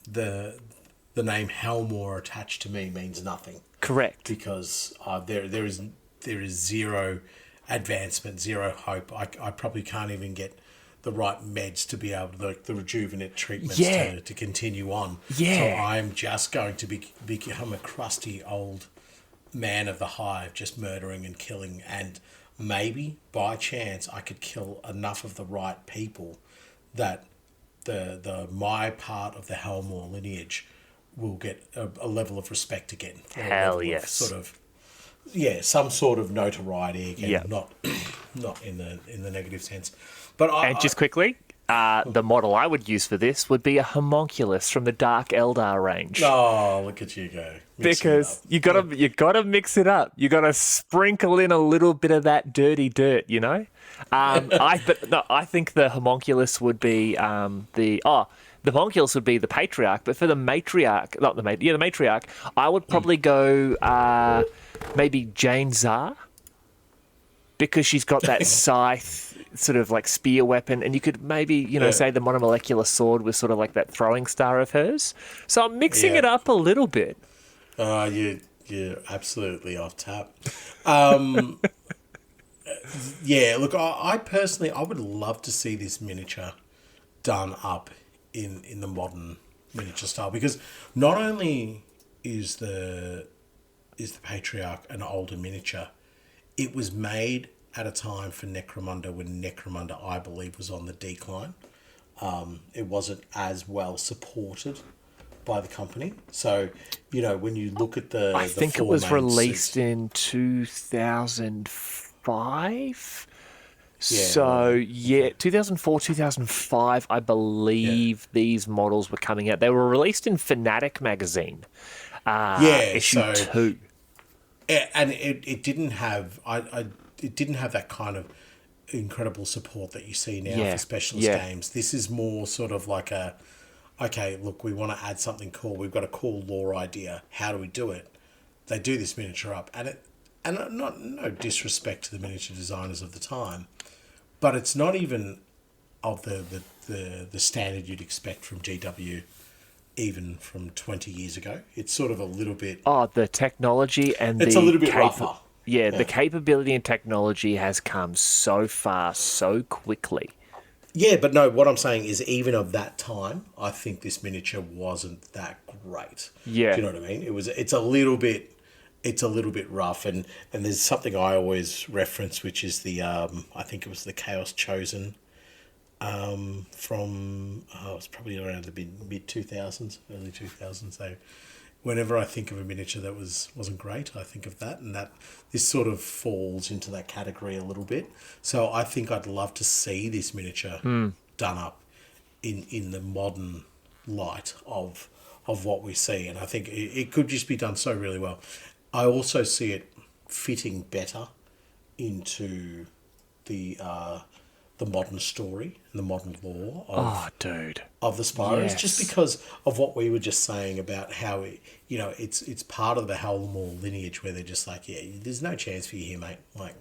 the name Helmore attached to me means nothing.
Correct.
Because there is zero advancement, zero hope. I probably can't even get the right meds to be able to, the rejuvenate treatments to continue on. Yeah. So I'm just going to become a crusty old man of the hive, just murdering and killing, and maybe by chance I could kill enough of the right people that my part of the Helmore lineage will get a level of respect again.
Hell yes.
Some sort of notoriety again. Not in the negative sense. But
just quickly, the model I would use for this would be a homunculus from the Dark Eldar range.
Oh, look at you go!
Because you gotta mix it up. You gotta sprinkle in a little bit of that dirty dirt, you know. I think the homunculus would be the homunculus would be the patriarch, but for the matriarch, the matriarch, I would probably go maybe Jane Czar, because she's got that scythe sort of like spear weapon, and you could maybe say the monomolecular sword was sort of like that throwing star of hers. So I'm mixing it up a little bit.
You're absolutely off tap. Look, I personally, I would love to see this miniature done up in the modern miniature style, because not only is the patriarch an older miniature, it was made at a time for Necromunda when Necromunda, I believe, was on the decline. It wasn't as well supported by the company. So, when you look at I
think it was released in 2005. So, 2004, 2005, I believe these models were coming out. They were released in Fanatic magazine, issue 2.
And it didn't have it didn't have that kind of incredible support that you see now for specialist games. This is more sort of like okay, look, we want to add something cool. We've got a cool lore idea. How do we do it? They do this miniature up, and no disrespect to the miniature designers of the time, but it's not even of the standard you'd expect from GW, even from 20 years ago. It's sort of a little bit...
the technology and
it's a little bit rougher.
Yeah, the capability and technology has come so far, so quickly.
Yeah, but no, what I'm saying is even of that time, I think this miniature wasn't that great.
Yeah.
Do you know what I mean? It's a little bit rough, and there's something I always reference, which is the I think it was the Chaos Chosen from it was probably around the mid 2000s, early 2000s. So whenever I think of a miniature that wasn't great, I think of that, and that this sort of falls into that category a little bit. So I think I'd love to see this miniature done up in the modern light of what we see, and I think it could just be done so really well. I also see it fitting better into the modern story and the modern lore
Oh, dude.
of the Spyrers,
Yes.
just because of what we were just saying about how it's part of the Helmore lineage where they're just like, yeah, there's no chance for you here, mate. Like,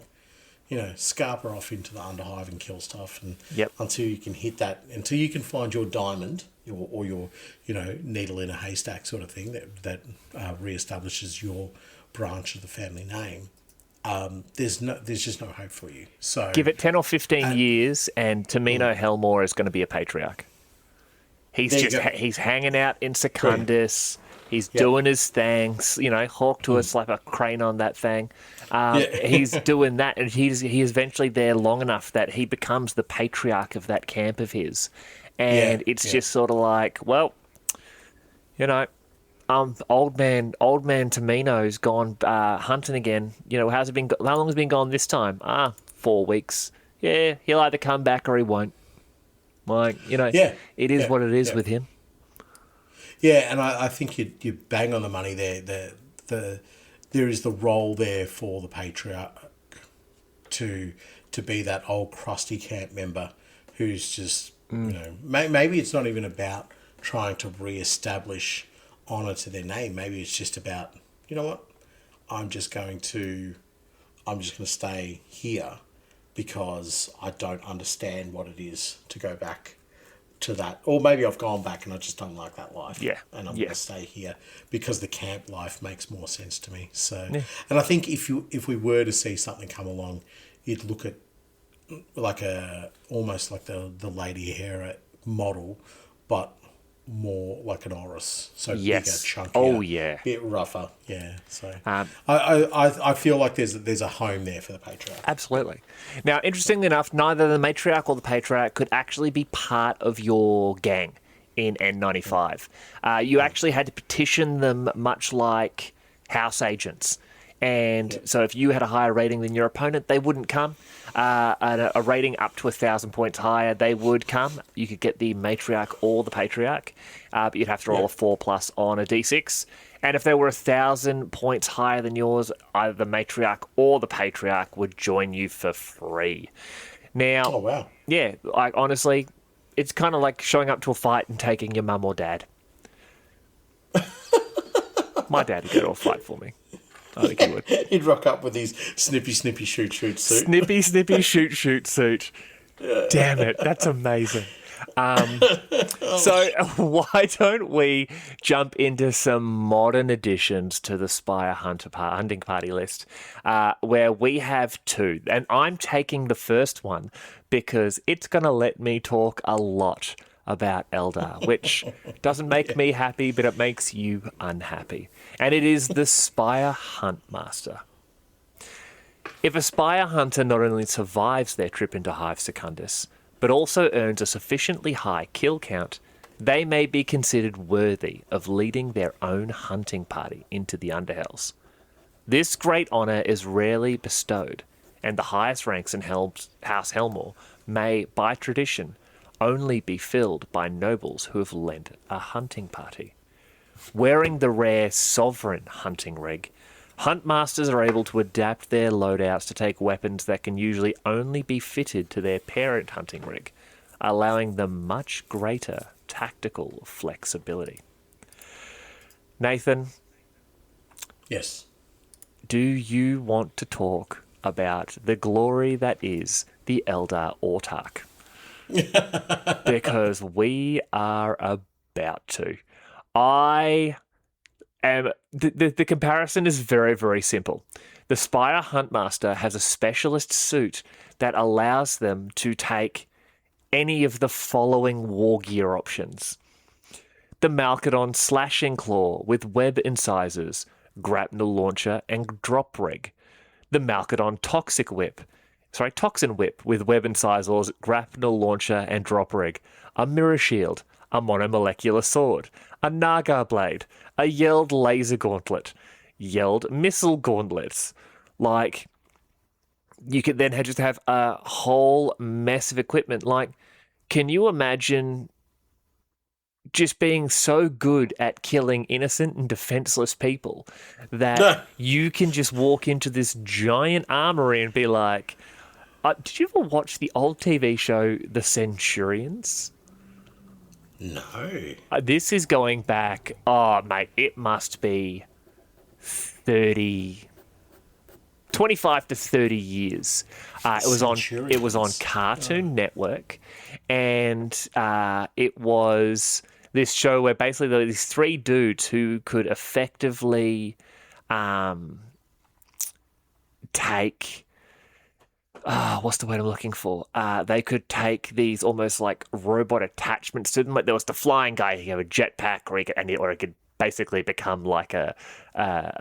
scarper off into the Underhive and kill stuff, and
Yep.
until you can hit that, until you can find your diamond or your needle in a haystack sort of thing that reestablishes your branch of the family name. There's just no hope for you. So
Give it 10 or 15 years, and Tamino Helmore is going to be a patriarch. He's
There you
just
go.
he's hanging out in Secundus. He's doing his things, hawk to us like a crane on that thing. He's doing that, and he's eventually there long enough that he becomes the patriarch of that camp of his. And it's just sort of like, well, old man Tamino's gone hunting again. How's it been? How long has it been gone this time? 4 weeks. Yeah, he'll either come back or he won't. Like, it is what it is with him.
Yeah, and I think you bang on the money there. There is the role there for the patriarch to be that old crusty camp member who's just maybe it's not even about trying to re-establish honor to their name. Maybe it's just about, you know what, I'm just going to stay here because I don't understand what it is to go back to that. Or maybe I've gone back and I just don't like that life.
Yeah.
And I'm
Yeah.
going to stay here because the camp life makes more sense to me. So, and I think if we were to see something come along, you'd look at like almost like the Lady Hera model, but more like an Orrus. So
Yes.
bigger, chunkier.
Oh, yeah.
Bit rougher. Yeah. So I feel like there's a home there for the patriarch.
Absolutely. Now, interestingly enough, neither the matriarch or the patriarch could actually be part of your gang in N95. You actually had to petition them, much like house agents. And so if you had a higher rating than your opponent, they wouldn't come. At a rating up to 1,000 points higher, they would come. You could get the matriarch or the patriarch, but you'd have to roll a 4+ on a d6. And if they were 1,000 points higher than yours, either the matriarch or the patriarch would join you for free. Now,
Oh, wow.
yeah, like honestly, it's kind of like showing up to a fight and taking your mum or dad. My dad would go to a fight for me. I think he would.
He'd rock up with his snippy, shoot suit.
Snippy, shoot suit. Damn it, that's amazing. So why don't we jump into some modern additions to the Spire Hunting Party list, where we have 2. And I'm taking the first one because it's going to let me talk a lot about Eldar, which doesn't make me happy, but it makes you unhappy. And it is the Spire Huntmaster. If a Spire Hunter not only survives their trip into Hive Secundus, but also earns a sufficiently high kill count, they may be considered worthy of leading their own hunting party into the Underhells. This great honour is rarely bestowed, and the highest ranks in House Helmore may, by tradition, only be filled by nobles who have led a hunting party. Wearing the rare Sovereign hunting rig, Huntmasters are able to adapt their loadouts to take weapons that can usually only be fitted to their parent hunting rig, allowing them much greater tactical flexibility. Nathan,
Yes.
do you want to talk about the glory that is the Eldar Autarch? Because we are about to. The comparison is very, very simple. The Spire Huntmaster has a specialist suit that allows them to take any of the following war gear options. The Malkadon Slashing Claw with web incisors, grapnel launcher, and drop rig. The Malkadon Toxin Whip with web incisors, grapnel launcher, and drop rig. A mirror shield, a monomolecular sword, a Naga blade, a Yeld laser gauntlet, Yeld missile gauntlets. Like, you could then just have a whole mess of equipment. Like, can you imagine just being so good at killing innocent and defenseless people that you can just walk into this giant armory and be like, Did you ever watch the old TV show The Centurions?
No.
This is going back. Oh, mate, it must be 30, 25 to 30 years. It was on
Centurions.
Cartoon Network, and it was this show where basically there were these three dudes who could effectively take. What's the word I'm looking for? They could take these almost like robot attachments to them. Like there was the flying guy, he had a jetpack, or he could basically become like a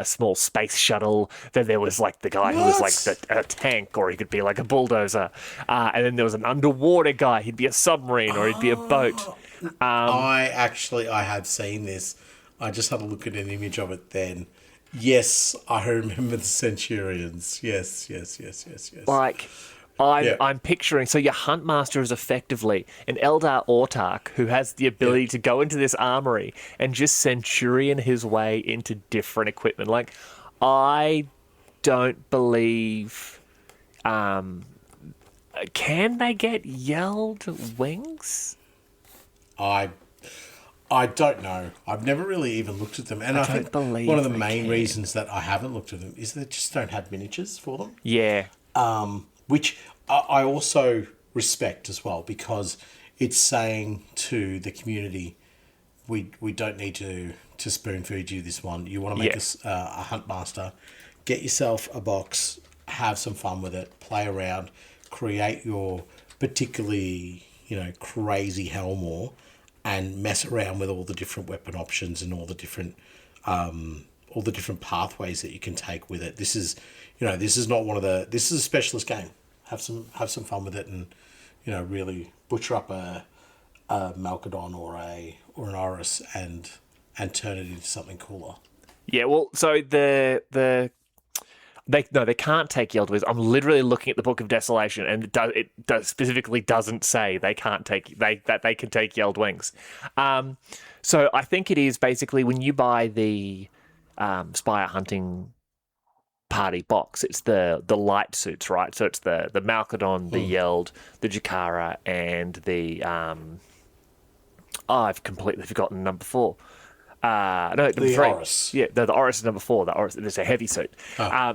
small space shuttle. Then there was like the guy who was like a tank, or he could be like a bulldozer. And then there was an underwater guy. He'd be a submarine, or he'd be a boat.
I have seen this. I just had a look at an image of it then. Yes, I remember the Centurions. Yes.
Like, I'm picturing, so your Huntmaster is effectively an Eldar autarch who has the ability to go into this armory and just Centurion his way into different equipment. Like, I don't believe... can they get Yeld wings?
I don't know. I've never really even looked at them. And I think one of the main reasons that I haven't looked at them is they just don't have miniatures for them.
Yeah.
Which I also respect as well, because it's saying to the community, we don't need to spoon feed you this one. You want to make a Huntmaster, get yourself a box, have some fun with it, play around, create your particularly, crazy Helmore, and mess around with all the different weapon options and all the different pathways that you can take with it. This is this is a specialist game. Have some fun with it, and really butcher up a Malkadon or an Orrus and turn it into something cooler.
Yeah, well, so they can't take Yeld wings. I'm literally looking at the Book of Desolation, and it specifically doesn't say they can take Yeld wings. So I think it is basically when you buy the Spire Hunting Party box, it's the light suits, right? So it's the Malkadon, the Yeld, the Jakara, and the I've completely forgotten number 4. No, number 3.
Orrus.
Yeah, the Orrus is number 4. The Orrus is a heavy suit.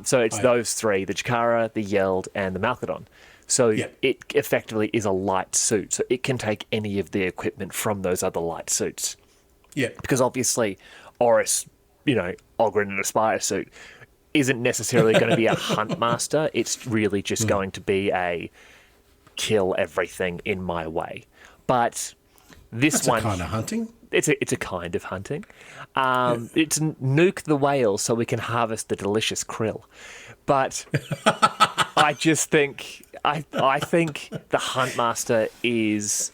So it's those 3, the Jakara, the Yeld, and the Malkadon. So it effectively is a light suit. So it can take any of the equipment from those other light suits.
Yeah.
Because obviously Orrus, Ogren in a Spire suit, isn't necessarily going to be a Huntmaster. It's really just going to be a kill everything in my way. But that's one...
a kind of hunting.
It's a kind of hunting. It's nuke the whale so we can harvest the delicious krill. But I just think I think the Huntmaster is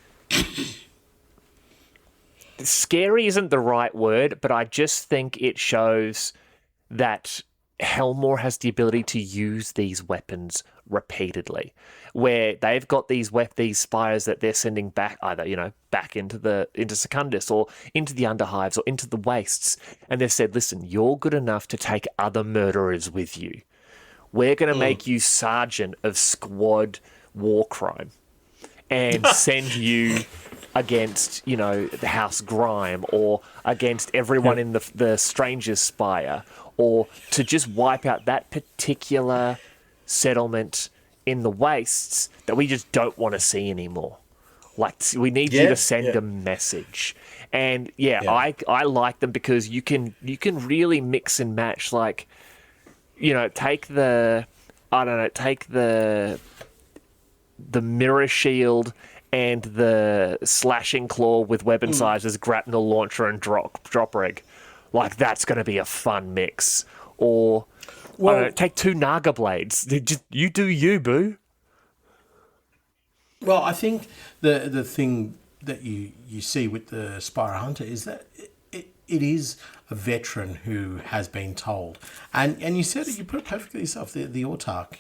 scary isn't the right word, but I just think it shows that Helmore has the ability to use these weapons repeatedly, where they've got these spires that they're sending back, either back into Secundus or into the Underhives or into the Wastes, and they've said, listen, you're good enough to take other murderers with you. We're going to make you sergeant of squad war crime and send you against the House Grime or against everyone in the Stranger's Spire, or to just wipe out that particular settlement in the Wastes that we just don't want to see anymore. Like, we need you to send a message. And I like them because you can really mix and match, like, take the mirror shield and the slashing claw with weapon sizes, grapnel launcher and drop rig. Like, that's going to be a fun mix. Or take 2 Naga blades. You do you, boo.
Well, I think the thing that you see with the Spire Hunter is that it is a veteran who has been told. And you said it, you put it perfectly yourself, the autarch,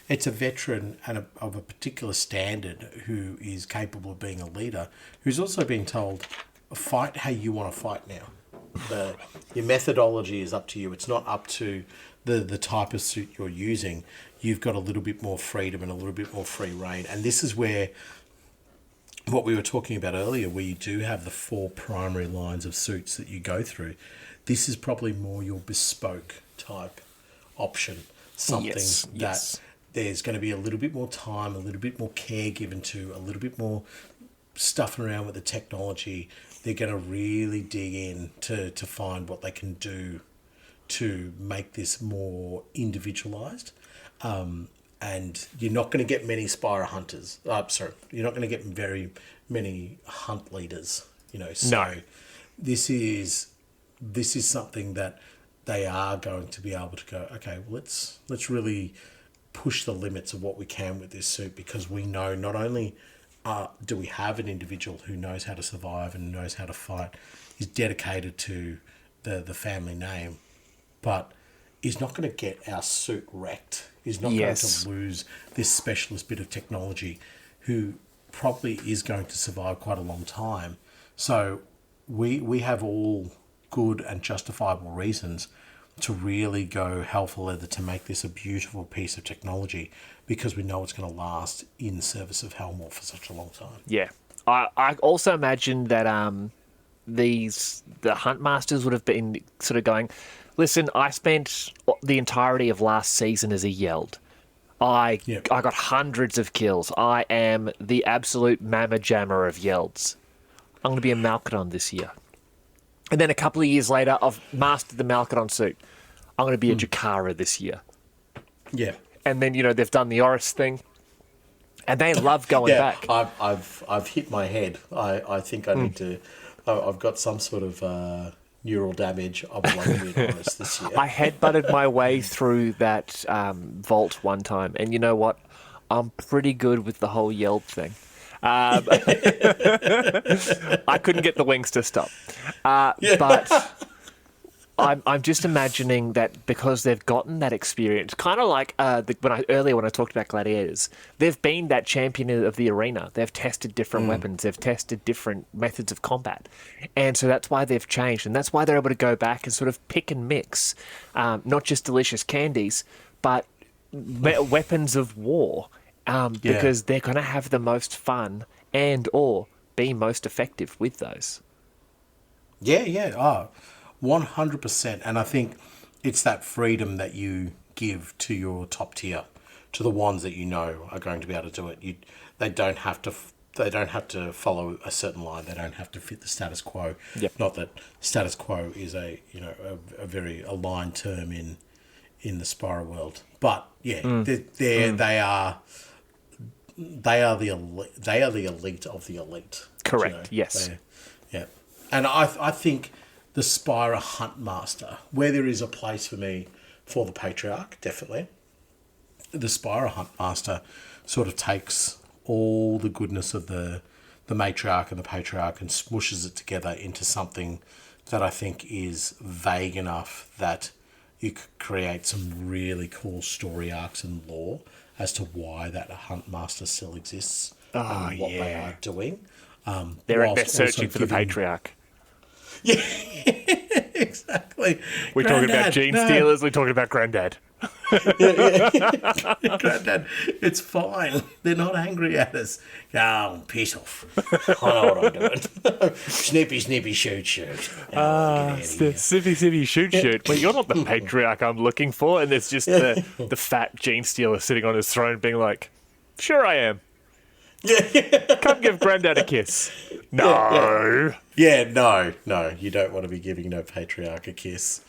it's a veteran of a particular standard who is capable of being a leader, who's also been told, fight how you want to fight now. Your methodology is up to you. It's not up to the type of suit you're using, you've got a little bit more freedom and a little bit more free reign. And this is where what we were talking about earlier, where you do have the 4 primary lines of suits that you go through. This is probably more your bespoke type option. Something that there's going to be a little bit more time, a little bit more care given to, a little bit more stuffing around with the technology. They're going to really dig in to find what they can do to make this more individualized. And you're not going to get many Spire hunters. You're not going to get very many hunt leaders. So this is something that they are going to be able to go, okay, well, let's really push the limits of what we can with this suit, because we know not only do we have an individual who knows how to survive and knows how to fight, is dedicated to the family name, but is not going to get our suit wrecked, is not going to lose this specialist bit of technology, who probably is going to survive quite a long time. So we have all good and justifiable reasons to really go hell for leather to make this a beautiful piece of technology, because we know it's going to last in service of Helmor for such a long time.
Yeah. I also imagine that the hunt masters would have been sort of going, listen, I spent the entirety of last season as a Yeld. I got hundreds of kills. I am the absolute mamma jammer of Yelds. I'm going to be a Malkadon this year. And then a couple of years later, I've mastered the Malkadon suit. I'm going to be a Jakara this year.
Yeah.
And then, they've done the Orrus thing. And they love going back.
I've hit my head. I think I need to... I've got some sort of neural damage. I would like to be an Orrus this year.
I headbutted my way through that vault one time. And you know what? I'm pretty good with the whole Yeld thing. I couldn't get the wings to stop. But I'm just imagining that because they've gotten that experience, kind of like when I talked about gladiators, they've been that champion of the arena. They've tested different weapons. They've tested different methods of combat. And so that's why they've changed. And that's why they're able to go back and sort of pick and mix, not just delicious candies, but weapons of war. Because they're going to have the most fun and or be most effective with those.
Yeah. 100%. And I think it's that freedom that you give to your top tier, to the ones that you know are going to be able to do it. They don't have to follow a certain line. They don't have to fit the status quo.
Yep.
Not that status quo is a very aligned term in the Spire world. But they are the elite of the elite.
Correct. Yes.
And I think the Spyre Hunt Master, where there is a place for me for the Patriarch, definitely, the Spyre Hunt Master sort of takes all the goodness of the Matriarch and the Patriarch and smooshes it together into something that I think is vague enough that you could create some really cool story arcs and lore as to why that Hunt Master still exists and what they are doing.
They're searching for the Patriarch.
Yeah, exactly.
We're talking about gene stealers. We're talking about Granddad.
Granddad, it's fine. They're not angry at us. Oh, piss off. I know what I'm doing. Snippy, snippy, shoot, shoot.
Snippy, snippy, shoot, shoot. Well, you're not the Patriarch I'm looking for. And there's just the fat gene stealer sitting on his throne being like, sure I am. Come give Granddad a kiss. No.
No. You don't want to be giving no Patriarch a kiss.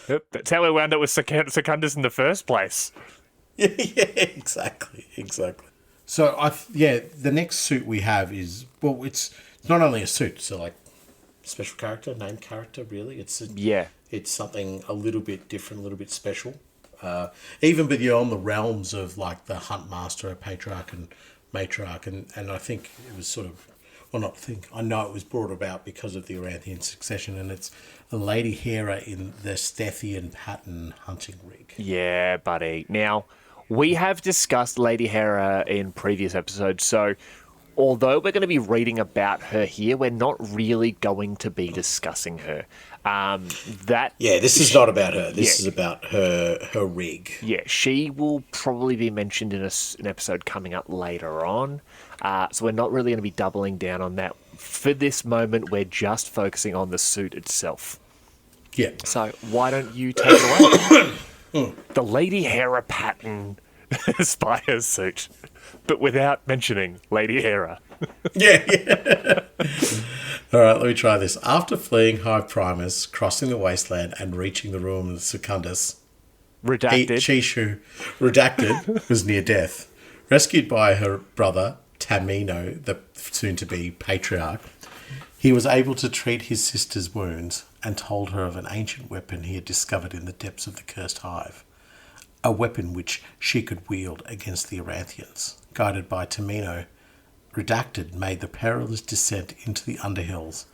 Yep, that's how we wound up with Secundus in the first place.
Yeah, exactly. So, the next suit we have is, well, it's not only a suit, so like special character, named character, really. It's something a little bit different, a little bit special. Even beyond the realms of like the Hunt Master, Patriarch and Matriarch, and I think it was sort of, I know it was brought about because of the Aranthian succession, and it's a Lady Hera in the Stethian pattern hunting rig.
Yeah, buddy. Now, we have discussed Lady Hera in previous episodes, so although we're going to be reading about her here, we're not really going to be discussing her.
This is not about her. This is about her rig.
Yeah, she will probably be mentioned in an episode coming up later on. So we're not really going to be doubling down on that. For this moment, we're just focusing on the suit itself.
Yeah.
So why don't you take it away? The Lady Hera pattern Spire suit, but without mentioning Lady Hera.
Yeah. All right, let me try this. After fleeing Hive Primus, crossing the wasteland, and reaching the ruin of Secundus, redacted, was near death. Rescued by her brother, Tamino, the soon-to-be patriarch, he was able to treat his sister's wounds and told her of an ancient weapon he had discovered in the depths of the Cursed Hive. A weapon which she could wield against the Aranthians. Guided by Tamino, Redacted made the perilous descent into the underhells,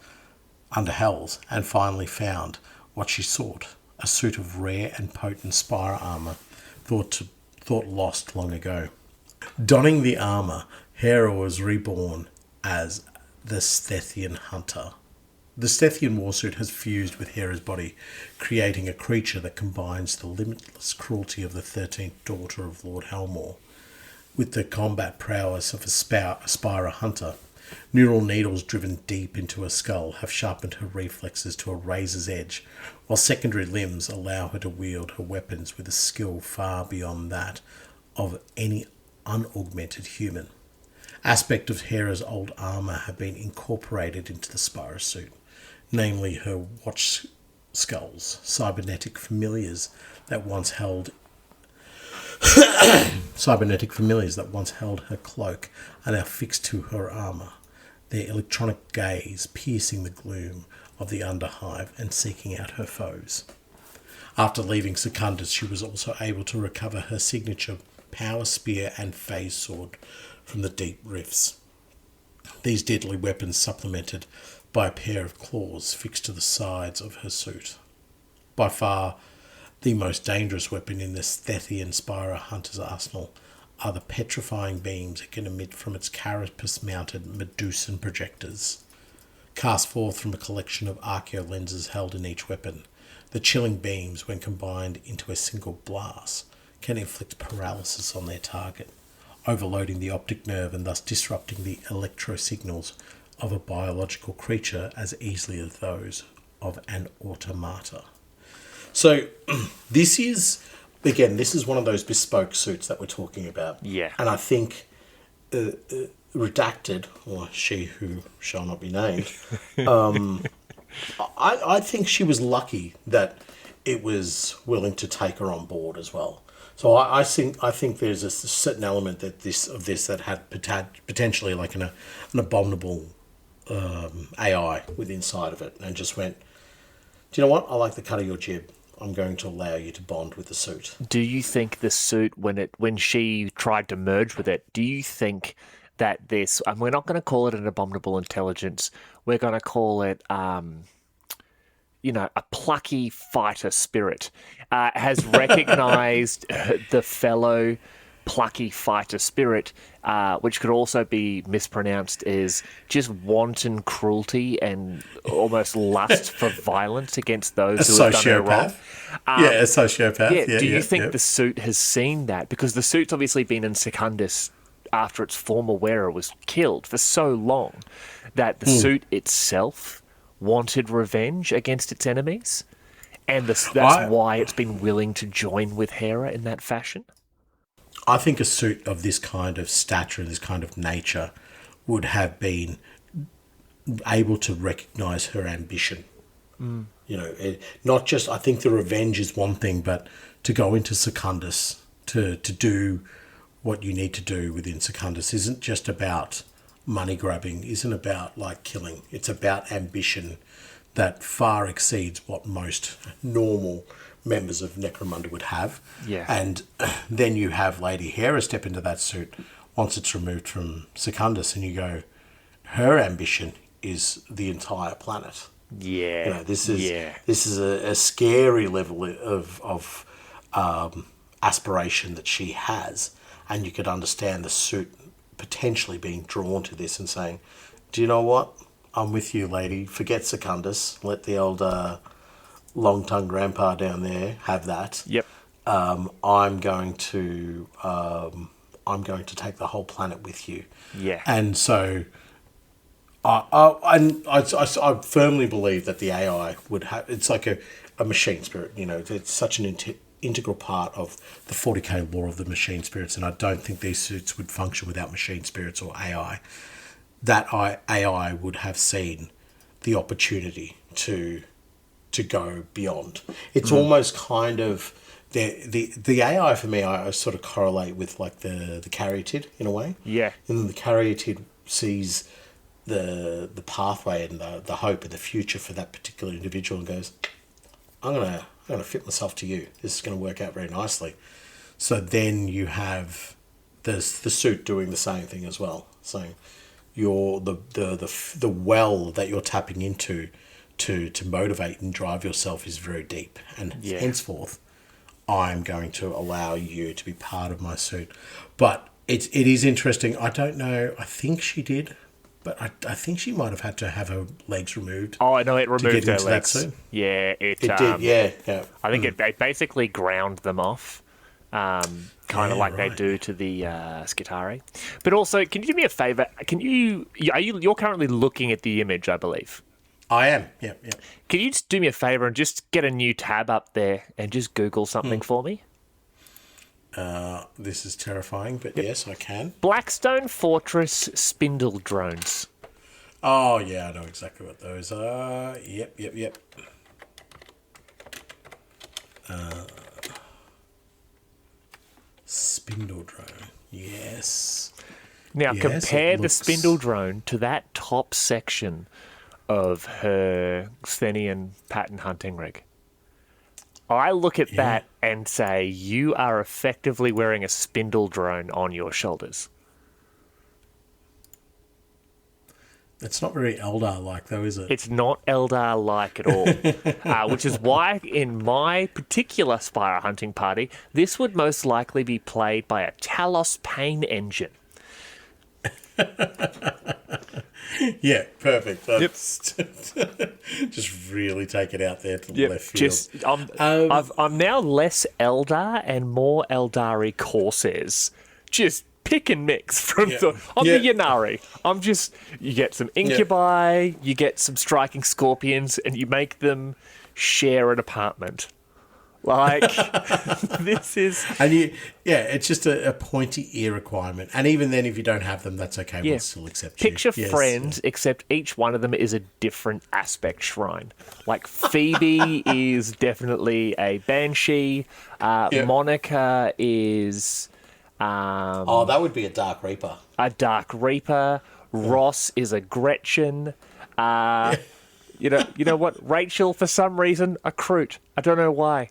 and finally found what she sought, a suit of rare and potent Spire armour thought lost long ago. Donning the armour, Hera was reborn as the Stethian Hunter. The Stethian warsuit has fused with Hera's body, creating a creature that combines the limitless cruelty of the 13th daughter of Lord Helmore with the combat prowess of a Spyre Hunter. Neural needles driven deep into her skull have sharpened her reflexes to a razor's edge, while secondary limbs allow her to wield her weapons with a skill far beyond that of any unaugmented human. Aspects of Hera's old armour have been incorporated into the Spire suit, namely her watch skulls, cybernetic familiars that once held her cloak are now fixed to her armour, their electronic gaze piercing the gloom of the Underhive and seeking out her foes. After leaving Secundus, she was also able to recover her signature power spear and phase sword from the deep rifts. These deadly weapons supplemented by a pair of claws fixed to the sides of her suit. By far, the most dangerous weapon in the Stethian Spire Hunter's arsenal are the petrifying beams it can emit from its carapace-mounted Medusan projectors. Cast forth from a collection of archeo lenses held in each weapon, the chilling beams, when combined into a single blast, can inflict paralysis on their target, overloading the optic nerve and thus disrupting the electro signals of a biological creature as easily as those of an automata. So this is one of those bespoke suits that we're talking about.
Yeah.
And I think Redacted, or she who shall not be named, I think she was lucky that it was willing to take her on board as well. So I think there's a certain element that that had potentially like an abominable AI within inside of it, and just went, do you know what? I like the cut of your jib. I'm going to allow you to bond with the suit.
Do you think the suit, when she tried to merge with it, do you think that this, and we're not going to call it an abominable intelligence, we're going to call it, a plucky fighter spirit, has recognized the fellow plucky fighter spirit, which could also be mispronounced as just wanton cruelty and almost lust for violence against those who have done her wrong.
A sociopath.
Yeah, do you think the suit has seen that? Because the suit's obviously been in Secundus after its former wearer was killed for so long that the suit itself wanted revenge against its enemies, and that's why it's been willing to join with Hera in that fashion.
I think a suit of this kind of stature and this kind of nature would have been able to recognise her ambition. Not just, I think the revenge is one thing, but to go into Secundus, to do what you need to do within Secundus isn't just about money grabbing, isn't about like killing. It's about ambition that far exceeds what most normal members of Necromunda would have.
Yeah.
And then you have Lady Hera step into that suit once it's removed from Secundus, and you go, her ambition is the entire planet.
Yeah.
This is a scary level of aspiration that she has, and you could understand the suit potentially being drawn to this and saying, do you know what? I'm with you, lady. Forget Secundus. Let the old long-tongued grandpa down there have that.
Yep.
I'm going to take the whole planet with you.
Yeah.
And so, I firmly believe that the AI would have. It's like a machine spirit. You know, it's such an integral part of the 40k lore of the machine spirits, and I don't think these suits would function without machine spirits or AI. That AI would have seen the opportunity to go beyond. It's almost kind of the AI for me. I sort of correlate with like the caryatid in a way.
Yeah.
And then the caryatid sees the pathway and the hope and the future for that particular individual and goes, I'm gonna fit myself to you. This is gonna work out very nicely. So then you have the suit doing the same thing as well, saying you're the well that you're tapping into to motivate and drive yourself is very deep, and henceforth I'm going to allow you to be part of my suit. But it is interesting. I don't know. I think she did, but I think she might have had to have her legs removed.
Oh, I know it removed her
that
legs.
suit.
Yeah, it
did. Yeah.
I think it basically ground them off, kind of like they do to the Skitari. But also, can you do me a favor? You're currently looking at the image, I believe.
I am. Yeah.
Can you just do me a favor and just get a new tab up there and just Google something for me?
This is terrifying, but yes, I can.
Blackstone Fortress spindle drones.
Oh, yeah, I know exactly what those are. Yep. Spindle drone. Yes.
Now,
Yes,
compare
it
the
looks-
spindle drone to that top section of her Xthenian pattern hunting rig. I look at that and say, you are effectively wearing a spindle drone on your shoulders.
It's not very Eldar-like, though, is it?
It's not Eldar-like at all, which is why in my particular Spire Hunting Party, this would most likely be played by a Talos Pain engine.
Yeah, perfect. That's just really take it out there to the left field.
I'm now less Eldar and more Eldari Corsairs. Just pick and mix from the Yanari. You get some Incubi, you get some Striking Scorpions, and you make them share an apartment. Like, this is...
And it's just a pointy ear requirement. And even then, if you don't have them, that's okay. We'll still accept you.
Picture friends, except each one of them is a different aspect shrine. Like, Phoebe is definitely a Banshee. Monica is...
that would be a Dark Reaper.
A Dark Reaper. Ross is a Gretchen. You know what? Rachel, for some reason, a Kroot. I don't know why.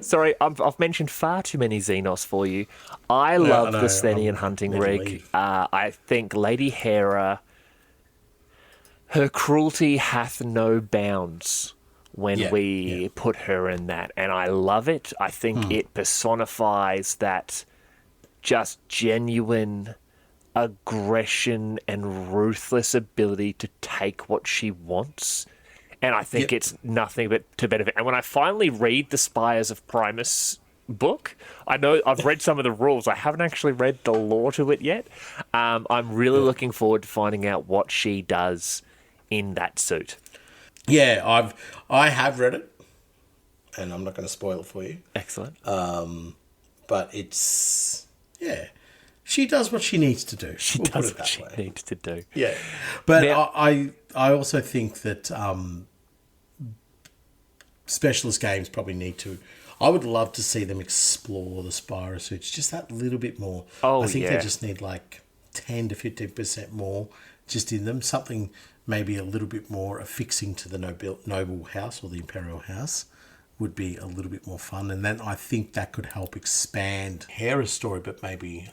Sorry, I've mentioned far too many Xenos for you. I love the Sthenian hunting rig. I think Lady Hera, her cruelty hath no bounds when we put her in that. And I love it. I think it personifies that just genuine aggression and ruthless ability to take what she wants. And I think it's nothing but to benefit. And when I finally read the Spires of Primus book, I know I've read some of the rules. I haven't actually read the lore to it yet. I'm really looking forward to finding out what she does in that suit.
Yeah, I have read it, and I'm not going to spoil it for you.
Excellent.
But it's she does what she needs to do.
She does what she needs to do.
Yeah, but
Now,
I also think that specialist games probably need to. I would love to see them explore the Spyre suits just that little bit more. I think they just need like 10 to 15% more just in them. Something maybe a little bit more affixing to the noble house or the imperial house would be a little bit more fun. And then I think that could help expand Hera's story, but maybe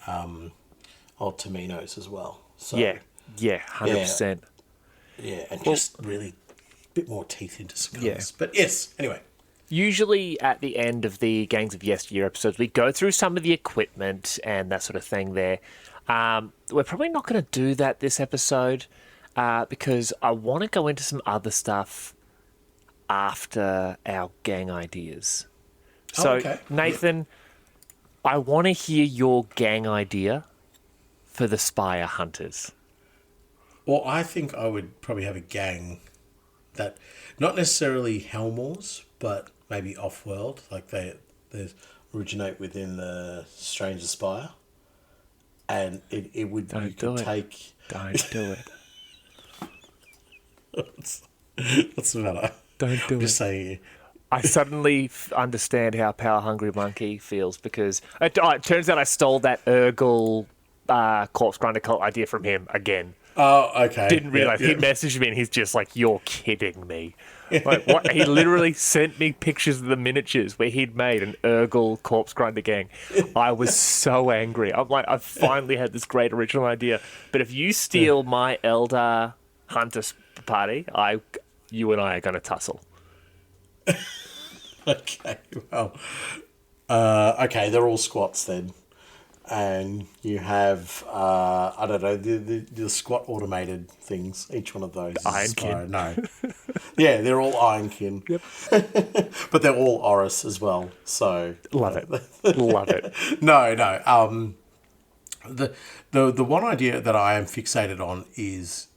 old Tamino's as well. So,
100%.
Yeah, and just really a bit more teeth into some colours. But yes, anyway.
Usually at the end of the Gangs of Yesteryear episodes, we go through some of the equipment and that sort of thing there. We're probably not going to do that this episode because I want to go into some other stuff after our gang ideas. So,
okay.
Nathan, I want to hear your gang idea for the Spire Hunters.
Well, I think I would probably have a gang that, not necessarily Helmors, but maybe off-world, like they originate within the Stranger Spire, and it would
Don't
you
do
could
it.
take.
Don't do it.
What's the matter?
Don't do
I'm just
it.
saying.
I suddenly understand how Power Hungry Monkey feels because it turns out I stole that Urgle Corpse Grinder cult idea from him again.
Oh, okay.
Didn't realize
Yeah,
he messaged me and he's just like, "You're kidding me." Like what? He literally sent me pictures of the miniatures where he'd made an Urgle Corpse Grinder gang. I was so angry. I'm like, I finally had this great original idea. But if you steal my Eldar Hunter party, you and I are going to tussle.
Okay. Well. Okay. They're all squats then. And you have, I don't know, the squat automated things, each one of those.
Ironkin.
No. Yeah, they're all Ironkin.
Yep.
But they're all Orrus as well, so...
Love it. Love it.
No. The one idea that I am fixated on is,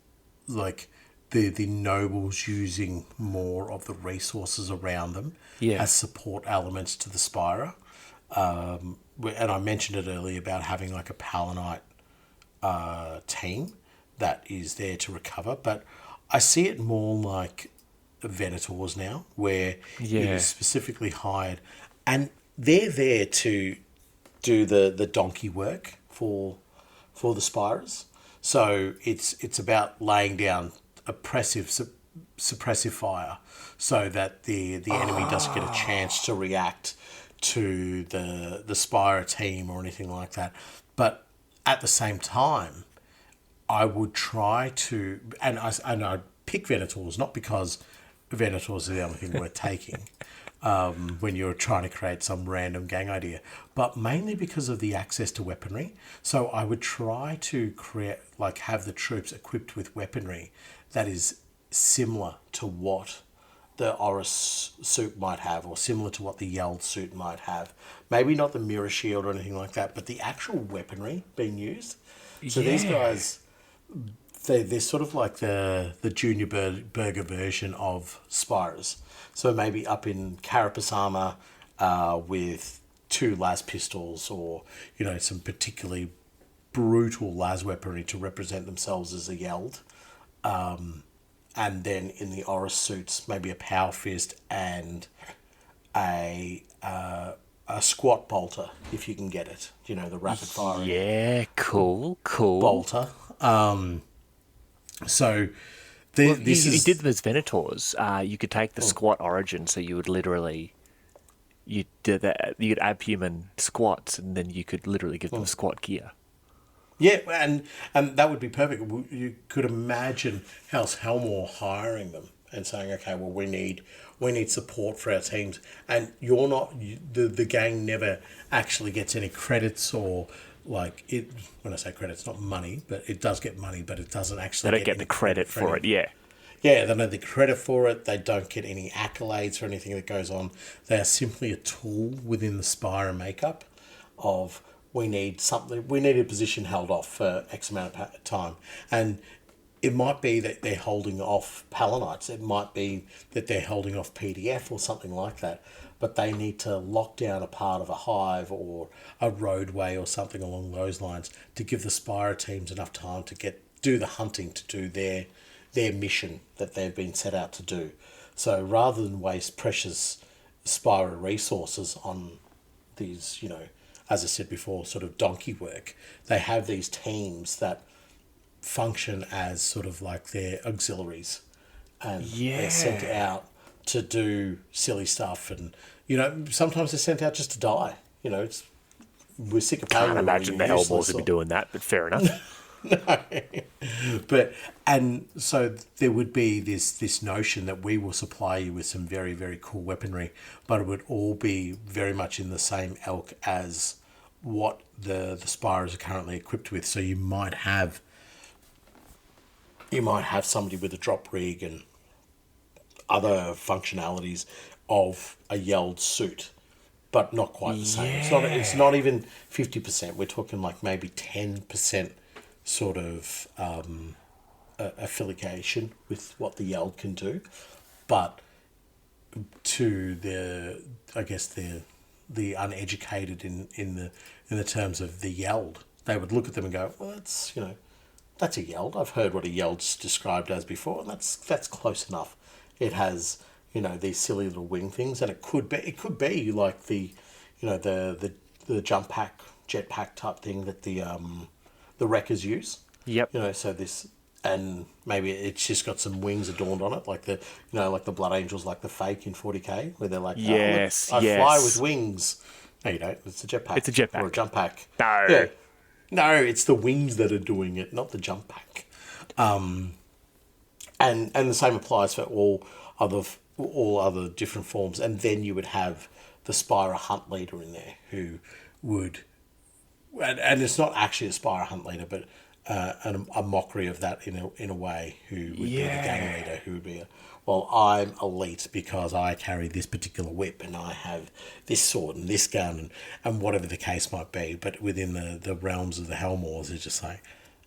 like, the nobles using more of the resources around them as support elements to the Spire. And I mentioned it earlier about having like a Palanite team that is there to recover, but I see it more like Venators now, where it is specifically hired, and they're there to do the donkey work for the Spyrers. So it's about laying down suppressive fire, so that the enemy doesn't get a chance to react to the Spire team or anything like that. But at the same time, I would try to, and I'd pick Venators, not because Venators are the only thing worth taking when you're trying to create some random gang idea, but mainly because of the access to weaponry. So I would try to create, like, have the troops equipped with weaponry that is similar to what the Orrus suit might have, or similar to what the Yelds suit might have. Maybe not the mirror shield or anything like that, but the actual weaponry being used. So these guys, they're sort of like the junior burger version of Spyrers. So maybe up in carapace armor with 2 las pistols, or some particularly brutal las weaponry to represent themselves as a Yeld. And then in the Orrus suits, maybe a power fist and a squat bolter, if you can get it. The rapid fire.
Yeah, cool.
Bolter. So this
you
is...
did them as Venators. You could take the squat origin, so you would literally you'd abhuman squats, and then you could literally give them squat gear.
Yeah, and that would be perfect. You could imagine House Helmor hiring them and saying, okay, well, we need support for our teams, and the gang never actually gets any credits, or like it. When I say credits, not money, but it does get money, but it doesn't actually.
They don't get the credit for it. Yeah.
Yeah, they don't have the credit for it. They don't get any accolades or anything that goes on. They are simply a tool within the Spire makeup of, we need something, we need a position held off for X amount of time. And it might be that they're holding off Palanites. It might be that they're holding off PDF or something like that. But they need to lock down a part of a hive or a roadway or something along those lines to give the Spire teams enough time to do the hunting, to do their mission that they've been set out to do. So rather than waste precious Spire resources on these, as I said before, sort of donkey work, they have these teams that function as sort of like their auxiliaries, and they're sent out to do silly stuff, and sometimes they're sent out just to die. We're sick of paying.
Can't imagine the Hellboars would be doing that, but fair enough.
No, and so there would be this notion that we will supply you with some very, very cool weaponry, but it would all be very much in the same ilk as what the Spyrers are currently equipped with. So you might have somebody with a drop rig and other functionalities of a Yelds suit, but not quite the same. It's not even 50%. We're talking like maybe 10% sort of affiliation with what the Yeld can do, but to the uneducated in the terms of the Yeld, they would look at them and go, well, that's a Yeld. I've heard what a Yeld's described as before, and that's close enough. It has, these silly little wing things, and it could be like the jump pack, jet pack type thing that the wreckers use.
Yep.
So this, and maybe it's just got some wings adorned on it, like the Blood Angels, like the fake in 40k, where they're like,
yes,
I fly with wings. No, you don't. It's a jetpack.
It's a jetpack.
Or a jump pack.
No.
Yeah. No, it's the wings that are doing it, not the jump pack. And the same applies for all other different forms. And then you would have the Spire Hunt leader in there who would, and it's not actually a Spire Hunt leader, but a mockery of that in a way, who would be the gang leader, who would be I'm elite because I carry this particular whip and I have this sword and this gun and whatever the case might be. But within the realms of the Hellmoors, it's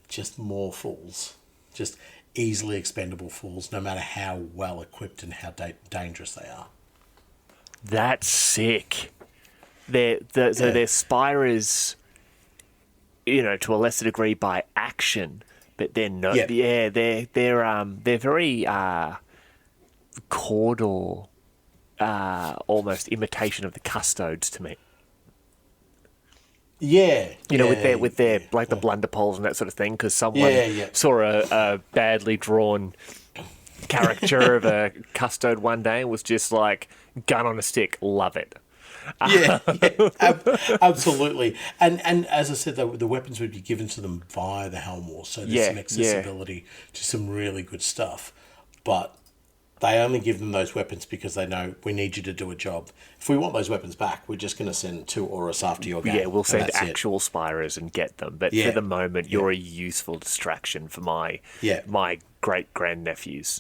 just more fools, just easily expendable fools, no matter how well equipped and how dangerous they are.
That's sick. So they're Spyrers, to a lesser degree by action, but they're no, they're very Cawdor, almost imitation of the Custodes to me. With their like the blunderpoles and that sort of thing, because someone saw a badly drawn caricature of a Custode one day and was just like, gun on a stick, love it.
Absolutely. And as I said, the weapons would be given to them via the Hellmoor, so there's some accessibility to some really good stuff. But they only give them those weapons because they know we need you to do a job. If we want those weapons back, we're just going to send 2 Orrus after your game.
Yeah, we'll send actual Spyrers and get them. But for the moment, you're a useful distraction for my great-grandnephews.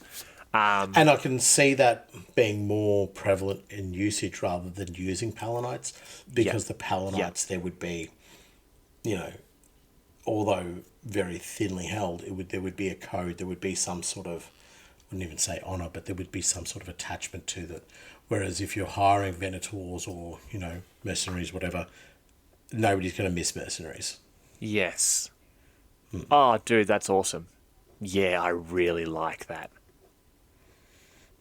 And I can see that being more prevalent in usage rather than using Palanites, because the Palanites there would be, although very thinly held, there would be a code, there would be some sort of, I wouldn't even say honour, but there would be some sort of attachment to that. Whereas if you're hiring Venators or, mercenaries, whatever, nobody's going to miss mercenaries.
Yes. Oh, dude, that's awesome. Yeah, I really like that.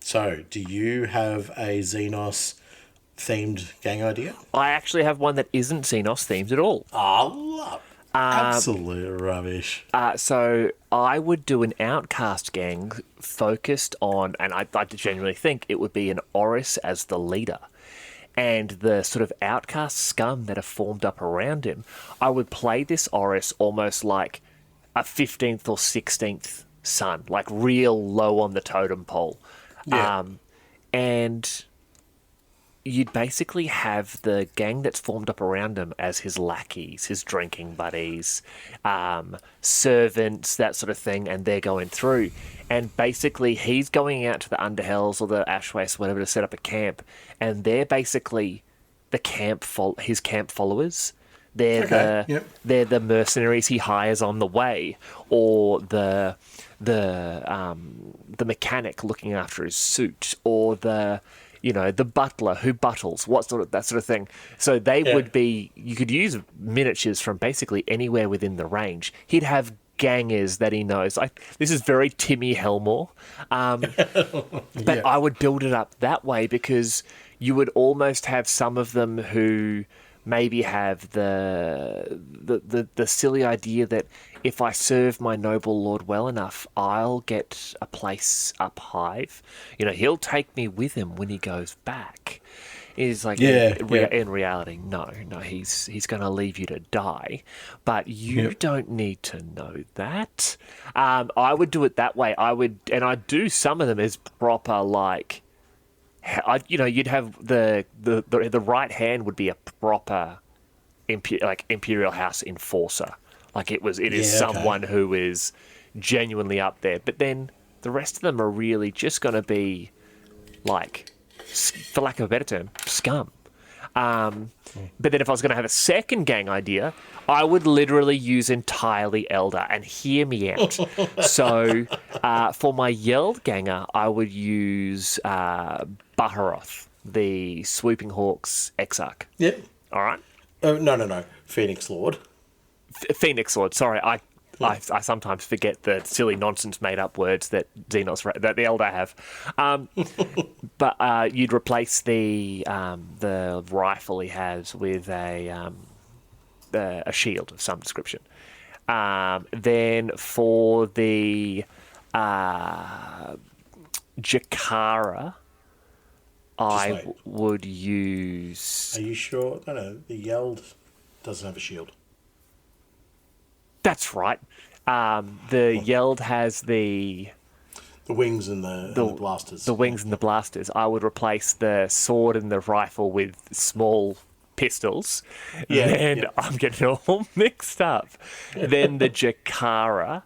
So, do you have a Xenos-themed gang idea?
I actually have one that isn't Xenos-themed at all.
Absolute rubbish.
So I would do an Outcast gang focused on, and I genuinely think it would be an Orrus as the leader. And the sort of outcast scum that are formed up around him, I would play this Orrus almost like a 15th or 16th son, like real low on the totem pole.
Yeah.
And you'd basically have the gang that's formed up around him as his lackeys, his drinking buddies, servants, that sort of thing, and they're going through. And basically, he's going out to the Underhells or the Ashways, whatever, to set up a camp, and they're basically his camp followers. They're they're the mercenaries he hires on the way, or the mechanic looking after his suit, or the butler who buttles, that sort of thing. So they would be, you could use miniatures from basically anywhere within the range. He'd have gangers that he knows. This is very Timmy Hellmore. But I would build it up that way, because you would almost have some of them who maybe have the silly idea that if I serve my noble lord well enough, I'll get a place up Hive. He'll take me with him when he goes back. It's like, in reality, no, he's going to leave you to die. But you don't need to know that. I would do it that way. I'd do some of them as proper, like, you'd have the right hand would be a proper Imperial House enforcer. Like it is
Yeah,
someone who is genuinely up there. But then the rest of them are really just going to be like, for lack of a better term, scum. But then if I was going to have a second gang idea, I would literally use entirely Eldar, and hear me out. So for my Yeld ganger, I would use Baharoth, the Swooping Hawks Exarch.
Yep.
All right?
No. Phoenix Lord.
Phoenix Lord. Sorry, I sometimes forget the silly nonsense made up words that the Eldar have. But you'd replace the rifle he has with a shield of some description. Then for the Jakara, I would use...
Are you sure? No, the Yeld doesn't have a shield.
That's right. The Yeld has the
wings and the blasters.
The wings and the blasters. I would replace the sword and the rifle with small pistols.
Yeah.
And I'm getting all mixed up. Then the Jakara,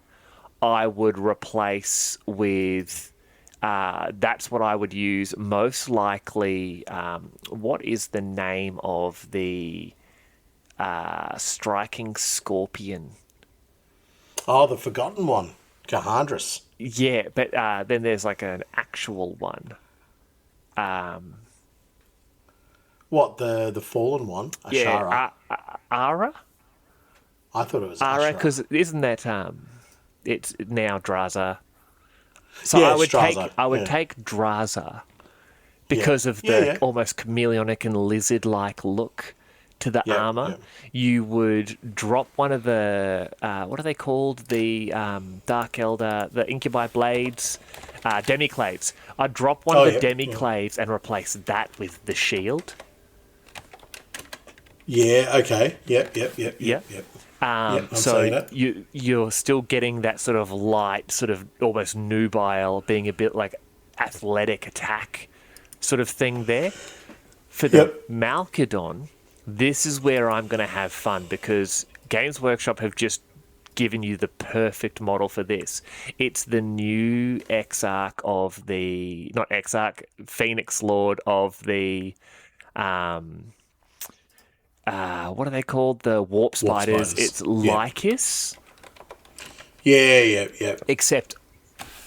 I would replace with... that's what I would use most likely. What is the name of the striking scorpion?
Oh, the forgotten one. Kahadras.
Yeah, but then there's like an actual one.
What, the fallen one? Ashara?
Yeah, Ara?
I thought it was
Ara,
Ashara.
because isn't that... it's now Draza. So
Yeah,
I would
Straza,
take Draza because of the almost chameleonic and lizard-like look to the armor.
Yeah.
You would drop one of the what are they called? The Dark Eldar, the Incubi blades, Demiclades. I'd drop one of the Demiclades and replace that with the shield.
Yeah. Okay. Yep.
So you're still getting that sort of light, sort of almost nubile, being a bit like athletic attack sort of thing there. For the Malkadon, this is where I'm going to have fun because Games Workshop have just given you the perfect model for this. It's the new Exarch of the... Not Exarch, Phoenix Lord of the... what are they called? The Warp Spiders. It's Lycus.
Yeah.
Except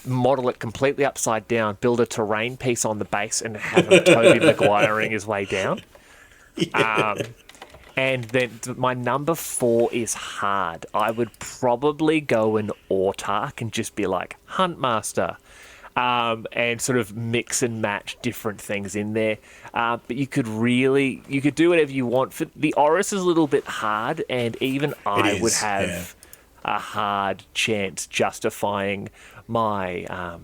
model it completely upside down, build a terrain piece on the base, and have him Toby Maguiring his way down. And then my number 4 is hard. I would probably go an Autarch and just be like, Huntmaster. And sort of mix and match different things in there. But you could do whatever you want. For the Orrus is a little bit hard, and even I would have a hard chance justifying my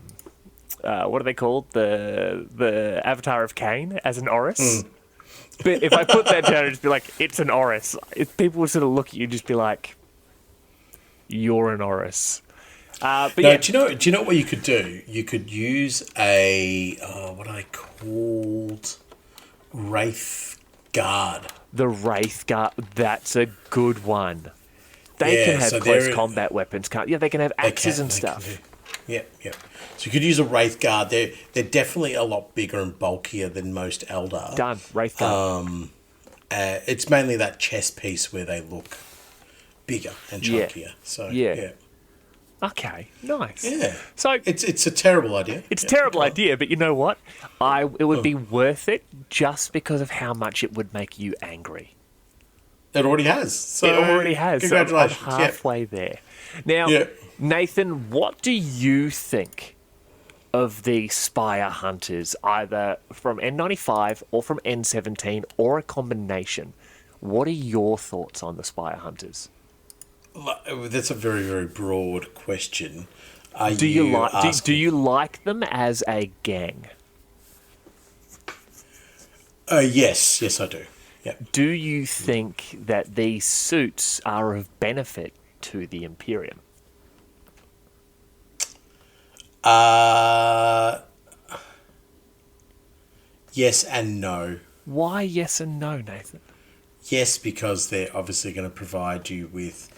what are they called? The Avatar of Cain as an Orrus. But if I put that down and just be like, it's an Orrus, people would sort of look at you and just be like, you're an Orrus.
Do you know what you could do? You could use a what are they called? Wraith Guard.
The Wraith Guard. That's a good one. They can have close combat weapons, can't? Yeah, they can have axes and stuff.
Yep. So you could use a Wraith Guard. They're definitely a lot bigger and bulkier than most Eldar.
Done. Wraith Guard.
It's mainly that chest piece where they look bigger and chunkier. So yeah.
Okay, nice.
Yeah.
So
it's a terrible idea.
It's a terrible idea, but you know what? It would be worth it just because of how much it would make you angry.
It already has. So
it already has.
Congratulations.
So I'm halfway there. Now, Nathan, what do you think of the Spire Hunters, either from N95 or from N17 or a combination? What are your thoughts on the Spire Hunters?
That's a very, very broad question.
Do you like them as a gang?
Yes, I do. Yeah.
Do you think that these suits are of benefit to the Imperium?
Yes and no.
Why yes and no, Nathan?
Yes, because they're obviously going to provide you with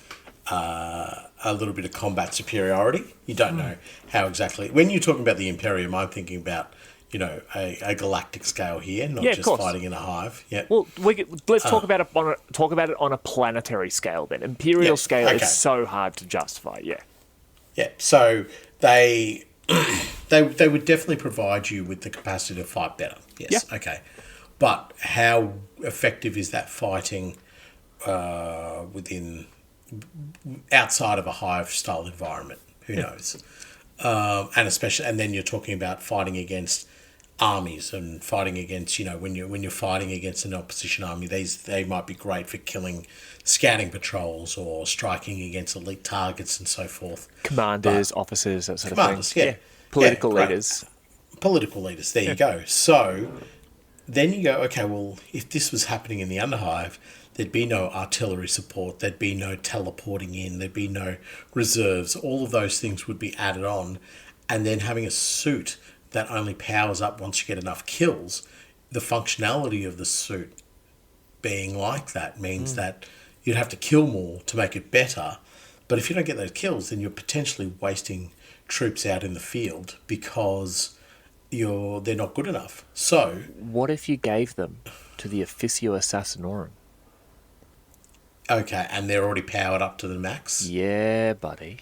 a little bit of combat superiority. You don't know how exactly. When you're talking about the Imperium, I'm thinking about, a galactic scale here, not
Yeah, of
just
course.
fighting in a hive. Yeah.
Well, let's talk about it on a planetary scale then. Imperial
Yeah,
scale
okay.
is so hard to justify. Yeah.
Yeah. So they they would definitely provide you with the capacity to fight better. Yes.
Yeah.
Okay. But how effective is that fighting within outside of a hive style environment? Who knows? And especially, and then you're talking about fighting against armies and fighting against, when you're fighting against an opposition army, they might be great for killing scouting patrols or striking against elite targets and so forth.
Commanders, officers, that sort
Commanders,
of thing.
yeah.
Political
Yeah, great.
leaders.
Political leaders. There you go. So then you go, okay, well, if this was happening in the Underhive, there'd be no artillery support, there'd be no teleporting in, there'd be no reserves. All of those things would be added on. And then having a suit that only powers up once you get enough kills, the functionality of the suit being like that means that you'd have to kill more to make it better. But if you don't get those kills, then you're potentially wasting troops out in the field because they're not good enough. So
What if you gave them to the Officio Assassinorum?
okay, and they're already powered up to the max.
Yeah, buddy.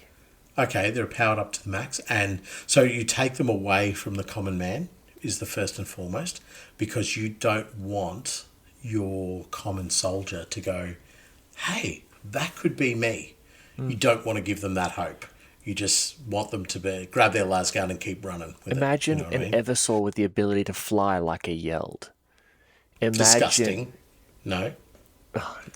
Okay, they're powered up to the max, and so you take them away from the common man is the first and foremost, because you don't want your common soldier to go, hey, that could be me. You don't want to give them that hope. You just want them to grab their lasgun and keep running with
Imagine
it. You know what I
an
mean?
Eversaw with the ability to fly like a Yeld. Imagine.
Disgusting. No.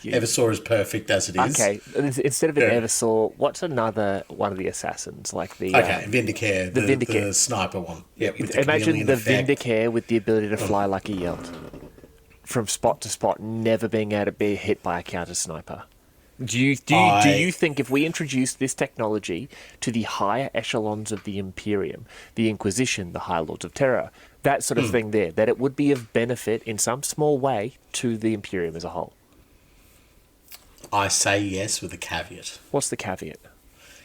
Eversaw is perfect as it is.
Okay, instead of an
Yeah.
Eversaw, what's another one of the assassins? Like the
Okay, Vindicare, the
Vindicare.
sniper one. Yep, with the
imagine
chameleon
the
effect.
Vindicare with the ability to fly like a Yeld. From spot to spot, never being able to be hit by a counter sniper. Do you think if we introduce this technology to the higher echelons of the Imperium, the Inquisition, the High Lords of Terror, that sort of thing there, that it would be of benefit in some small way to the Imperium as a whole?
I say yes with a caveat.
What's the caveat?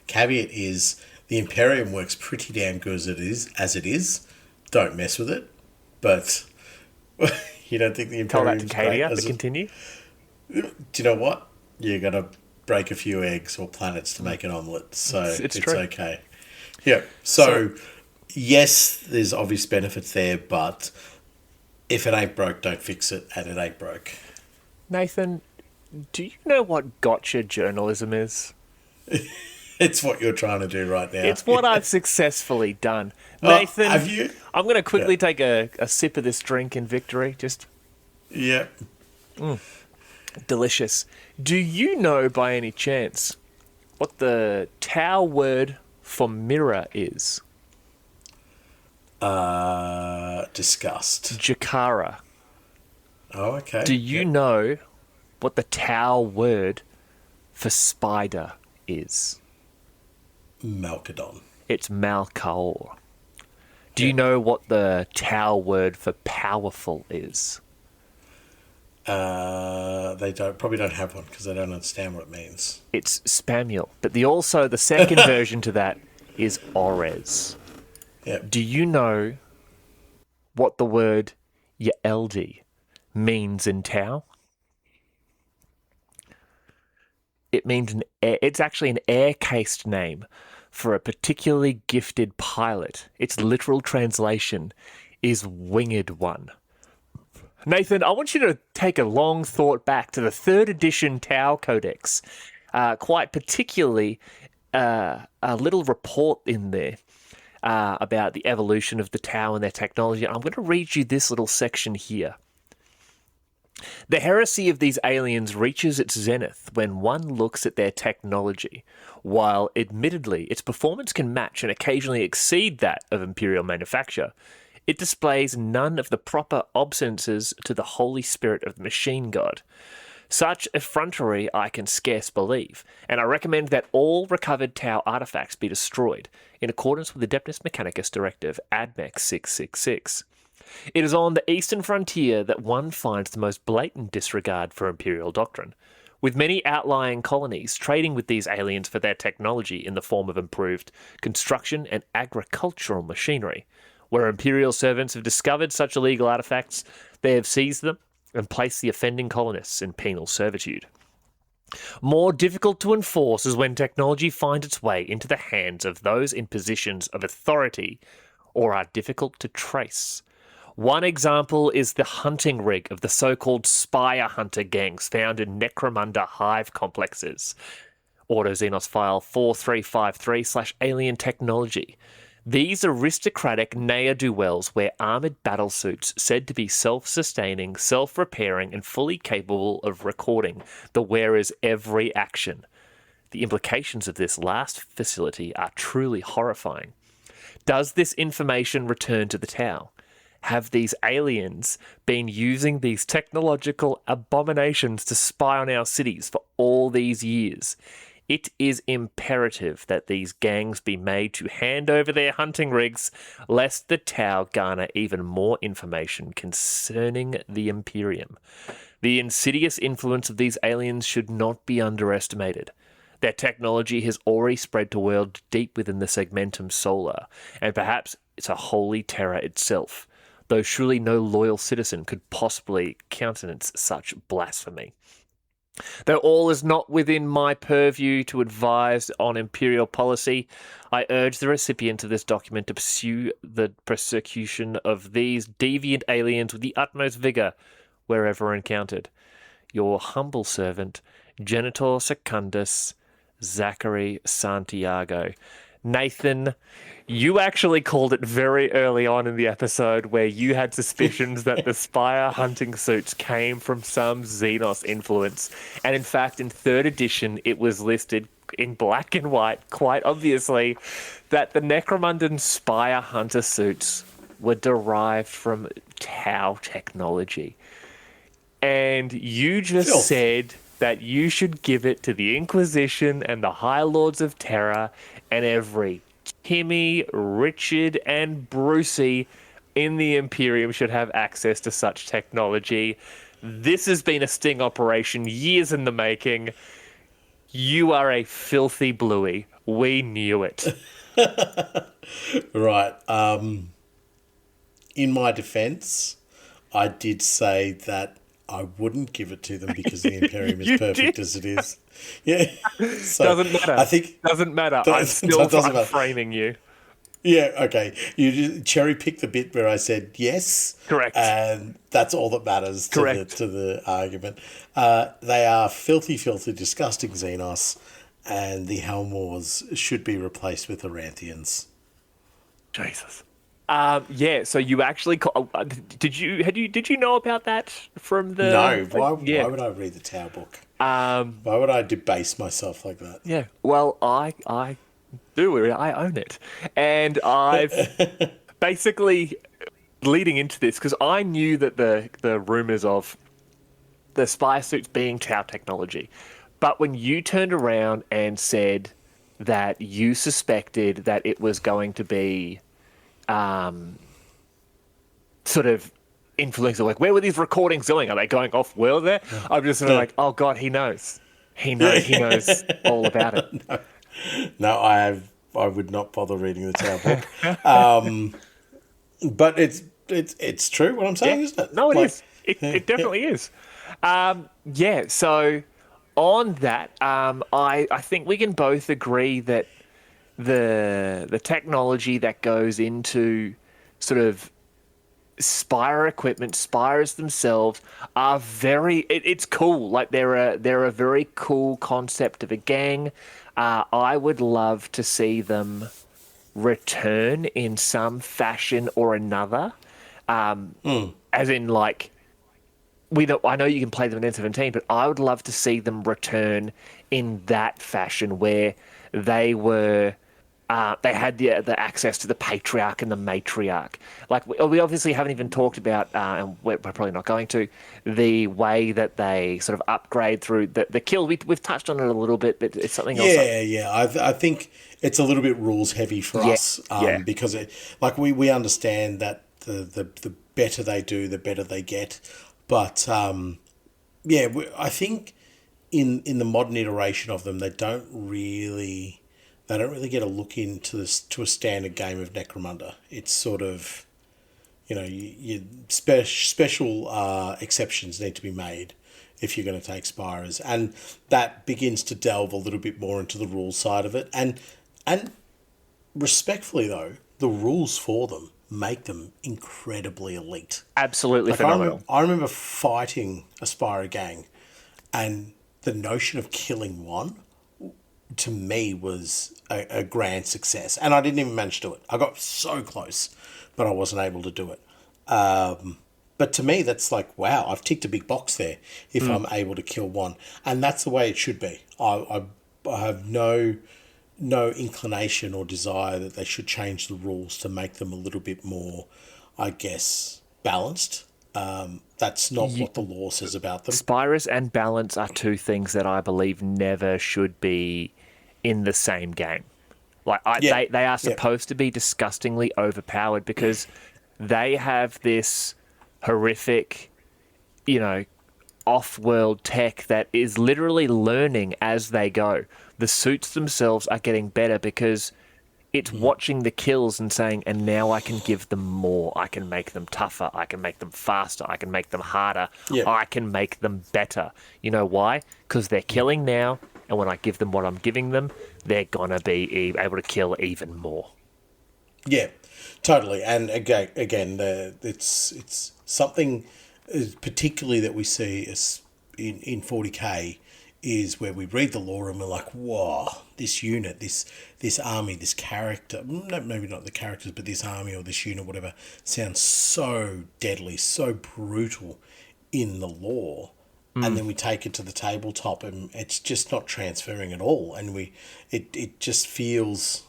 Caveat is the Imperium works pretty damn good as it is. Don't mess with it. But you don't think the
Tell that
Imperium
to Cadia, but continue.
Do you know what? You're going to break a few eggs or planets to make an omelette. So
It's
it's
true.
okay. Yeah. So, yes, there's obvious benefits there, but if it ain't broke, don't fix it, and it ain't broke.
Nathan, do you know what gotcha journalism is?
It's what you're trying to do right now.
It's what I've successfully done. Nathan,
have you?
I'm going to quickly take a sip of this drink in victory. Just
Yeah.
delicious. Do you know by any chance what the Tau word for mirror is?
Disgust.
Jakara.
Oh, okay.
Do you know what the Tau word for spider is?
Malkadon.
It's Malkaor. Do you know what the Tau word for powerful is?
They probably don't have one because they don't understand what it means.
It's Spamuel. But the second version to that is Orrus.
Yeah.
Do you know what the word Yelds means in Tau? It means it's actually an air-cased name for a particularly gifted pilot. Its literal translation is winged one. Nathan, I want you to take a long thought back to the 3rd edition Tau Codex. Quite particularly, a little report in there about the evolution of the Tau and their technology. I'm going to read you this little section here. The heresy of these aliens reaches its zenith when one looks at their technology. While, admittedly, its performance can match and occasionally exceed that of Imperial manufacture, it displays none of the proper obeisances to the Holy Spirit of the Machine God. Such effrontery I can scarce believe, and I recommend that all recovered Tau artifacts be destroyed, in accordance with the Adeptus Mechanicus Directive ADMEC 666. It is on the eastern frontier that one finds the most blatant disregard for Imperial doctrine, with many outlying colonies trading with these aliens for their technology in the form of improved construction and agricultural machinery. Where Imperial servants have discovered such illegal artifacts, they have seized them and placed the offending colonists in penal servitude. More difficult to enforce is when technology finds its way into the hands of those in positions of authority or are difficult to trace. One example is the hunting rig of the so-called Spire hunter gangs found in Necromunda hive complexes. Autoxenos file 4353/alien technology. These aristocratic ne'er-do-wells wear armoured battlesuits said to be self-sustaining, self-repairing, and fully capable of recording the wearer's every action. The implications of this last facility are truly horrifying. Does this information return to the Tau? Have these aliens been using these technological abominations to spy on our cities for all these years? It is imperative that these gangs be made to hand over their hunting rigs, lest the Tau garner even more information concerning the Imperium. The insidious influence of these aliens should not be underestimated. Their technology has already spread to worlds deep within the segmentum solar, and perhaps it's a holy terror itself, though surely no loyal citizen could possibly countenance such blasphemy. Though all is not within my purview to advise on imperial policy, I urge the recipient of this document to pursue the persecution of these deviant aliens with the utmost vigour wherever encountered. Your humble servant, Genitor Secundus, Zachary Santiago. Nathan, you actually called it very early on in the episode where you had suspicions that the Spire hunting suits came from some Xenos influence. And in fact, in 3rd edition, it was listed in black and white, quite obviously, that the Necromundan Spire hunter suits were derived from Tau technology. And you just said that you should give it to the Inquisition and the High Lords of Terror and every Timmy, Richard, and Brucey in the Imperium should have access to such technology. This has been a sting operation, years in the making. You are a filthy bluey. We knew it.
Right. In my defense, I did say that I wouldn't give it to them because the Imperium is perfect as it is. Yeah. So
doesn't matter.
I think
doesn't matter. I'm still framing you.
Yeah, okay. You just cherry pick the bit where I said yes.
Correct.
And that's all that matters to the argument. They are filthy, filthy, disgusting Xenos, and the Helmors should be replaced with Aranthians.
Jesus. Yeah, so you actually did you know about that from the
No, why would I read the Tau book? Why would I debase myself like that?
Yeah. Well, I do. I own it. And I've basically leading into this because I knew that the rumors of the spy suits being Tau technology. But when you turned around and said that you suspected that it was going to be sort of influencing, like, where were these recordings going? Are they going off world there? I'm just sort of like, oh God, he knows. He knows all about it.
No, I would not bother reading the Tau book. But it's true what I'm saying, isn't it?
No, it is. It definitely is. Yeah, so on that, I think we can both agree that the technology that goes into sort of Spire equipment, Spires themselves are it's cool. Like they're a very cool concept of a gang. I would love to see them return in some fashion or another. As in, like, I know you can play them in N17, but I would love to see them return in that fashion where they were. They had the access to the patriarch and the matriarch. Like we obviously haven't even talked about, and we're probably not going to, the way that they sort of upgrade through the kill. We've touched on it a little bit, but it's something else.
Yeah. I think it's a little bit rules heavy for us, because we understand that the better they do, the better they get. But I think in the modern iteration of them, they don't really get a look into this to a standard game of Necromunda. It's sort of, special exceptions need to be made if you're going to take Spyrers, and that begins to delve a little bit more into the rules side of it. And respectfully though, the rules for them make them incredibly elite.
Absolutely phenomenal.
I remember fighting a Spire gang, and the notion of killing one, to me, was a grand success. And I didn't even manage to do it. I got so close, but I wasn't able to do it. But to me, that's like, wow, I've ticked a big box there if I'm able to kill one. And that's the way it should be. I have no inclination or desire that they should change the rules to make them a little bit more, I guess, balanced. That's not what the law says about them.
Spyrers and balance are two things that I believe never should be in the same game. They are supposed to be disgustingly overpowered because they have this horrific, off-world tech that is literally learning as they go. The suits themselves are getting better because it's watching the kills and saying, and now I can give them more. I can make them tougher. I can make them faster. I can make them harder.
Yeah.
I can make them better. You know why? Because they're killing now, and when I give them what I'm giving them, they're going to be able to kill even more.
Yeah, totally. And again, it's something particularly that we see as in 40k is where we read the lore and we're like, whoa, this unit, this army, this character, maybe not the characters, but this army or this unit, whatever, sounds so deadly, so brutal in the lore. And then we take it to the tabletop and it's just not transferring at all. And it just feels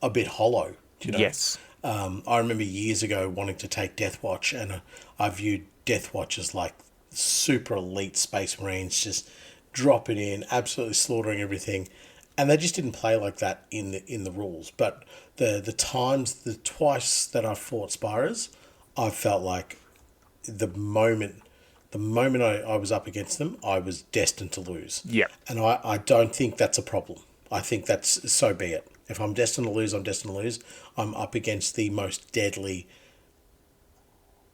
a bit hollow,
Yes.
I remember years ago wanting to take Deathwatch, and I viewed Deathwatch as like super elite Space Marines, just dropping in, absolutely slaughtering everything, and they just didn't play like that in the rules. But the twice that I fought Spyrers, I felt like the moment I was up against them, I was destined to lose.
Yeah.
And I don't think that's a problem. I think that's, so be it. If I'm destined to lose, I'm destined to lose. I'm up against the most deadly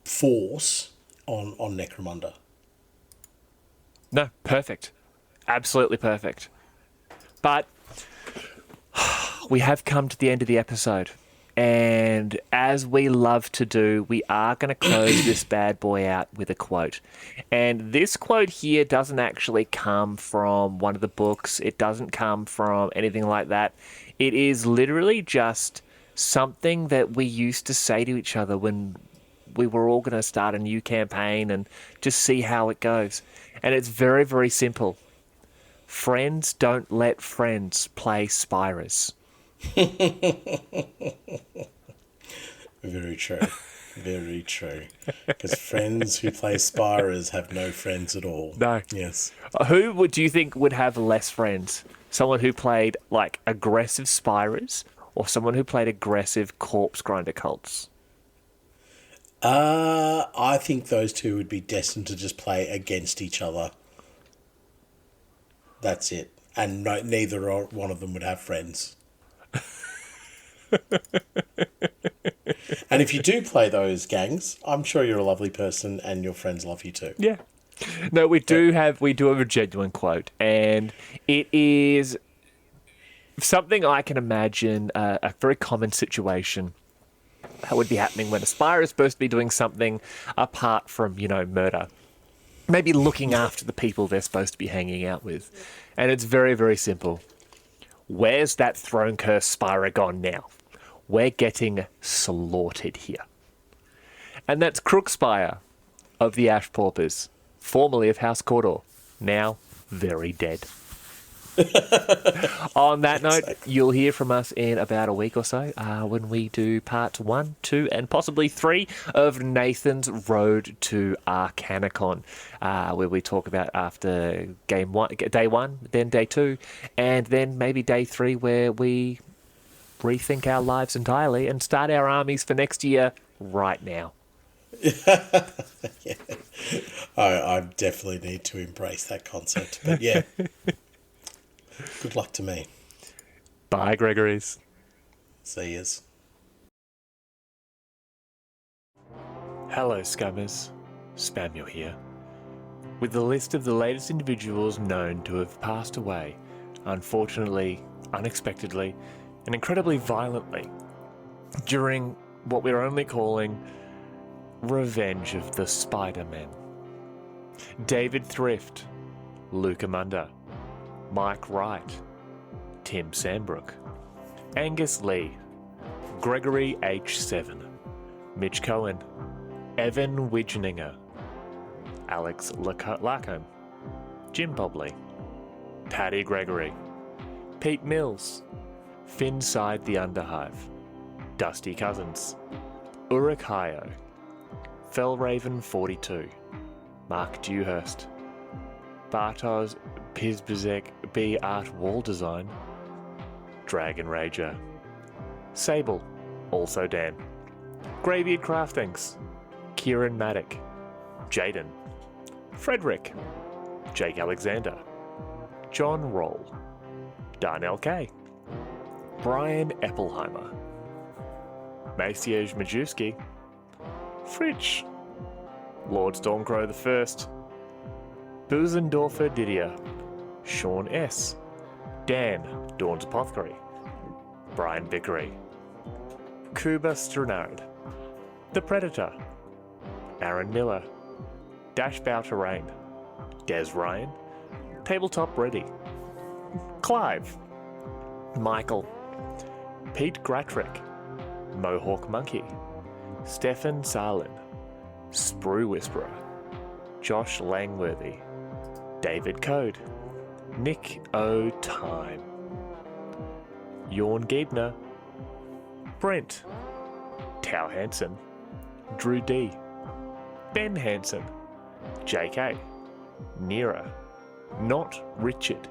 force on Necromunda.
No, perfect. Absolutely perfect. But we have come to the end of the episode. And as we love to do, we are going to close this bad boy out with a quote. And this quote here doesn't actually come from one of the books. It doesn't come from anything like that. It is literally just something that we used to say to each other when we were all going to start a new campaign and just see how it goes. And it's very, very simple. Friends don't let friends play Spyrers.
Very true. Very true. Because friends who play Spyrers have no friends at all.
No.
Yes.
Who do you think would have less friends? Someone who played like aggressive Spyrers or someone who played aggressive corpse grinder cults?
I think those two would be destined to just play against each other. That's it. And neither one of them would have friends. And if you do play those gangs, I'm sure you're a lovely person and your friends love you too.
Yeah. No, we do have a genuine quote, and it is something I can imagine a very common situation that would be happening when a Spire is supposed to be doing something apart from, murder. Maybe looking after the people they're supposed to be hanging out with. And it's very, very simple. Where's that throne curse Spire gone now? We're getting slaughtered here. And that's Crookspire of the Ash Paupers, formerly of House Cawdor, now very dead. On that note, you'll hear from us in about a week or so when we do parts 1, 2, and possibly 3 of Nathan's Road to Arcanicon, where we talk about after day 1, then day 2, and then maybe day 3 where we rethink our lives entirely and start our armies for next year right now.
Yeah. I definitely need to embrace that concept. But yeah, good luck to me.
Bye, Gregory's.
See yous.
Hello, scummers. Spamuel here. With the list of the latest individuals known to have passed away, unfortunately, unexpectedly, and incredibly violently, during what we're only calling Revenge of the Spider-Men. David Thrift, Luke Amunda, Mike Wright, Tim Sandbrook, Angus Lee, Gregory H7, Mitch Cohen, Evan Widgeninger, Alex Lacombe, Jim Bobley, Paddy Gregory, Pete Mills, Finside the Underhive, Dusty Cousins, Uruk Hayo, Fellraven 42, Mark Dewhurst, Bartos Pizbezek B Art Wall Design, Dragon Rager, Sable, also Dan, Greybeard Craftings, Kieran Maddock, Jaden, Frederick, Jake Alexander, John Roll, Darnell K, Brian Eppelheimer, Maciej Majewski, Fritsch, Lord Stormcrow I, Buzendorfer Didier, Sean S, Dan, Dawn's Apothecary, Brian Vickery, Kuba Stranard, The Predator, Aaron Miller, Dash Bow Terrain, Des Ryan, Tabletop Ready, Clive, Michael, Pete Gratrick, Mohawk Monkey, Stefan Salin, Sprue Whisperer, Josh Langworthy, David Code, Nick O. Time, Jorn Giebner, Brent, Tao Hansen, Drew D, Ben Hansen, JK, Nira, Not Richard,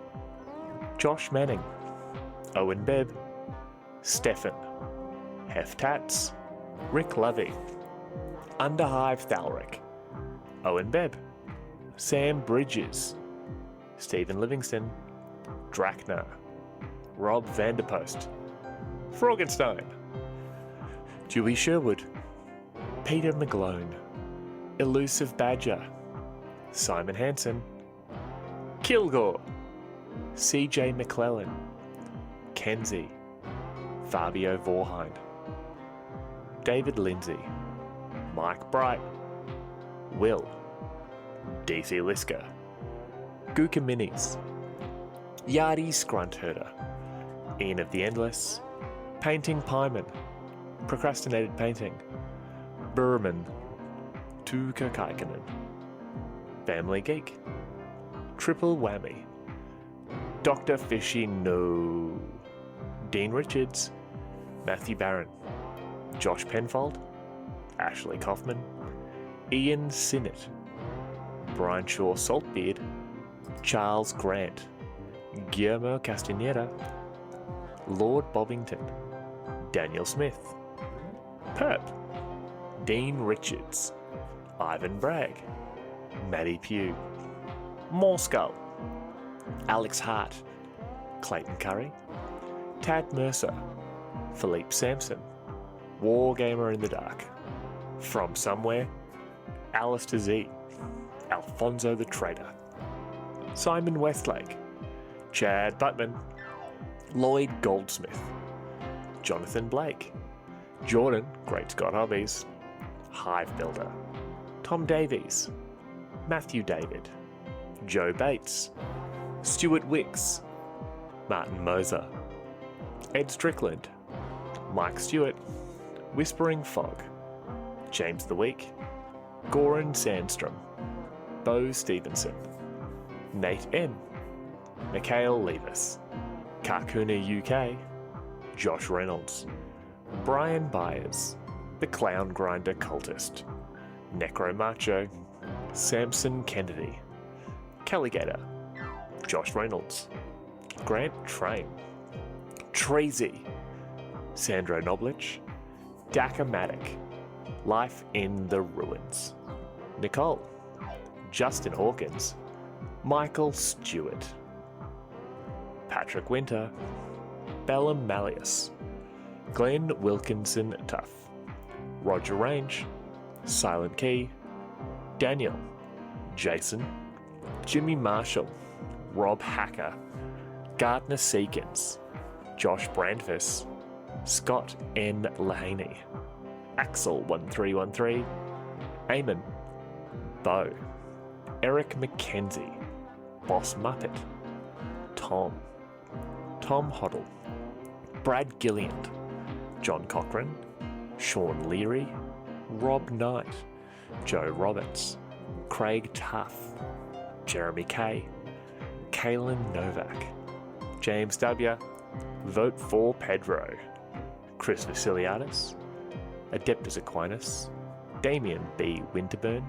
Josh Manning, Owen Bebb, Stefan, Heftats, Rick Lovey, Underhive Thalric, Owen Bebb, Sam Bridges, Stephen Livingston, Draknar, Rob Vanderpost, Froggenstein, Dewey Sherwood, Peter McGlone, Elusive Badger, Simon Hansen, Kilgore, CJ McClellan, Kenzie, Fabio Vorhind, David Lindsay, Mike Bright, Will, DC Lisker, Gooka Minis, Yardi Scruntherder, Ian of the Endless, Painting Pyman, Procrastinated Painting, Burman, Tuka Kaikinen, Family Geek, Triple Whammy, Dr. Fishy No, Dean Richards, Matthew Barron, Josh Penfold, Ashley Kaufman, Ian Sinnott, Brian Shaw Saltbeard, Charles Grant, Guillermo Castaneda, Lord Bobbington, Daniel Smith, Perp, Dean Richards, Ivan Bragg, Maddie Pugh, Morskull, Alex Hart, Clayton Curry, Tad Mercer, Philippe Sampson, Wargamer in the Dark, From Somewhere, Alistair Z, Alfonso the Trader, Simon Westlake, Chad Butman, Lloyd Goldsmith, Jonathan Blake, Jordan, Great Scott Hobbies, Hive Builder, Tom Davies, Matthew David, Joe Bates, Stuart Wicks, Martin Moser, Ed Strickland, Mike Stewart, Whispering Fog, James the Week, Goran Sandstrom, Bo Stevenson, Nate N, Mikhail Levis, Karkuna UK, Josh Reynolds, Brian Byers, The Clown Grinder Cultist, Necro Macho, Samson Kennedy, Calligator, Josh Reynolds, Grant Train, Treasy, Sandro Noblich, Daka Maddock, Life in the Ruins. Nicole. Justin Hawkins. Michael Stewart. Patrick Winter. Bellum Malleus. Glenn Wilkinson Tuff. Roger Range. Silent Key. Daniel. Jason. Jimmy Marshall. Rob Hacker. Gardner Seekins. Josh Brandfus. Scott N. Lahaney. Axel1313. Eamon. Bo. Eric McKenzie. Boss Muppet. Tom. Tom Hoddle. Brad Gilliand. John Cochran. Sean Leary. Rob Knight. Joe Roberts. Craig Tuff. Jeremy Kay. Kaylin Novak. James W. Vote for Pedro. Chris Vasiliadis. Adeptus Aquinas. Damien B. Winterburn.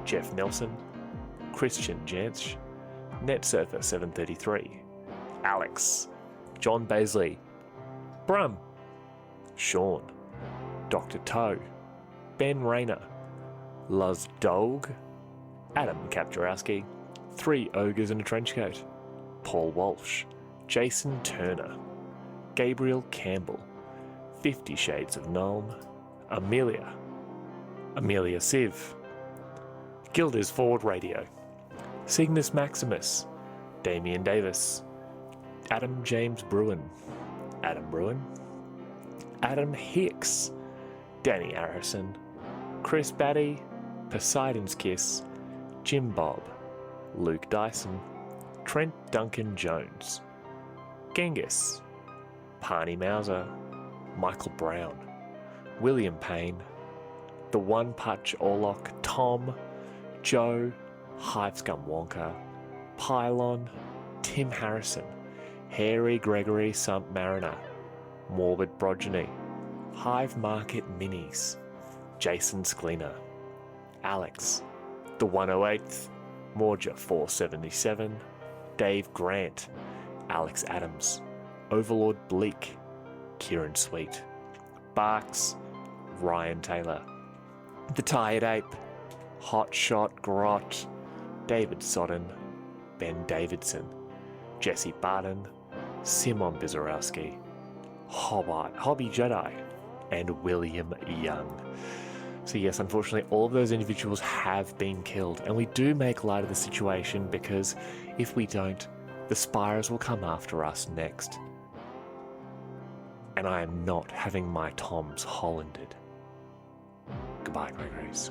Jeff Nelson. Christian Jansch. NetSurfer733. Alex. John Baisley. Brum. Sean. Dr. Toe. Ben Rayner. Luz Dog. Adam Kapjarowski. 3 Ogres in a Trenchcoat. Paul Walsh. Jason Turner. Gabriel Campbell. 50 Shades of Nuln. Amelia. Amelia Siv. Gilders Forward Radio. Cygnus Maximus. Damian Davis. Adam James Bruin. Adam Bruin. Adam Hicks. Danny Harrison. Chris Batty. Poseidon's Kiss. Jim Bob. Luke Dyson. Trent Duncan Jones. Genghis. Parney Mauser. Michael Brown. William Payne. The One Punch Orlock. Tom. Joe. Hivescum Wonka. Pylon. Tim Harrison. Harry Gregory Sump Mariner. Morbid Progeny. Hive Market Minis. Jason Skleena. Alex. The 108th. Morja 477. Dave Grant. Alex Adams. Overlord Bleak. Kieran Sweet. Barks. Ryan Taylor. The Tired Ape. Hot Shot Grot. David Sodden. Ben Davidson. Jesse Barton. Simon Bizarowski. Hobby Jedi. And William Young. So yes, unfortunately, all of those individuals have been killed, and we do make light of the situation because if we don't, the Spires will come after us next. And I am not having my Toms Hollanded. Goodbye, Gregories.